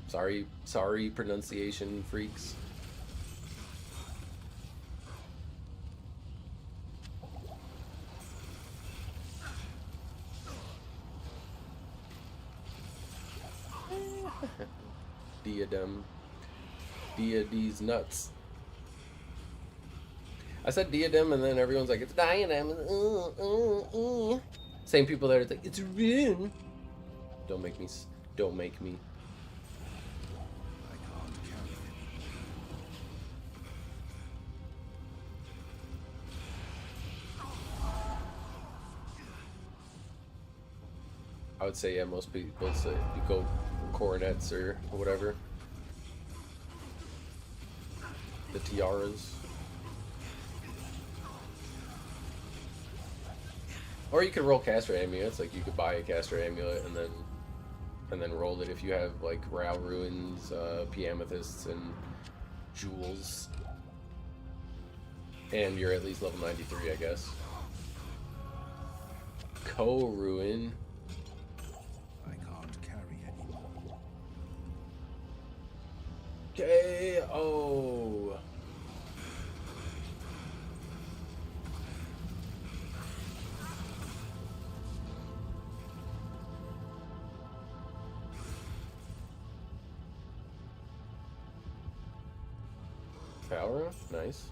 Sorry, pronunciation freaks. Diadem. These nuts. I said diadem and then everyone's like, it's diadem. Same people that are like, it's a rune. Don't make me. I can't carry it. I would say, yeah, most people say you go coronets or whatever. The tiaras. Or you could roll caster amulets, like you could buy a caster amulet and then roll it if you have like Ral Ruins, P-Amethysts, and Jewels. And you're at least level 93, I guess. Co-Ruin. I can't carry anymore. K.O. Power, nice.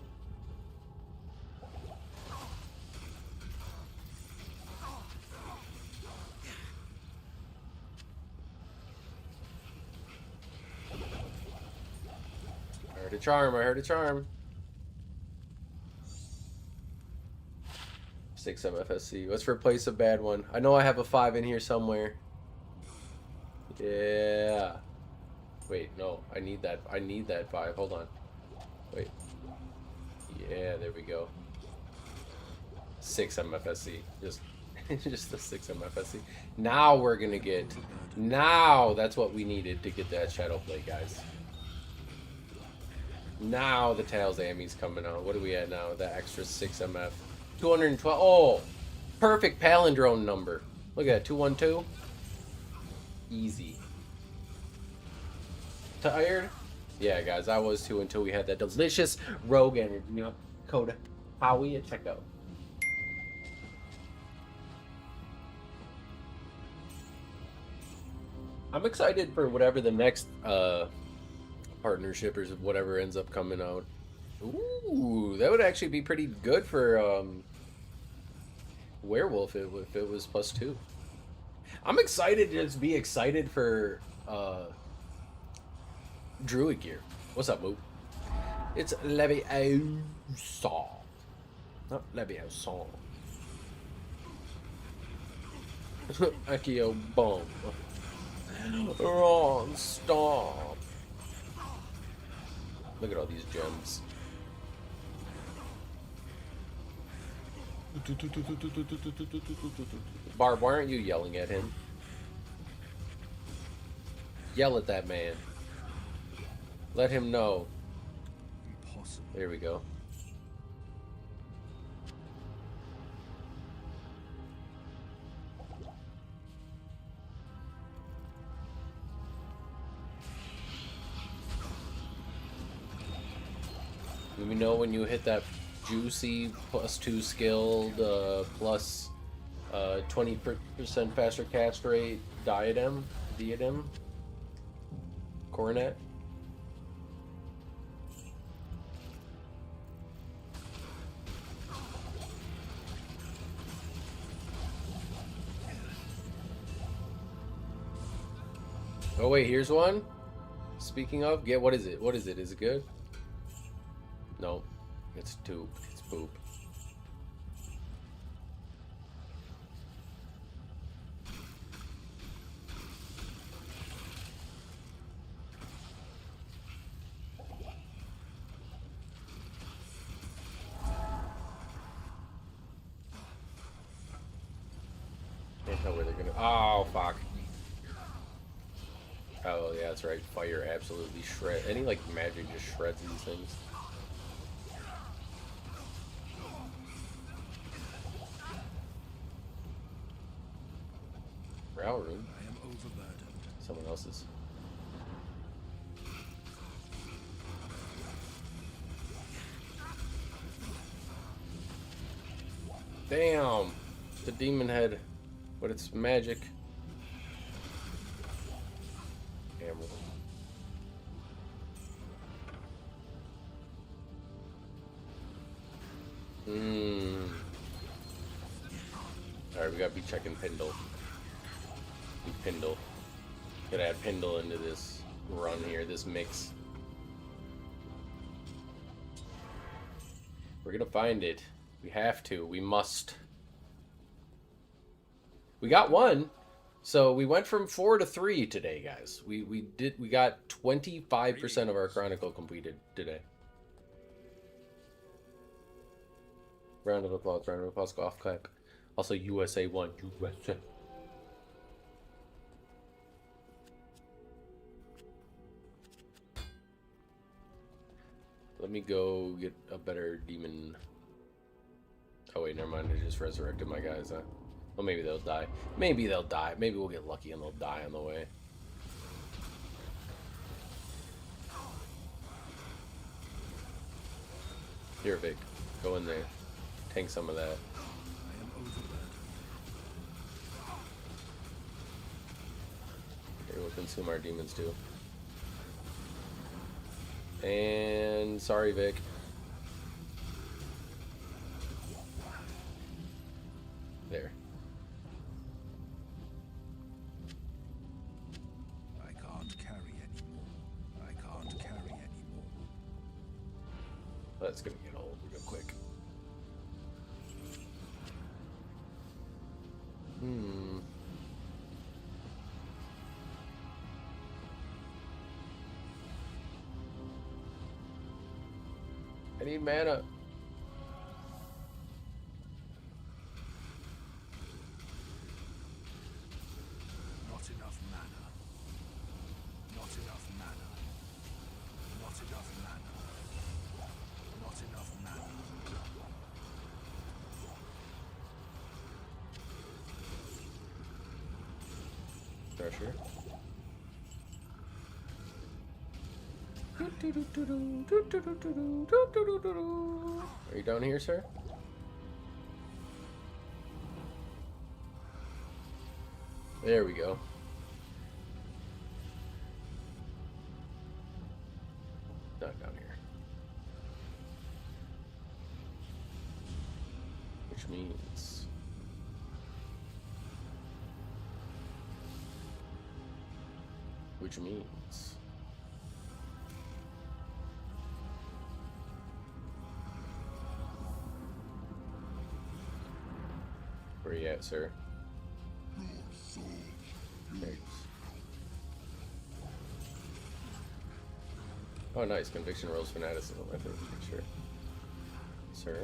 I heard a charm, I heard a charm. 6 MFSC. Let's replace a bad one. I know I have a 5 in here somewhere. Yeah. Wait, no, I need that 5. Hold on. Wait. Yeah, there we go. 6 MFSC. Just the 6 MFSC. Now we're gonna get. Now that's what we needed to get that Shadow Blade, guys. Now the Tails Ammy's coming out. What are we at now? That extra 6 MF. 212. Oh! Perfect palindrome number. Look at that. 212. Easy. Tired? Yeah, guys, I was too until we had that delicious Rogue Energy code Howie at checkout. I'm excited for whatever the next partnership or whatever ends up coming out. Ooh, that would actually be pretty good for Werewolf if it was +2. I'm excited to just be excited for Druid gear. What's up, Moop? It's Leviosa. Not Leviosa. Accio Bomb. Wrong, stop. Look at all these gems. Barb, why aren't you yelling at him? Yell at that man. Let him know. Impossible. There we go. Let me know when you hit that juicy +2 skilled plus 20% faster cast rate diadem coronet. Oh wait, here's one. Speaking of, yeah, what is it? What is it? Is it good? No, it's tube. It's poop. Can't tell where they're gonna. Oh fuck. Oh yeah, that's right. Fire absolutely shred. Any like magic just shreds these things. Ral Runes. else's. Damn! The demon head. But it's magic. Emerald. Alright, we gotta be checking Pindle. Pindle. Gotta add Pindle into this run here, this mix. We're gonna find it. We have to. We must. We got one. So we went from 4 to 3 today, guys. We got 25% of our Chronicle completed today. Round of applause, golf clap. Also USA 1, USA. Let me go get a better demon. Oh wait, never mind, I just resurrected my guys, huh? Well, maybe they'll die. Maybe they'll die. Maybe we'll get lucky and they'll die on the way. Here, Vic. Go in there. Tank some of that. Here, we'll consume our demons too. And sorry, Vic. There. I can't carry anymore. I can't carry anymore. That's gonna get old real quick. I need mana. Not enough mana. Not enough mana. Not enough mana. Not enough mana. Pressure. Are you down here, sir? There we go. Not down here. Which means... Where you at, sir? There he is. Oh, nice. Conviction rolls fanaticism. I think, sure. Sir?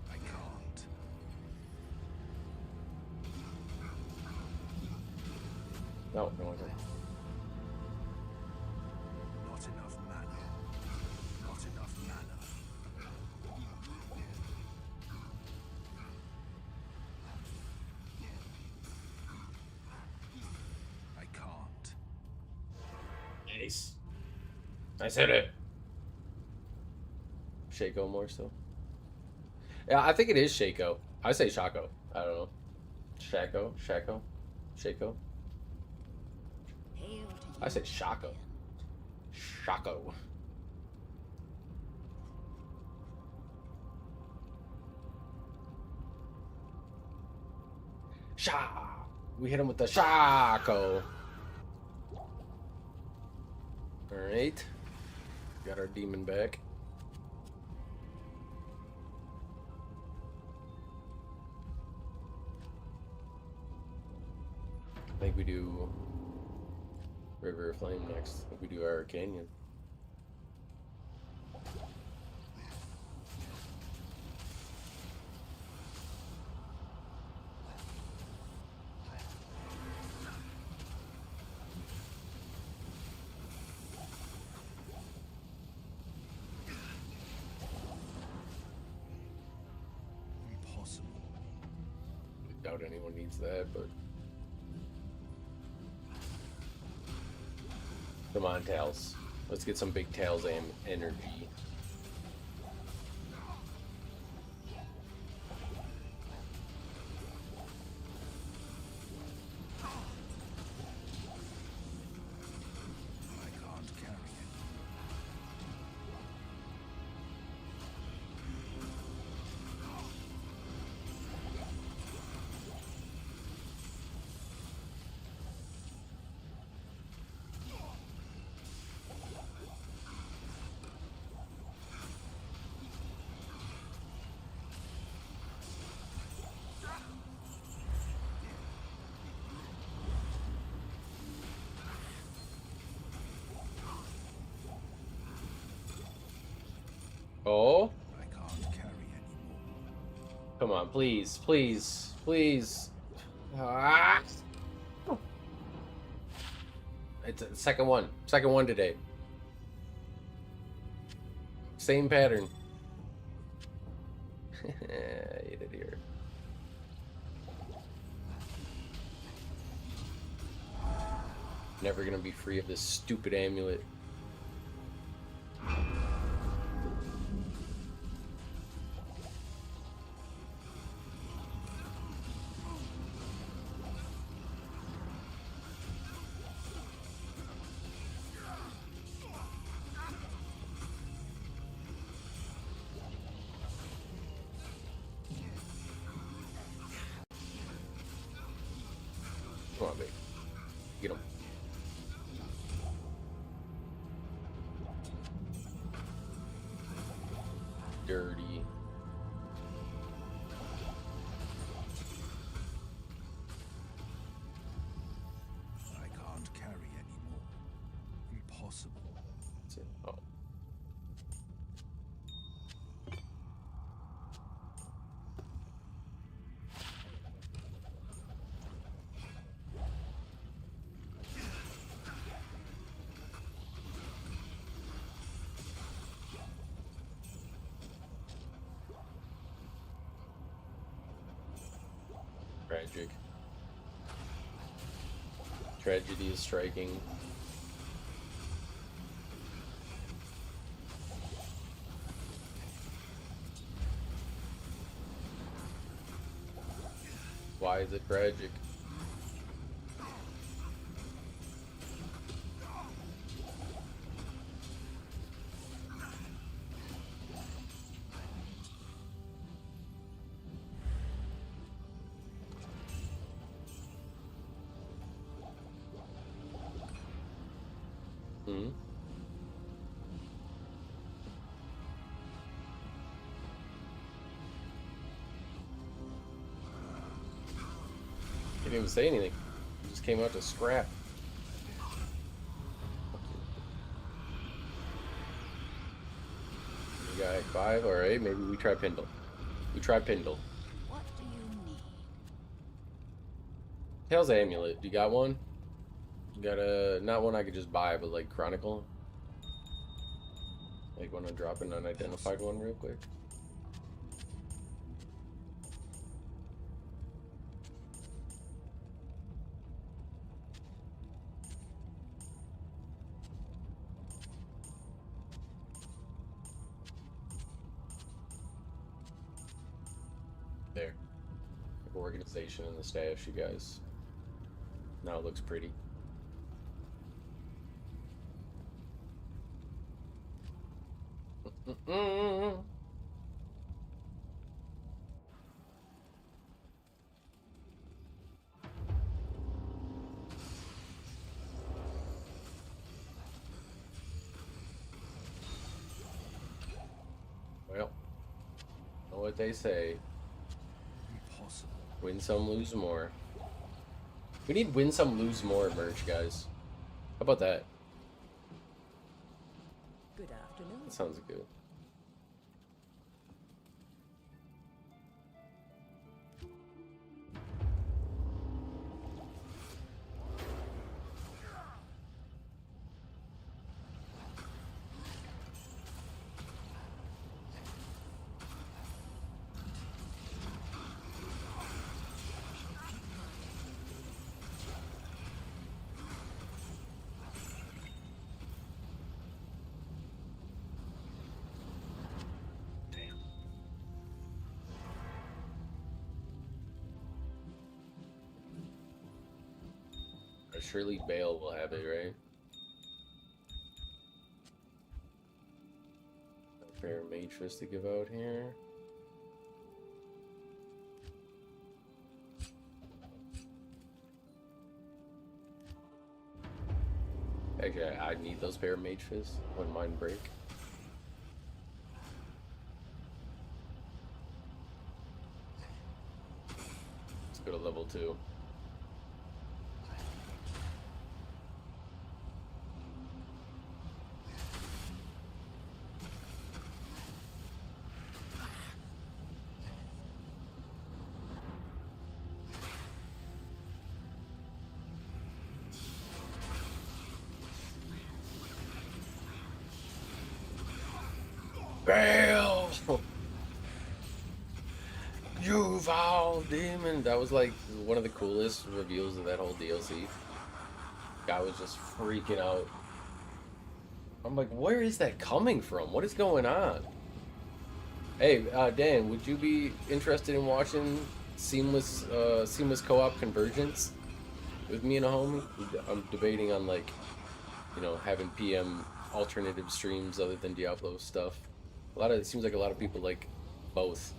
I can't. No, no one. Not enough mana. Not enough mana. I can't. Nice. I said it. Shako more still. Yeah, I think it is Shako. I say Shako. I don't know. Shako? Shako? I say Shako. Shako. Sha! We hit him with the Shako. Alright. Got our demon back. I think we do River of Flame next. I think we do our Canyon. Impossible. I doubt anyone needs that, but Come on, Tails. Let's get some big Tails energy. I can't carry it. Oh, I can't carry anymore. come on, please, please, please. Ah! It's a second one today. Same pattern. I hate it here. Never gonna be free of this stupid amulet. Come on, baby. Get him. Dirty. I can't carry anymore. Impossible. That's it. Oh. Tragic. Tragedy is striking. Why is it tragic? Hmm? Didn't even say anything. He just came out to scrap. You got 5? Alright, maybe we try Pindle. We try Pindle. What do you need? Tails Amulet. You got one? You got a... Not one I could just buy, but like Chronicle? Like want to drop an unidentified one real quick? There. Organization in the stash, you guys. Now it looks pretty. Well, know what they say. Impossible. Win some, lose more. We need win some, lose more merch, guys. How about that? Good afternoon. That sounds good. surely Bale will have it, right? Fair Matrix to give out here. Actually, I need those pair of mage fists when mine break. Let's go to level 2. Bale! You foul demon! That was like one of the coolest reveals of that whole DLC. Guy was just freaking out. I'm like, where is that coming from? What is going on? Hey, Dan, would you be interested in watching seamless co-op convergence with me and a homie? I'm debating on, like, you know, having PM alternative streams other than Diablo stuff. It seems like a lot of people like both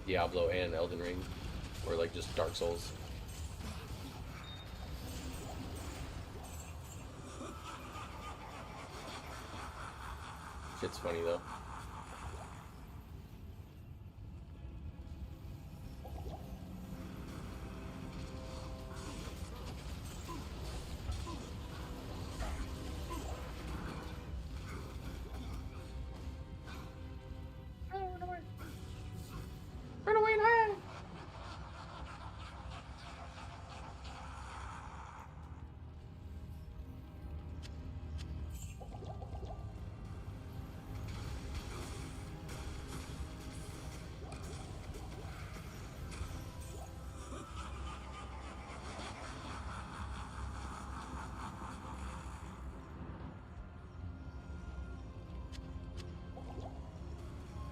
Diablo and Elden Ring, or like just Dark Souls. Shit's funny though. Run away and hide!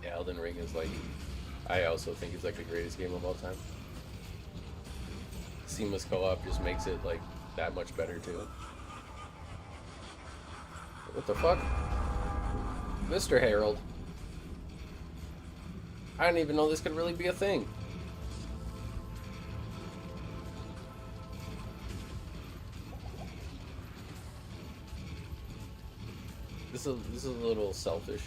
Yeah, Elden Ring is like, I also think it's like the greatest game of all time. Seamless co-op just makes it like that much better too. What the fuck? Mr. Harold. I didn't even know this could really be a thing. This is a little selfish.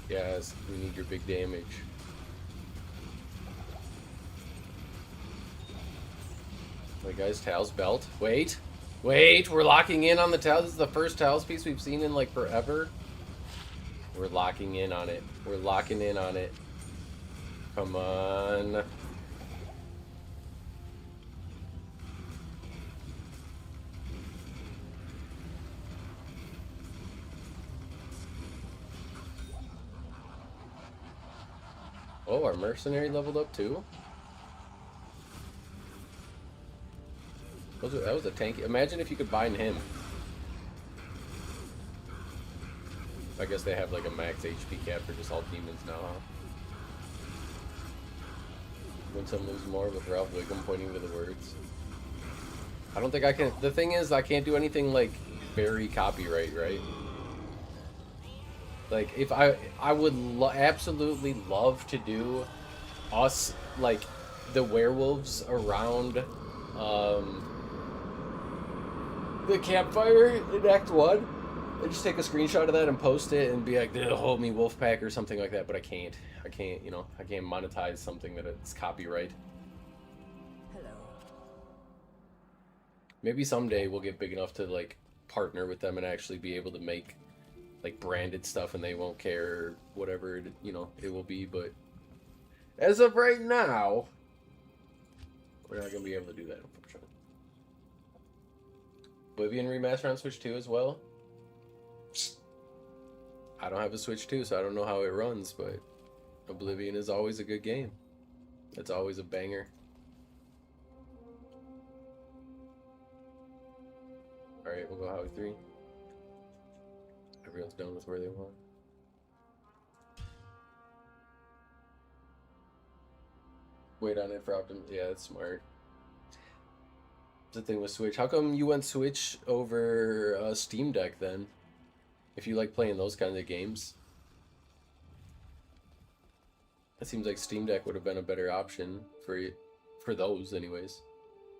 Yes, we need your big damage. Wait, guys, Tal's belt. Wait, we're locking in on the Tal. This is the first Tal's piece we've seen in like forever. We're locking in on it. We're locking in on it. Come on. Oh, our mercenary leveled up too? That was a tanky. Imagine if you could bind him. I guess they have like a max HP cap for just all demons now, huh? Win some, lose more with Ralph Wiggum pointing to the words. I don't think I can. The thing is, I can't do anything like very copyright, right? Like, if I would absolutely love to do us, like, the werewolves around the campfire in Act 1. And just take a screenshot of that and post it and be like, hold me Wolfpack or something like that. But I can't, you know, I can't monetize something that it's copyright. Hello. Maybe someday we'll get big enough to, like, partner with them and actually be able to make like branded stuff and they won't care whatever it, you know, it will be. But as of right now, we're not gonna be able to do that, unfortunately. Oblivion remaster on Switch 2 as well. I don't have a Switch 2, so I don't know how it runs, but Oblivion is always a good game. It's always a banger. Alright, we'll go Howie 3. Everyone's done with where they want. Wait on it for Optim. Yeah, that's smart. The thing with Switch. How come you went Switch over Steam Deck then? If you like playing those kinds of games. It seems like Steam Deck would have been a better option for you, for those anyways.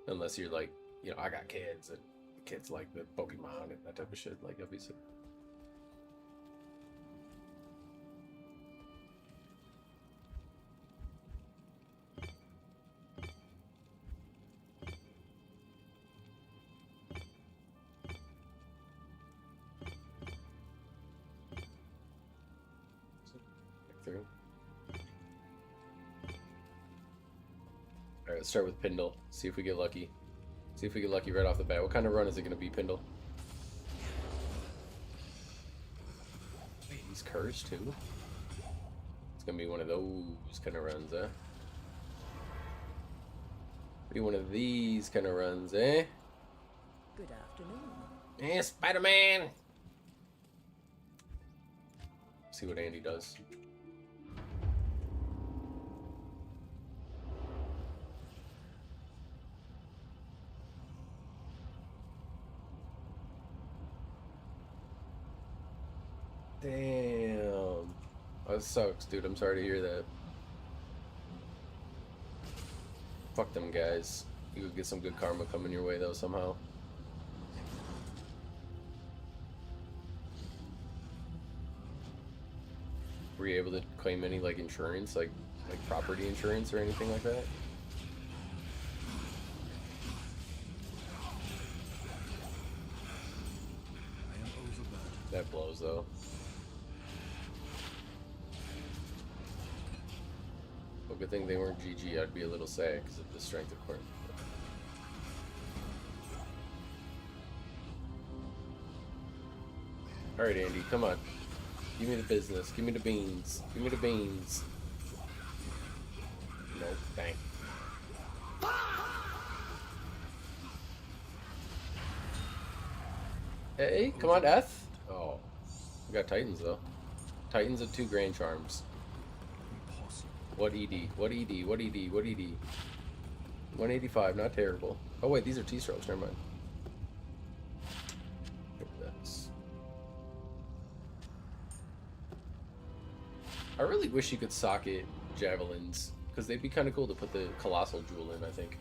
Unless you're like, you know, I got kids and kids like the Pokemon and that type of shit, like obviously. Through. Alright, let's start with Pindle. See if we get lucky. See if we get lucky right off the bat. What kind of run is it going to be, Pindle? Wait, he's cursed too? It's going to be one of those kind of runs, eh? Be one of these kind of runs, eh? Good afternoon. Eh, Spider-Man! See what Andy does. Damn. That sucks, dude. I'm sorry to hear that. Fuck them guys. You could get some good karma coming your way, though, somehow. Were you able to claim any, like, insurance? Like property insurance or anything like that? I am overburdened. That blows, though. Well, good thing they weren't GG. I'd be a little sad because of the strength of court. Alright, Andy, come on. Give me the business. Give me the beans. Give me the beans. Nope, dang. Hey, come on, Eth. Oh. We got Titans, though. Titans of 2 Grand Charms. Impossible. What ED? What ED? What ED? What ED? 185, not terrible. Oh wait, these are T-strokes, never mind. I really wish you could socket javelins, because they'd be kind of cool to put the Colossal Jewel in, I think.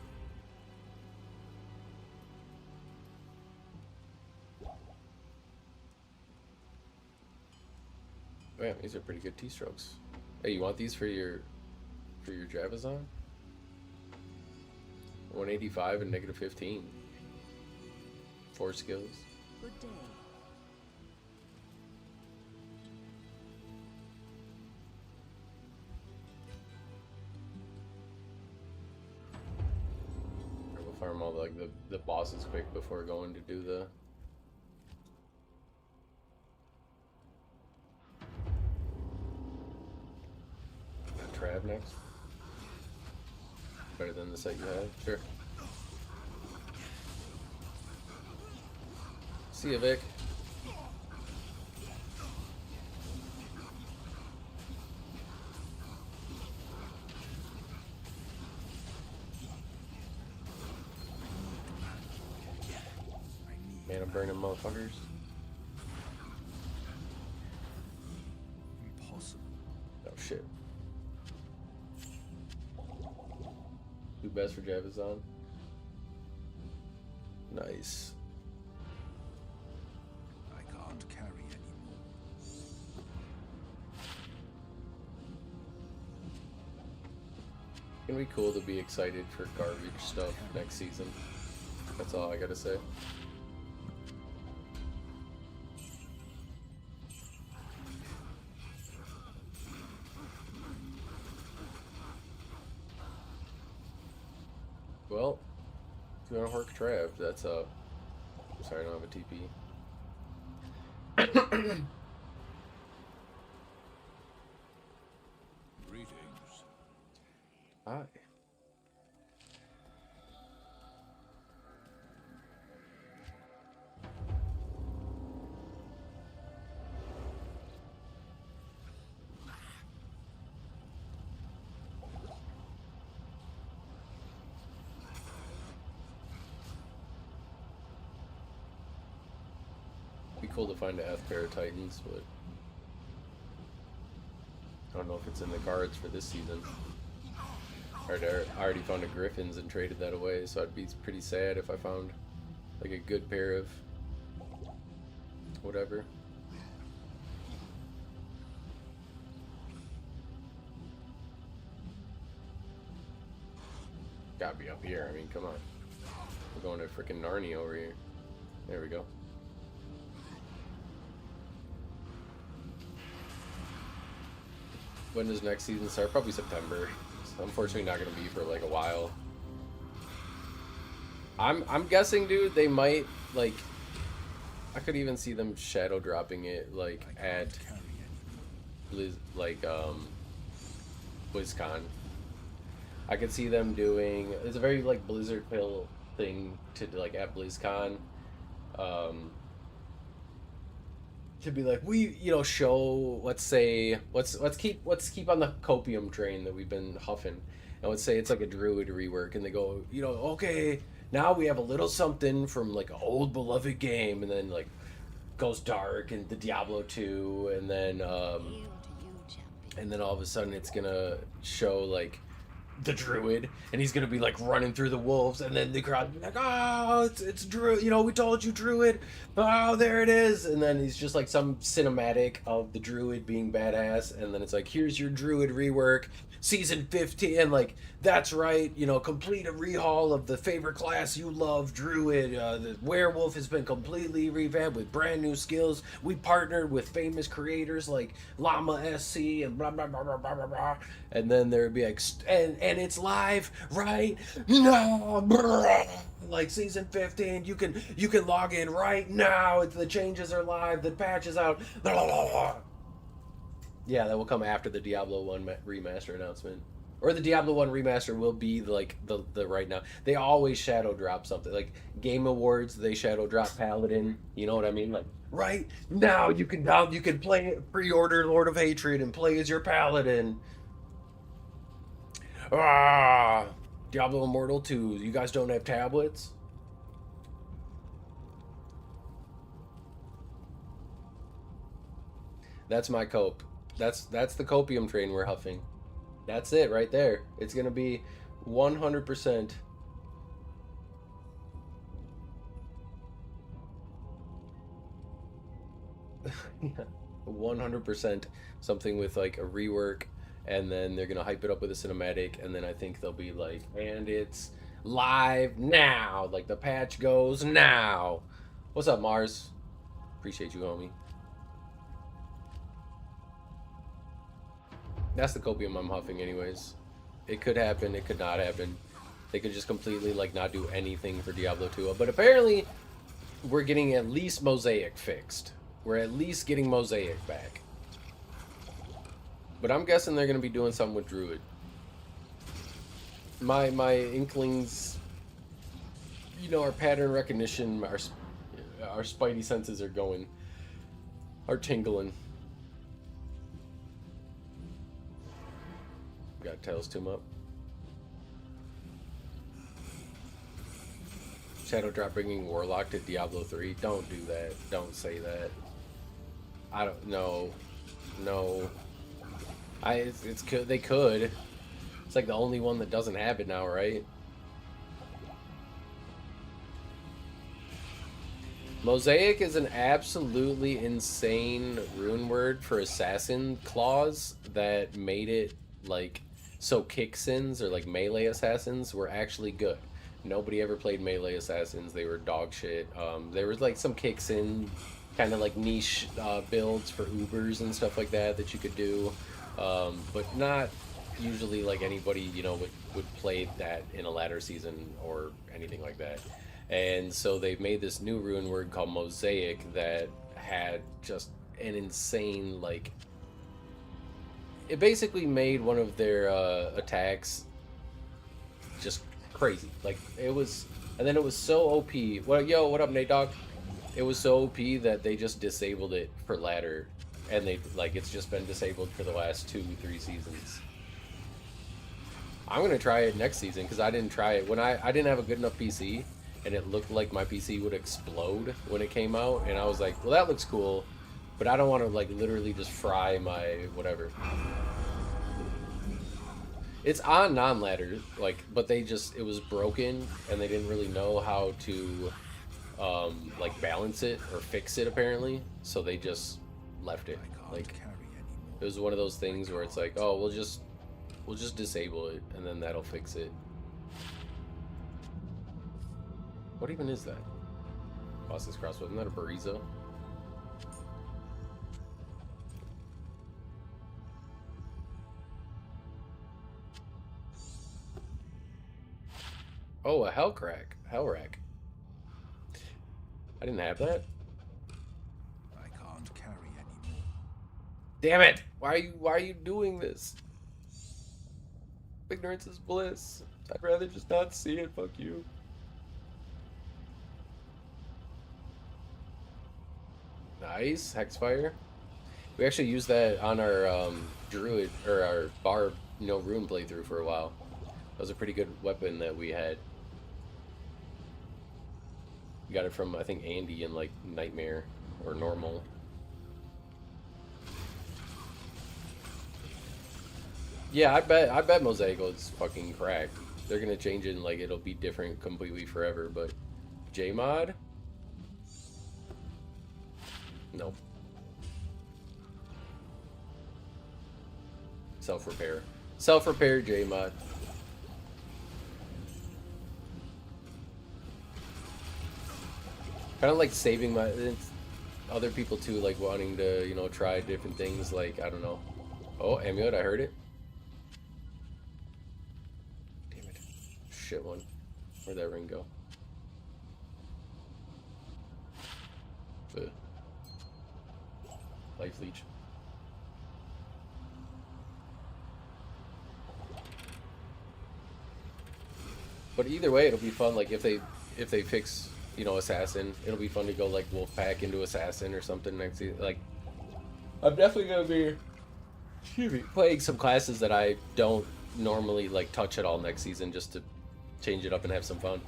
Man, these are pretty good T-strokes. Hey, you want these for your Javazon? 185 and negative 15. 4 skills. Good day. We'll farm all the bosses quick before going to do the Trab next. Better than the set you have, sure. See ya, Vic. Man, I'm burning motherfuckers. Impossible. Oh shit. Do best for Javazon. Nice. I can't carry anymore. It's gonna be cool to be excited for garbage stuff next season. That's all I gotta say. Well, if you want to work Trav, that's up. Sorry, I don't have a TP. Greetings. Hi. cool to find an F pair of Titans, but I don't know if it's in the cards for this season. I already found a Griffins and traded that away, so I'd be pretty sad if I found like a good pair of whatever. Gotta be up here. I mean, come on. We're going to freaking Narnia over here. There we go. When does next season start? Probably September. It's unfortunately not going to be for like a while. I'm guessing, dude, they might like. I could even see them shadow dropping it like at BlizzCon. I could see them doing. It's a very like Blizzard pill thing to like at BlizzCon. To be like, we, you know, show, let's say, let's keep on the copium train that we've been huffing, and let's say it's like a druid rework, and they go, you know, okay, now we have a little something from like an old beloved game, and then like goes dark and the Diablo 2, and then all of a sudden it's gonna show like the druid, and he's gonna be like running through the wolves, and then the crowd be like, oh, it's druid, you know, we told you, druid, oh, there it is, and then he's just like some cinematic of the druid being badass, and then it's like, here's your druid rework, season 15, and like, that's right, you know, complete a rehaul of the favorite class you love, druid. The werewolf has been completely revamped with brand new skills. We partnered with famous creators like Llama SC and blah blah blah blah blah blah blah. And then there'd be like, and it's live right now, like season 15. You can log in right now. The changes are live. The patch is out. Blah, blah, blah. Yeah, that will come after the Diablo 1 remaster announcement. Or the Diablo 1 remaster will be like the right now. They always shadow drop something. Like Game Awards, they shadow drop Paladin. You know what I mean? Like right now you can play pre-order Lord of Hatred and play as your Paladin. Ah, Diablo Immortal 2. You guys don't have tablets? That's my cope. That's the copium train we're huffing. That's it right there. It's gonna be 100%. 100% something with like a rework, and then they're gonna hype it up with a cinematic, and then I think they'll be like, and it's live now. Like the patch goes now. What's up, Mars? Appreciate you, homie. That's the copium I'm huffing anyways. It could happen, it could not happen. They could just completely like not do anything for Diablo 2. But apparently we're getting at least Mosaic fixed. We're at least getting Mosaic back. But I'm guessing they're gonna be doing something with Druid. My inklings, you know, our pattern recognition, our spidey senses are tingling. Got Tails Tomb up. Shadow Drop bringing Warlock to Diablo 3. Don't do that. Don't say that. I don't know. No. They could. It's like the only one that doesn't have it now, right? Mosaic is an absolutely insane rune word for assassin clause that made it like so kicksins or like melee assassins were actually good. Nobody ever played melee assassins. They were dog shit. There was like some kicksin kind of like niche builds for Ubers and stuff like that you could do, but not usually like anybody, you know, would play that in a ladder season or anything like that. And so they've made this new rune word called Mosaic that had just an insane like. It basically made one of their attacks just crazy. Like it was, and then it was so OP. What up, Nate Dogg? It was so OP that they just disabled it for ladder, and they like it's just been disabled for the last 2-3 seasons. I'm gonna try it next season because I didn't try it when I didn't have a good enough PC, and it looked like my PC would explode when it came out, and I was like, well, that looks cool, but I don't want to like literally just fry my whatever. It's on non-ladder, like, but they just, it was broken, and they didn't really know how to, like, balance it or fix it, apparently, so they just left it. Like, it was one of those things where it's like, oh, we'll just disable it, and then that'll fix it. What even is that? Boss's crossbow, isn't that a Barizo? Oh, a hell rack. I didn't have that. I can't carry anymore. Damn it! Why are you doing this? Ignorance is bliss. I'd rather just not see it. Fuck you. Nice Hexfire. We actually used that on our druid or our barb, rune playthrough for a while. That was a pretty good weapon that we had. We got it from, I think, Andy in like Nightmare or Normal. Yeah, I bet Mosaic is fucking cracked. They're gonna change it and like it'll be different completely forever, but Jmod? Nope. Self-repair. Self-repair Jmod. Kind of like saving my other people too, like wanting to, try different things, like, I don't know. Oh, amulet, I heard it. Damn it. Shit one. Where'd that ring go? Ugh. Life leech. But either way, it'll be fun, like, if they fix, assassin, it'll be fun to go like Wolfpack into assassin or something next season. Like, I'm definitely gonna be playing some classes that I don't normally like touch at all next season, just to change it up and have some fun.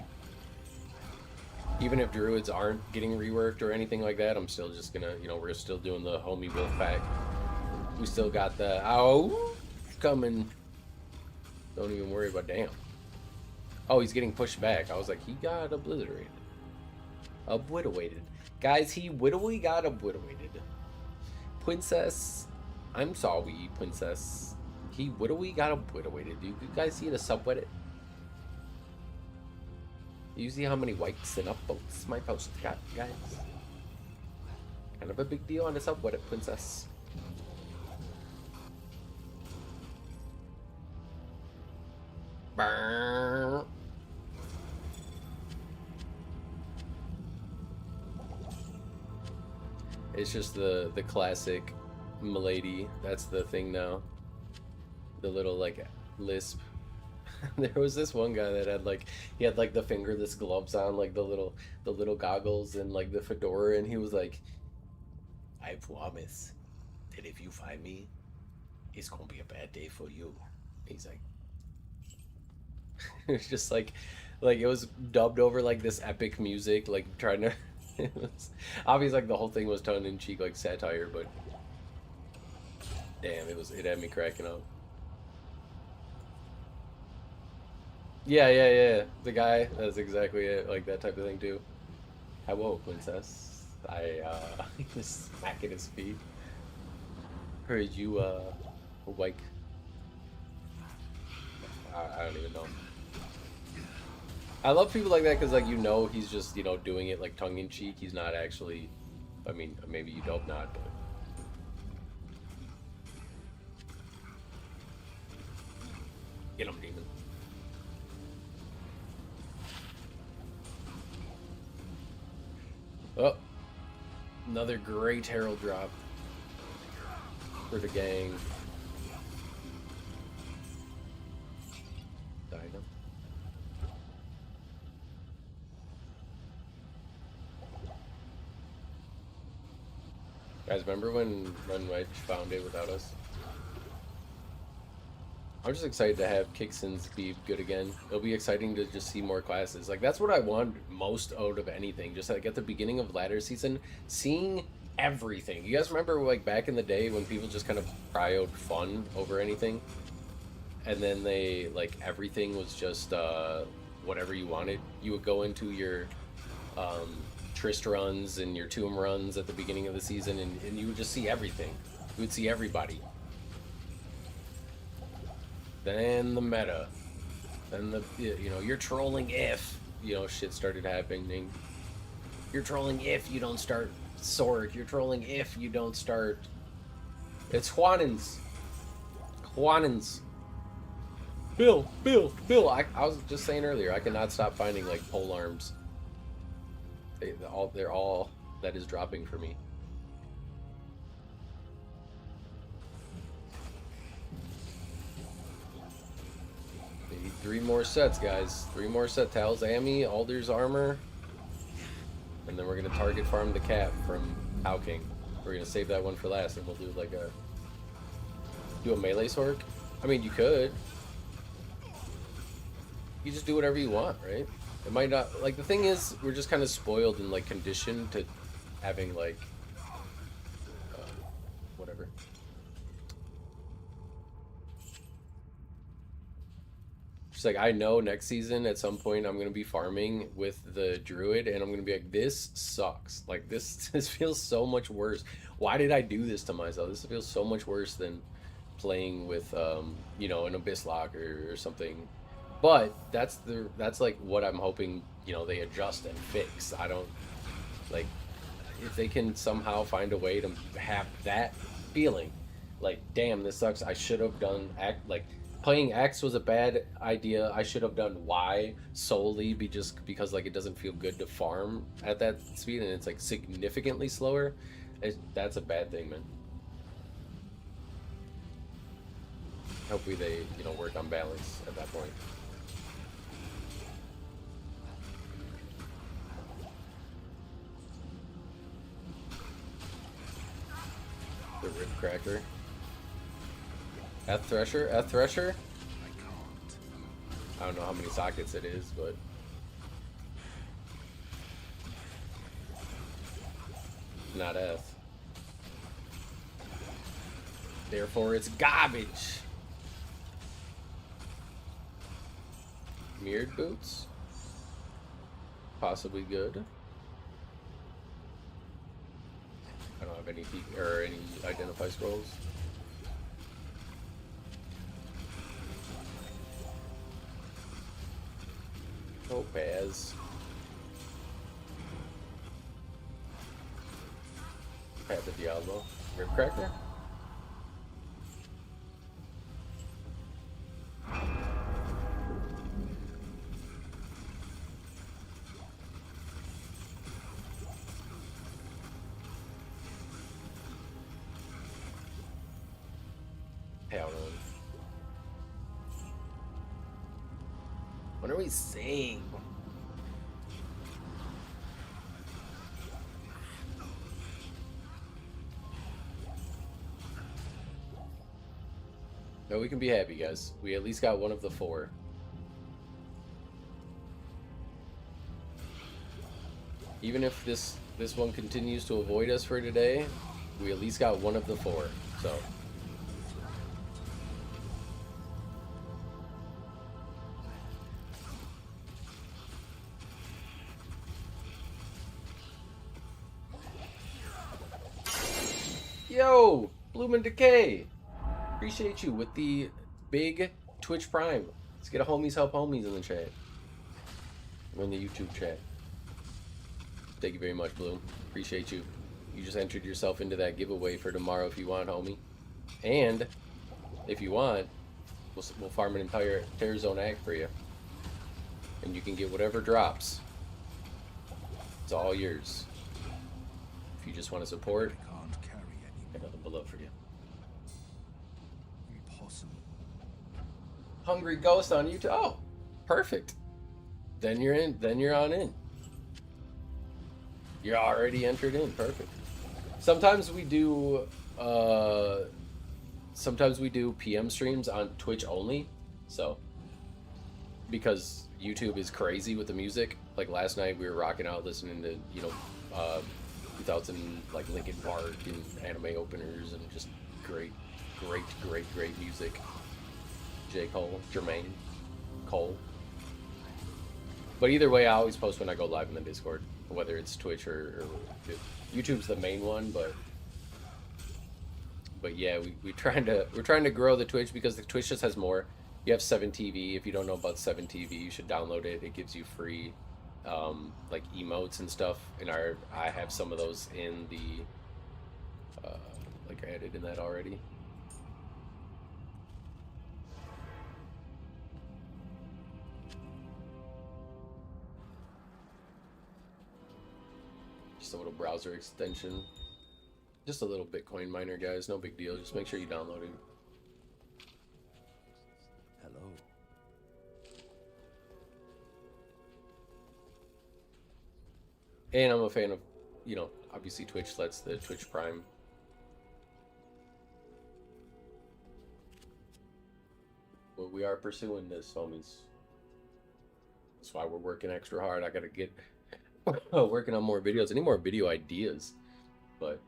Even if druids aren't getting reworked or anything like that, I'm still just gonna, we're still doing the homie Wolfpack. We still got the ow coming. Don't even worry about damn. Oh, he's getting pushed back. I was like, he got obliterated. Obliterated. Guys, he wittily got obliterated. Princess. I'm sorry, princess. He wittily got obliterated. Do you guys see the subreddit? You see how many likes and upvotes my post got, guys? Kind of a big deal on the subreddit, princess. Brrr. It's just the classic milady. That's the thing now. The little like lisp. There was this one guy that had like he had like the fingerless gloves on, like the little goggles and like the fedora, and he was like, I promise that if you find me, it's gonna be a bad day for you. He's like it's just like it was dubbed over like this epic music, like trying to it was obviously like the whole thing was tongue in cheek, like satire, but damn, it had me cracking up. Yeah. The guy, that's exactly it, like that type of thing too. Hello, princess. I was smacking his feet. Heard you like I don't even know. I love people like that because, like, he's just, doing it, like, tongue-in-cheek. He's not actually... I mean, maybe you don't not, but... Get him, demon. Oh. Another great herald drop. For the gang. Dino. Guys, remember when Wedge found it without us? I'm just excited to have Kixins be good again. It'll be exciting to just see more classes. Like, that's what I want most out of anything. Just like at the beginning of ladder season, seeing everything. You guys remember like back in the day when people just kind of cryoed fun over anything? And then they, like, everything was just whatever you wanted. You would go into your Trist runs and your Tomb runs at the beginning of the season, and you would just see everything. You would see everybody. Then the meta. Then the, you know, you're trolling if, you know, shit started happening. You're trolling if you don't start Sword. You're trolling if you don't start... It's Juanins. Juanins. Bill. I was just saying earlier, I cannot stop finding, like, pole arms. They're all that is dropping for me. Maybe 3 more sets, guys. 3 more set. Tal's Ammy, Alder's armor. And then we're going to target farm the cap from Cow King. We're going to save that one for last, and we'll do, like, a melee sword. I mean, you could. You just do whatever you want, right? It might not, like, the thing is, we're just kind of spoiled and, like, conditioned to having, like, whatever. Just like, I know next season at some point I'm going to be farming with the druid, and I'm going to be like, this sucks. Like, this feels so much worse. Why did I do this to myself? This feels so much worse than playing with, you know, an Abysslock or something. But that's like what I'm hoping, you know, they adjust and fix. I don't, like, if they can somehow find a way to have that feeling, like, damn, this sucks. I should have done like playing X was a bad idea. I should have done Y solely just because, like, it doesn't feel good to farm at that speed, and it's like significantly slower. That's a bad thing, man. Hopefully they, you know, work on balance at that point. The Rib Cracker. Eth Thresher? Eth Thresher? I don't know how many sockets it is, but... Not Eth. Therefore, it's garbage! Mirrored Boots? Possibly good. I don't have any any identify scrolls. Topaz. Path of Diablo. Rib Cracker. Hell no. What are we saying? No, we can be happy, guys. We at least got one of the 4. Even if this one continues to avoid us for today, we at least got one of the 4. So. Yo, Bloom and Decay. Appreciate you with the big Twitch Prime. Let's get a homies help homies in the chat. I'm in the YouTube chat. Thank you very much, Bloom. Appreciate you. You just entered yourself into that giveaway for tomorrow if you want, homie. And if you want, we'll farm an entire Terror Zone Ag for you. And you can get whatever drops. It's all yours. If you just want to support, I can't carry I got nothing below for you. Impossible. Hungry Ghost on YouTube. Oh, perfect. Then you're in. Then you're on in. You're already entered in. Perfect. Sometimes we do sometimes we do PM streams on Twitch only, so because YouTube is crazy with the music. Like last night we were rocking out listening to 2000 like Linkin Park and anime openers and just great music. J. Cole, Jermaine Cole. But either way, I always post when I go live in the Discord, whether it's Twitch or YouTube's the main one, but yeah, we're trying to grow the Twitch because the Twitch just has more. You have 7TV. If you don't know about 7TV, you should download it. It gives you free like emotes and stuff. And I have some of those in the like I added in that already. Just a little browser extension. Just a little Bitcoin miner, guys. No big deal. Just make sure you download it. Hello. And I'm a fan of, obviously Twitch lets the Twitch Prime. But we are pursuing this, homies. That's why we're working extra hard. I gotta get working on more videos. I need more video ideas. But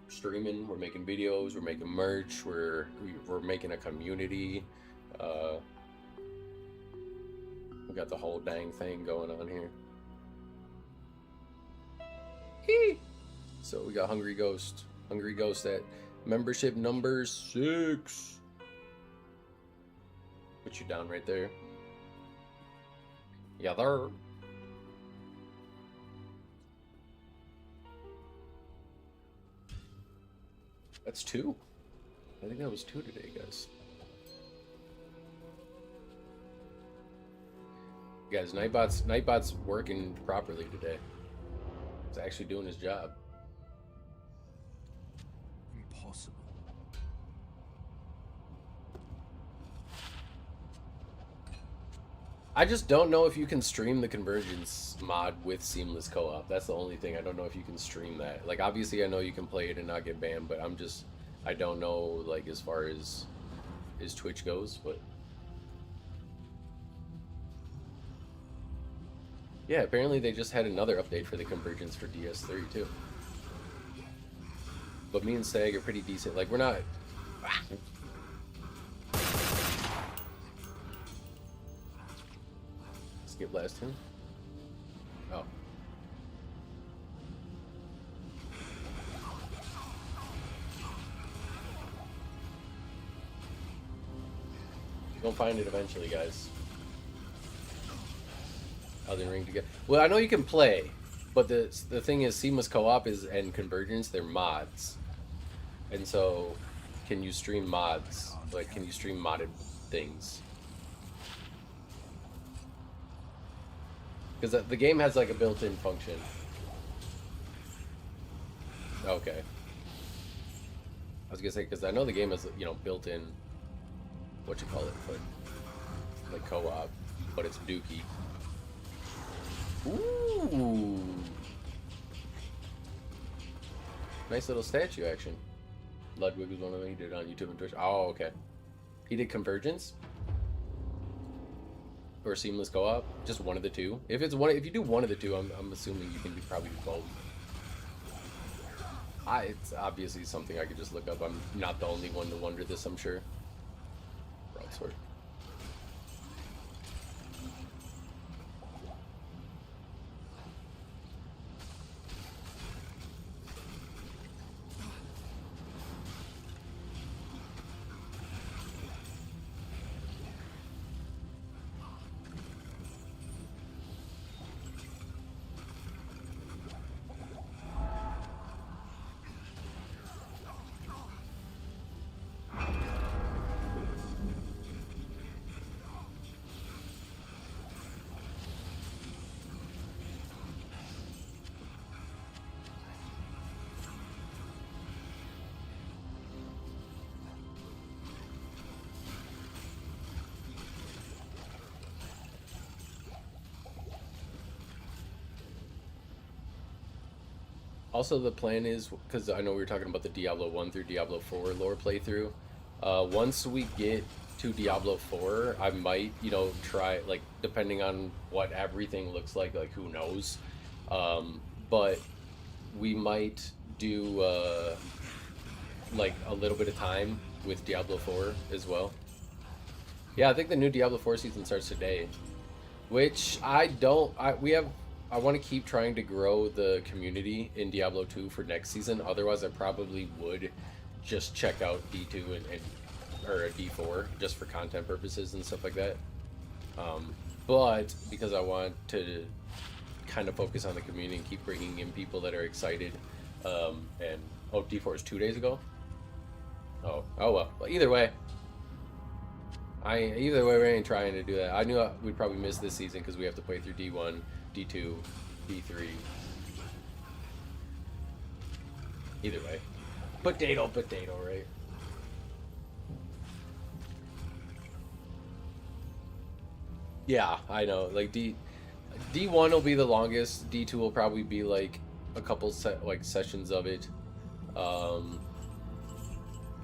streaming, we're making videos, we're making merch, we're making a community. We got the whole dang thing going on here. So we got Hungry Ghost at membership number 6. Put you down right there. Yeah, there. That's 2. I think that was 2 today, guys. Guys, Nightbot's working properly today. He's actually doing his job. Impossible. I just don't know if you can stream the Convergence mod with seamless co-op. That's the only thing. I don't know if you can stream that. Like, obviously I know you can play it and not get banned, but I don't know, like, as far as Twitch goes, but yeah, apparently they just had another update for the Convergence for DS3 too. But me and Stag are pretty decent. Like, we're not... Skip blast him. Oh. You'll find it eventually, guys. Elden Ring together. Well, I know you can play, but the thing is, seamless co-op and Convergence, they're mods. And so, can you stream mods? Like, can you stream modded things? Because the game has like a built-in function. Okay. I was gonna say, because I know the game has, built-in, but like co-op, but it's dookie. Ooh. Nice little statue action. Ludwig was one of them. He did it on YouTube and Twitch. Oh, okay. He did Convergence? Or seamless co-op? Just one of the two? If you do one of the two, I'm assuming you can probably do both. It's obviously something I could just look up. I'm not the only one to wonder this, I'm sure. Broadsword. Also, the plan is, because I know we were talking about the Diablo 1 through Diablo 4 lore playthrough. Once we get to Diablo 4, I might, try, like, depending on what everything looks like who knows. But we might do, like, a little bit of time with Diablo 4 as well. Yeah, I think the new Diablo 4 season starts today, which I want to keep trying to grow the community in Diablo 2 for next season. Otherwise, I probably would just check out D2 or a D4 just for content purposes and stuff like that. But because I want to kind of focus on the community and keep bringing in people that are excited. And D4 is 2 days ago. Oh well. Well, either way, we ain't trying to do that. I knew we'd probably miss this season because we have to play through D1, D2, D3. Either way, potato, right? Yeah, I know. Like D1 will be the longest. D2 will probably be like a couple sessions of it.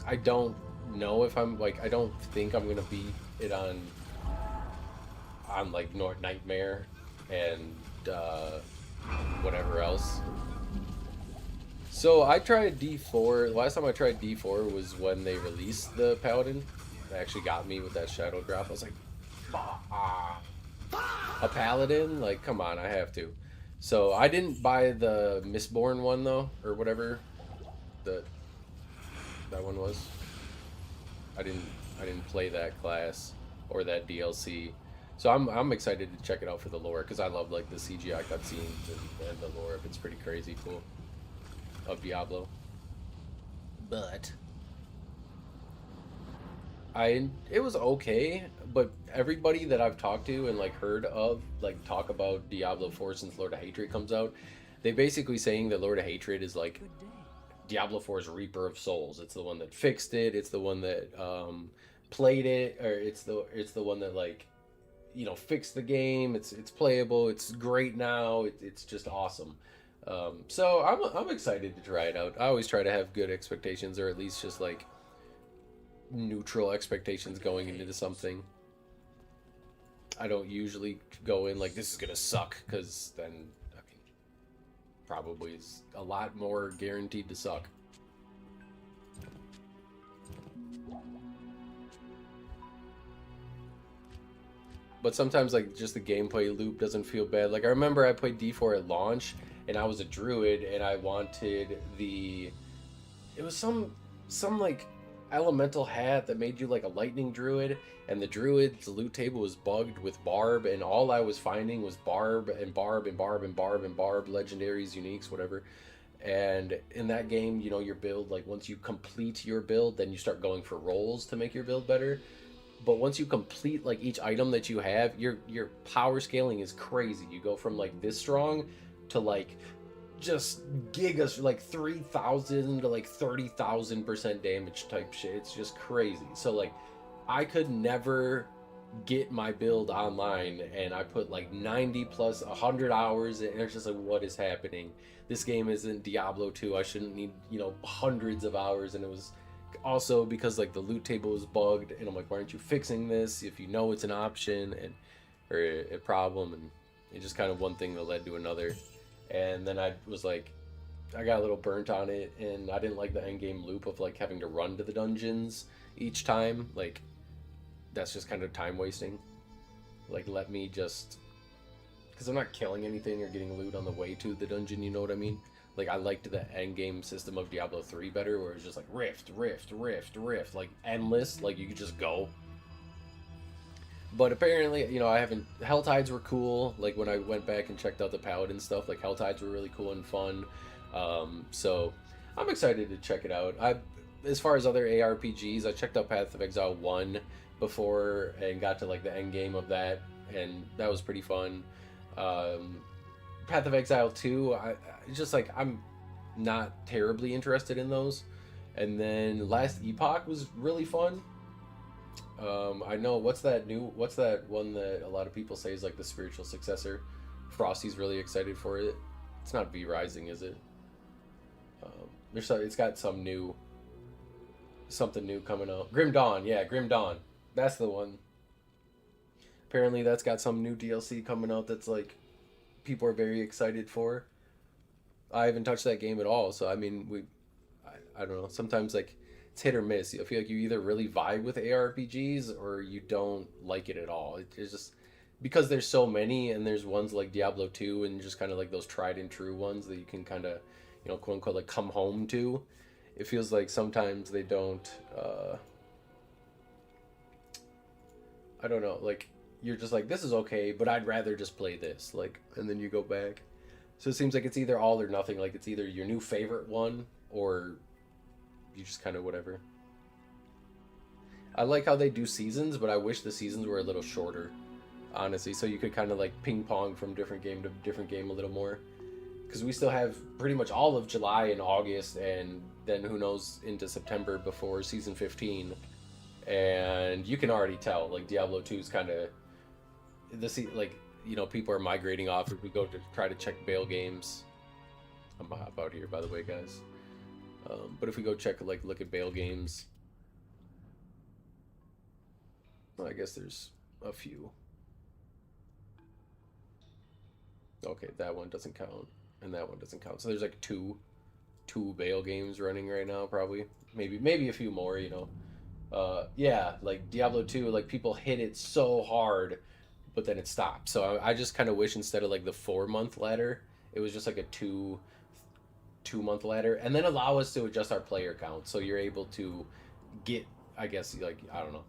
I don't know if I don't think I'm gonna beat it on like Nightmare and whatever else. So I tried D4. Last time I tried D4 was when they released the Paladin. They actually got me with that shadow drop. I was like, a Paladin? Like, come on, I have to. So I didn't buy the Mistborn one though, or whatever that one was. I didn't play that class or that DLC. So I'm excited to check it out for the lore because I love like the CGI cutscenes and the lore. It's pretty crazy cool of Diablo. But it was okay, but everybody that I've talked to and like heard of like talk about Diablo 4 since Lord of Hatred comes out, they basically saying that Lord of Hatred is like Diablo 4's Reaper of Souls. It's the one that fixed it. It's the one that played it, or it's the one that like fixed the game. It's playable. It's great now. It's just awesome. So I'm excited to try it out. I always try to have good expectations, or at least just like neutral expectations going into something. I don't usually go in like this is gonna suck, because then probably is a lot more guaranteed to suck. But sometimes like just the gameplay loop doesn't feel bad. Like I remember I played D4 at launch and I was a druid and I wanted it was some like elemental hat that made you like a lightning druid, and the druid's loot table was bugged with barb, and all I was finding was barb and barb and barb and barb and barb, legendaries, uniques, whatever. And in that game, your build, like once you complete your build, then you start going for rolls to make your build better. But once you complete like each item that you have, your power scaling is crazy. You go from like this strong to like just gigas, like 3,000 to like 30,000% damage type shit. It's just crazy. So like I could never get my build online, and I put like 90 plus 100 hours, and it's just like, what is happening? This game isn't Diablo 2. I shouldn't need hundreds of hours. And it was also because like the loot table was bugged, and I'm like, why aren't you fixing this if you know it's an option or a problem? And it just kind of one thing that led to another. And then I was like, I got a little burnt on it, and I didn't like the endgame loop of like having to run to the dungeons each time. Like that's just kind of time wasting. Like let me just, because I'm not killing anything or getting loot on the way to the dungeon, you know what I mean? Like I liked the endgame system of Diablo 3 better, where it's just like rift, like endless, like you could just go. But apparently, I haven't. Helltides were cool. Like when I went back and checked out the Paladin stuff, like Helltides were really cool and fun. So I'm excited to check it out. As far as other ARPGs, I checked out Path of Exile 1 before and got to like the end game of that, and that was pretty fun. Path of Exile 2, it's just like I'm not terribly interested in those. And then Last Epoch was really fun. I know what's that one that a lot of people say is like the spiritual successor. Frosty's really excited for it. It's not V Rising, is it? It's got something new coming out. Grim Dawn, yeah, Grim Dawn. That's the one. Apparently that's got some new DLC coming out that's like people are very excited for. I haven't touched that game at all, so I mean I don't know. Sometimes like it's hit or miss. I feel like you either really vibe with ARPGs or you don't like it at all. It's just because there's so many, and there's ones like Diablo 2 and just kind of like those tried and true ones that you can kind of, you know, quote unquote, like come home to. It feels like sometimes they don't, I don't know, like you're just like, this is okay, but I'd rather just play this, like, and then you go back. So it seems like it's either all or nothing. Like it's either your new favorite one or you just kind of whatever. I like how they do seasons, but I wish the seasons were a little shorter, honestly, so you could kind of like ping pong from different game to different game a little more. Because we still have pretty much all of July and August, and then who knows into September before season 15. And you can already tell, like Diablo 2 is kind of like, you know, people are migrating off. If we go to try to check bail games, I'm gonna hop out here, by the way, guys. But if we go check, like, look at bail games, well, I guess there's a few. Okay, that one doesn't count, and that one doesn't count. So there's like two bail games running right now, probably. Maybe a few more, you know. Yeah, like Diablo 2, like people hit it so hard, but then it stopped. So I just kind of wish instead of like the 4-month ladder, it was just like a two-month ladder, and then allow us to adjust our player count, so you're able to get, I guess, like, I don't know,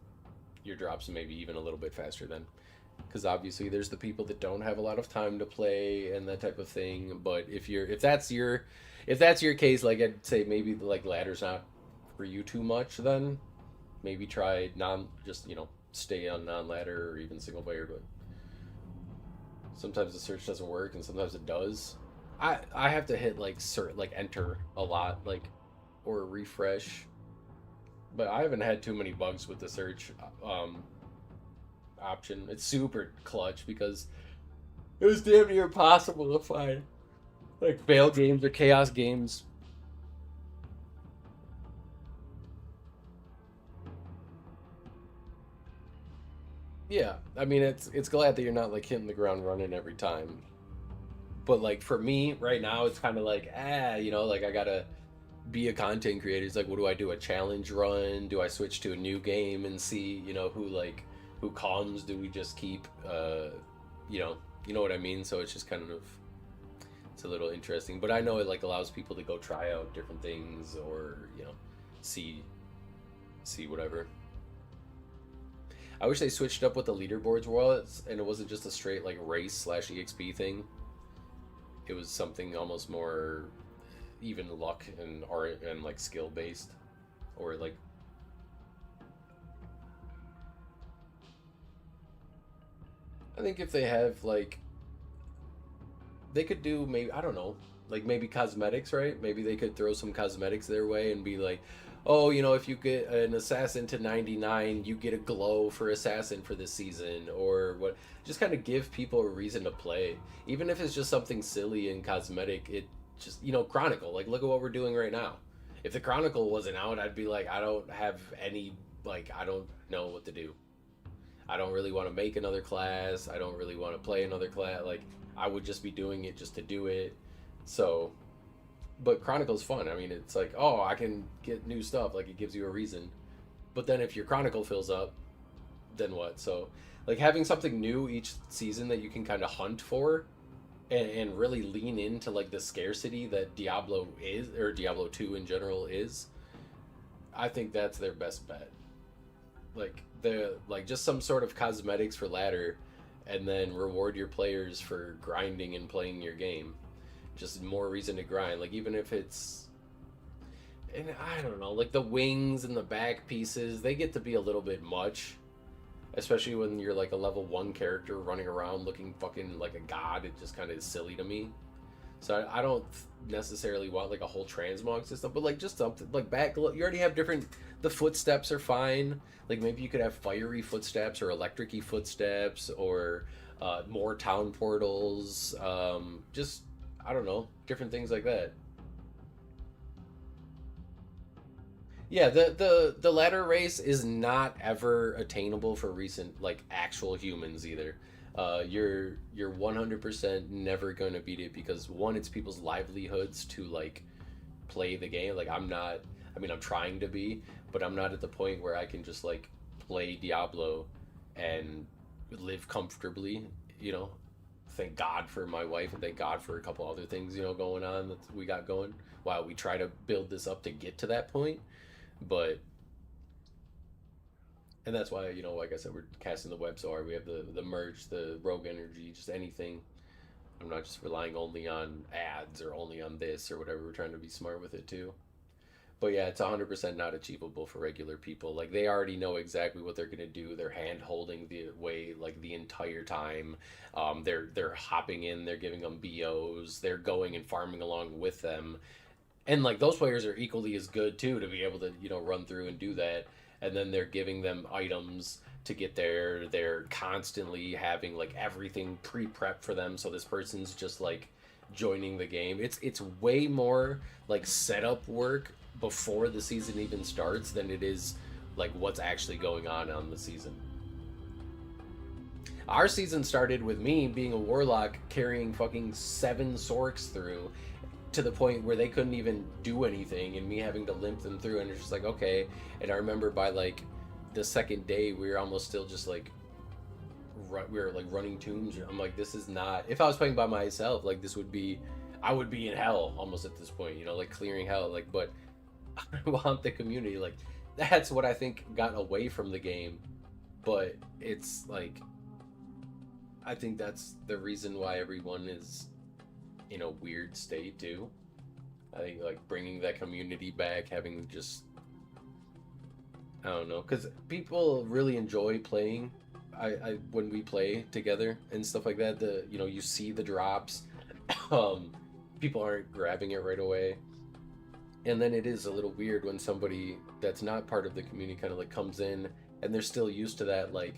your drops maybe even a little bit faster then, because obviously there's the people that don't have a lot of time to play and that type of thing. But if that's your case, like I'd say maybe like ladder's not for you too much, then maybe try just, you know, stay on non-ladder or even single player. But sometimes the search doesn't work and sometimes it does. I have to hit like enter a lot, like, or refresh, but I haven't had too many bugs with the search option. It's super clutch because it was damn near impossible to find like bail games or chaos games. Yeah, I mean it's glad that you're not like hitting the ground running every time. But like for me right now, it's kind of like, you know, like I gotta be a content creator. It's like, what do I do? A challenge run? Do I switch to a new game and see, you know, who comes? Do we just keep, you know what I mean? So it's just kind of, it's a little interesting. But I know it like allows people to go try out different things or, you know, see whatever. I wish they switched up what the leaderboards was, and it wasn't just a straight like race/EXP thing. It was something almost more even luck and art and like skill based, or like, I think if they have like, they could do, maybe, I don't know, like maybe cosmetics, right? Maybe they could throw some cosmetics their way and be like, oh, you know, if you get an assassin to 99, you get a glow for assassin for this season, or what. Just kind of give people a reason to play, even if it's just something silly and cosmetic. It just, you know, Chronicle, like look at what we're doing right now. If the Chronicle wasn't out, I'd be like, I don't have any, like, I don't know what to do. I don't really want to make another class. I don't really want to play another class. Like, I would just be doing it just to do it. So, but Chronicle's fun. I mean, it's like, oh, I can get new stuff. Like, it gives you a reason. But then if your Chronicle fills up, then what? So, like, having something new each season that you can kind of hunt for and really lean into, like, the scarcity that Diablo is, or Diablo 2 in general is, I think that's their best bet. Like, just some sort of cosmetics for ladder, and then reward your players for grinding and playing your game. Just more reason to grind. Like, even if it's, and I don't know, like the wings and the back pieces, they get to be a little bit much, especially when you're like a level 1 character running around looking fucking like a god. It just kind of is silly to me. So I don't necessarily want like a whole transmog system, but like just something like back. You already have different. The footsteps are fine. Like maybe you could have fiery footsteps or electric-y footsteps, or more town portals. Just, I don't know, different things like that. Yeah, the ladder race is not ever attainable for recent like actual humans either. You're 100% never going to beat it because one, it's people's livelihoods to like play the game. Like I'm not. I mean, I'm trying to be, but I'm not at the point where I can just like play Diablo and live comfortably. You know, thank God for my wife and thank God for a couple other things going on that we got going while we try to build this up to get to that point. But and that's why like I said, we're casting the web so hard. We have the merch, the rogue energy, just anything. I'm not just relying only on ads or only on this or whatever. We're trying to be smart with it too. But yeah, it's 100% not achievable for regular people. Like they already know exactly what they're gonna do. They're hand holding the way like the entire time. They're hopping in. They're giving them BOs. They're going and farming along with them. And like those players are equally as good too to be able to run through and do that. And then they're giving them items to get there. They're constantly having like everything pre-prep for them. So this person's just like joining the game. It's way more like setup work before the season even starts than it is like what's actually going on the season. Our season started with me being a warlock carrying fucking 7 sorks through to the point where they couldn't even do anything and me having to limp them through, and it's just like okay. And I remember by like the second day we were almost still just like we were like running tombs. I'm like, this is not, if I was playing by myself, like this would be, I would be in hell almost at this point, like clearing hell, like. But I want the community, like that's what I think got away from the game. But it's like I think that's the reason why everyone is in a weird state too. I think like bringing that community back, having just, I don't know, because people really enjoy playing. I when we play together and stuff like that, you see the drops. People aren't grabbing it right away, and then it is a little weird when somebody that's not part of the community kind of like comes in and they're still used to that like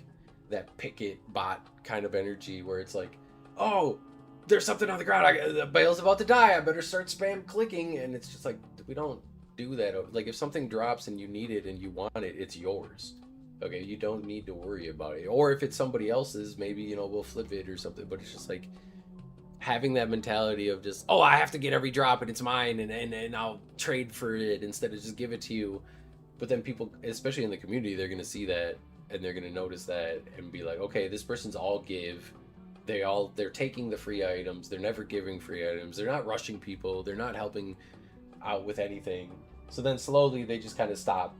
that picket bot kind of energy where it's like, oh, there's something on the ground. The bale's about to die. I better start spam clicking. And it's just like, we don't do that. Like if something drops and you need it and you want it, it's yours. Okay, you don't need to worry about it. Or if it's somebody else's, maybe we'll flip it or something. But it's just like having that mentality of just, oh, I have to get every drop and it's mine and I'll trade for it instead of just give it to you. But then people, especially in the community, they're gonna see that and they're gonna notice that and be like, okay, this person's all give. They're taking the free items. They're never giving free items. They're not rushing people. They're not helping out with anything. So then slowly they just kind of stop,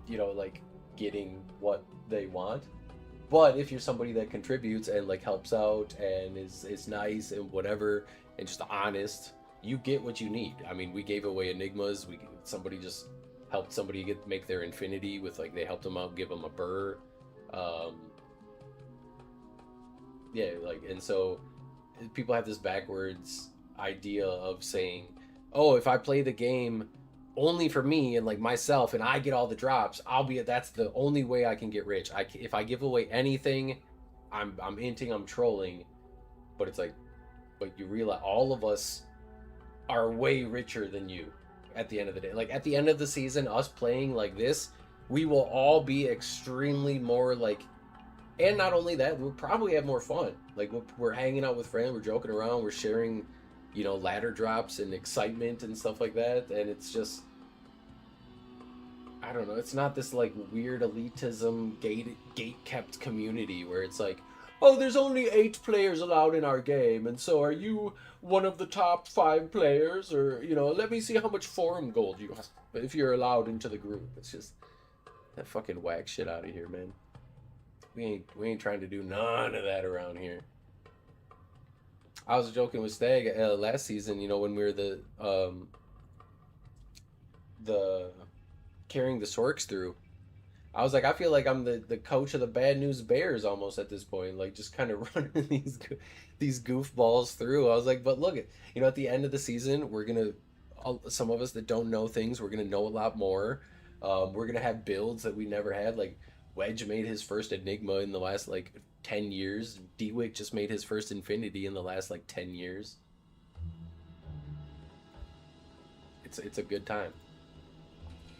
like getting what they want. But if you're somebody that contributes and like helps out and is nice and whatever and just honest, you get what you need. I mean, we gave away enigmas. Somebody just helped somebody make their infinity with like, they helped them out, give them a burr. Yeah, like, and so people have this backwards idea of saying, oh, if I play the game only for me and like myself and I get all the drops, that's the only way I can get rich. If I give away anything, I'm inting, I'm trolling. But it's like, but you realize all of us are way richer than you at the end of the day. Like at the end of the season, us playing like this, we will all be extremely more like. And not only that, we'll probably have more fun. Like we're hanging out with friends, we're joking around, we're sharing, ladder drops and excitement and stuff like that. And it's just, I don't know. It's not this like weird elitism, gate kept community where it's like, oh, there's only 8 players allowed in our game, and so are you one of the top 5 players? Or let me see how much forum gold you have if you're allowed into the group. It's just that fucking whack shit out of here, man. We ain't trying to do none of that around here. I was joking with Stag last season, when we were the carrying the Sorks through. I was like, I feel like I'm the coach of the Bad News Bears almost at this point, like just kind of running these goofballs through. I was like, but look, at the end of the season, we're gonna, some of us that don't know things, we're gonna know a lot more. We're gonna have builds that we never had. Like Wedge made his first Enigma in the last like 10 years. Dewick just made his first Infinity in the last like 10 years. It's a good time.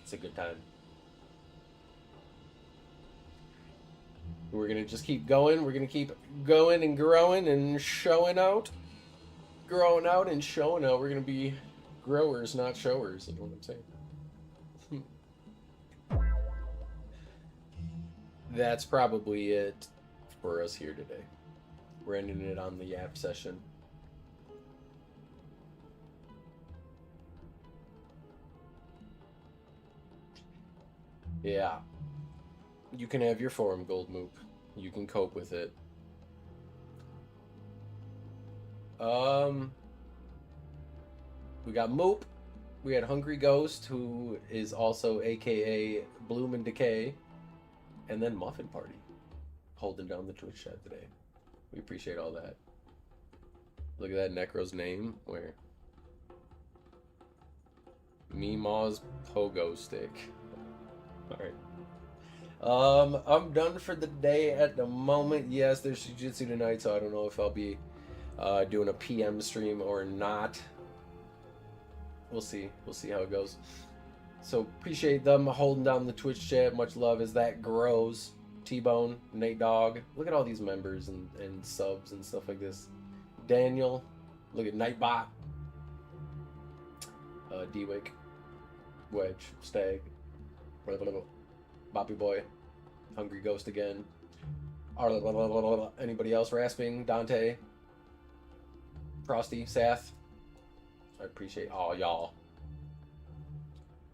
It's a good time. We're gonna just keep going. We're gonna keep going and growing and showing out. Growing out and showing out. We're gonna be growers, not showers. You know what I'm saying? That's probably it for us here today. We're ending it on the yap session. Yeah. You can have your form, Gold Moop. You can cope with it. We got Moop. We had Hungry Ghost, who is also AKA Bloom and Decay. And then Muffin Party, holding down the Twitch chat today. We appreciate all that. Look at that Necro's name. Where? Meemaw's Pogo Stick. Alright. I'm done for the day at the moment. Yes, there's Jiu-Jitsu tonight, so I don't know if I'll be doing a PM stream or not. We'll see. We'll see how it goes. So appreciate them holding down the Twitch chat. Much love as that grows. T-Bone, Nate Dogg. Look at all these members and subs and stuff like this. Daniel. Look at Nightbot. D-Wick. Wedge. Stag. Boppy Boy. Hungry Ghost again. Anybody else rasping? Dante. Frosty. Sath. I appreciate all y'all.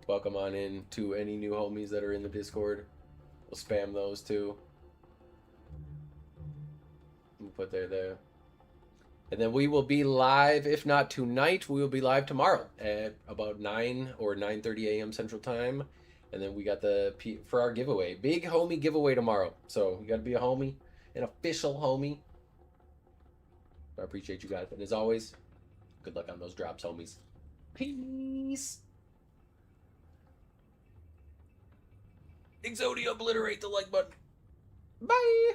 Welcome on in to any new homies that are in the Discord. We'll spam those too. We'll put there. And then we will be live, if not tonight, we will be live tomorrow at about 9 or 9:30 a.m. Central Time. And then we got for our giveaway. Big homie giveaway tomorrow. So you got to be a homie, an official homie. I appreciate you guys. And as always, good luck on those drops, homies. Peace. Exodia, obliterate the like button. Bye.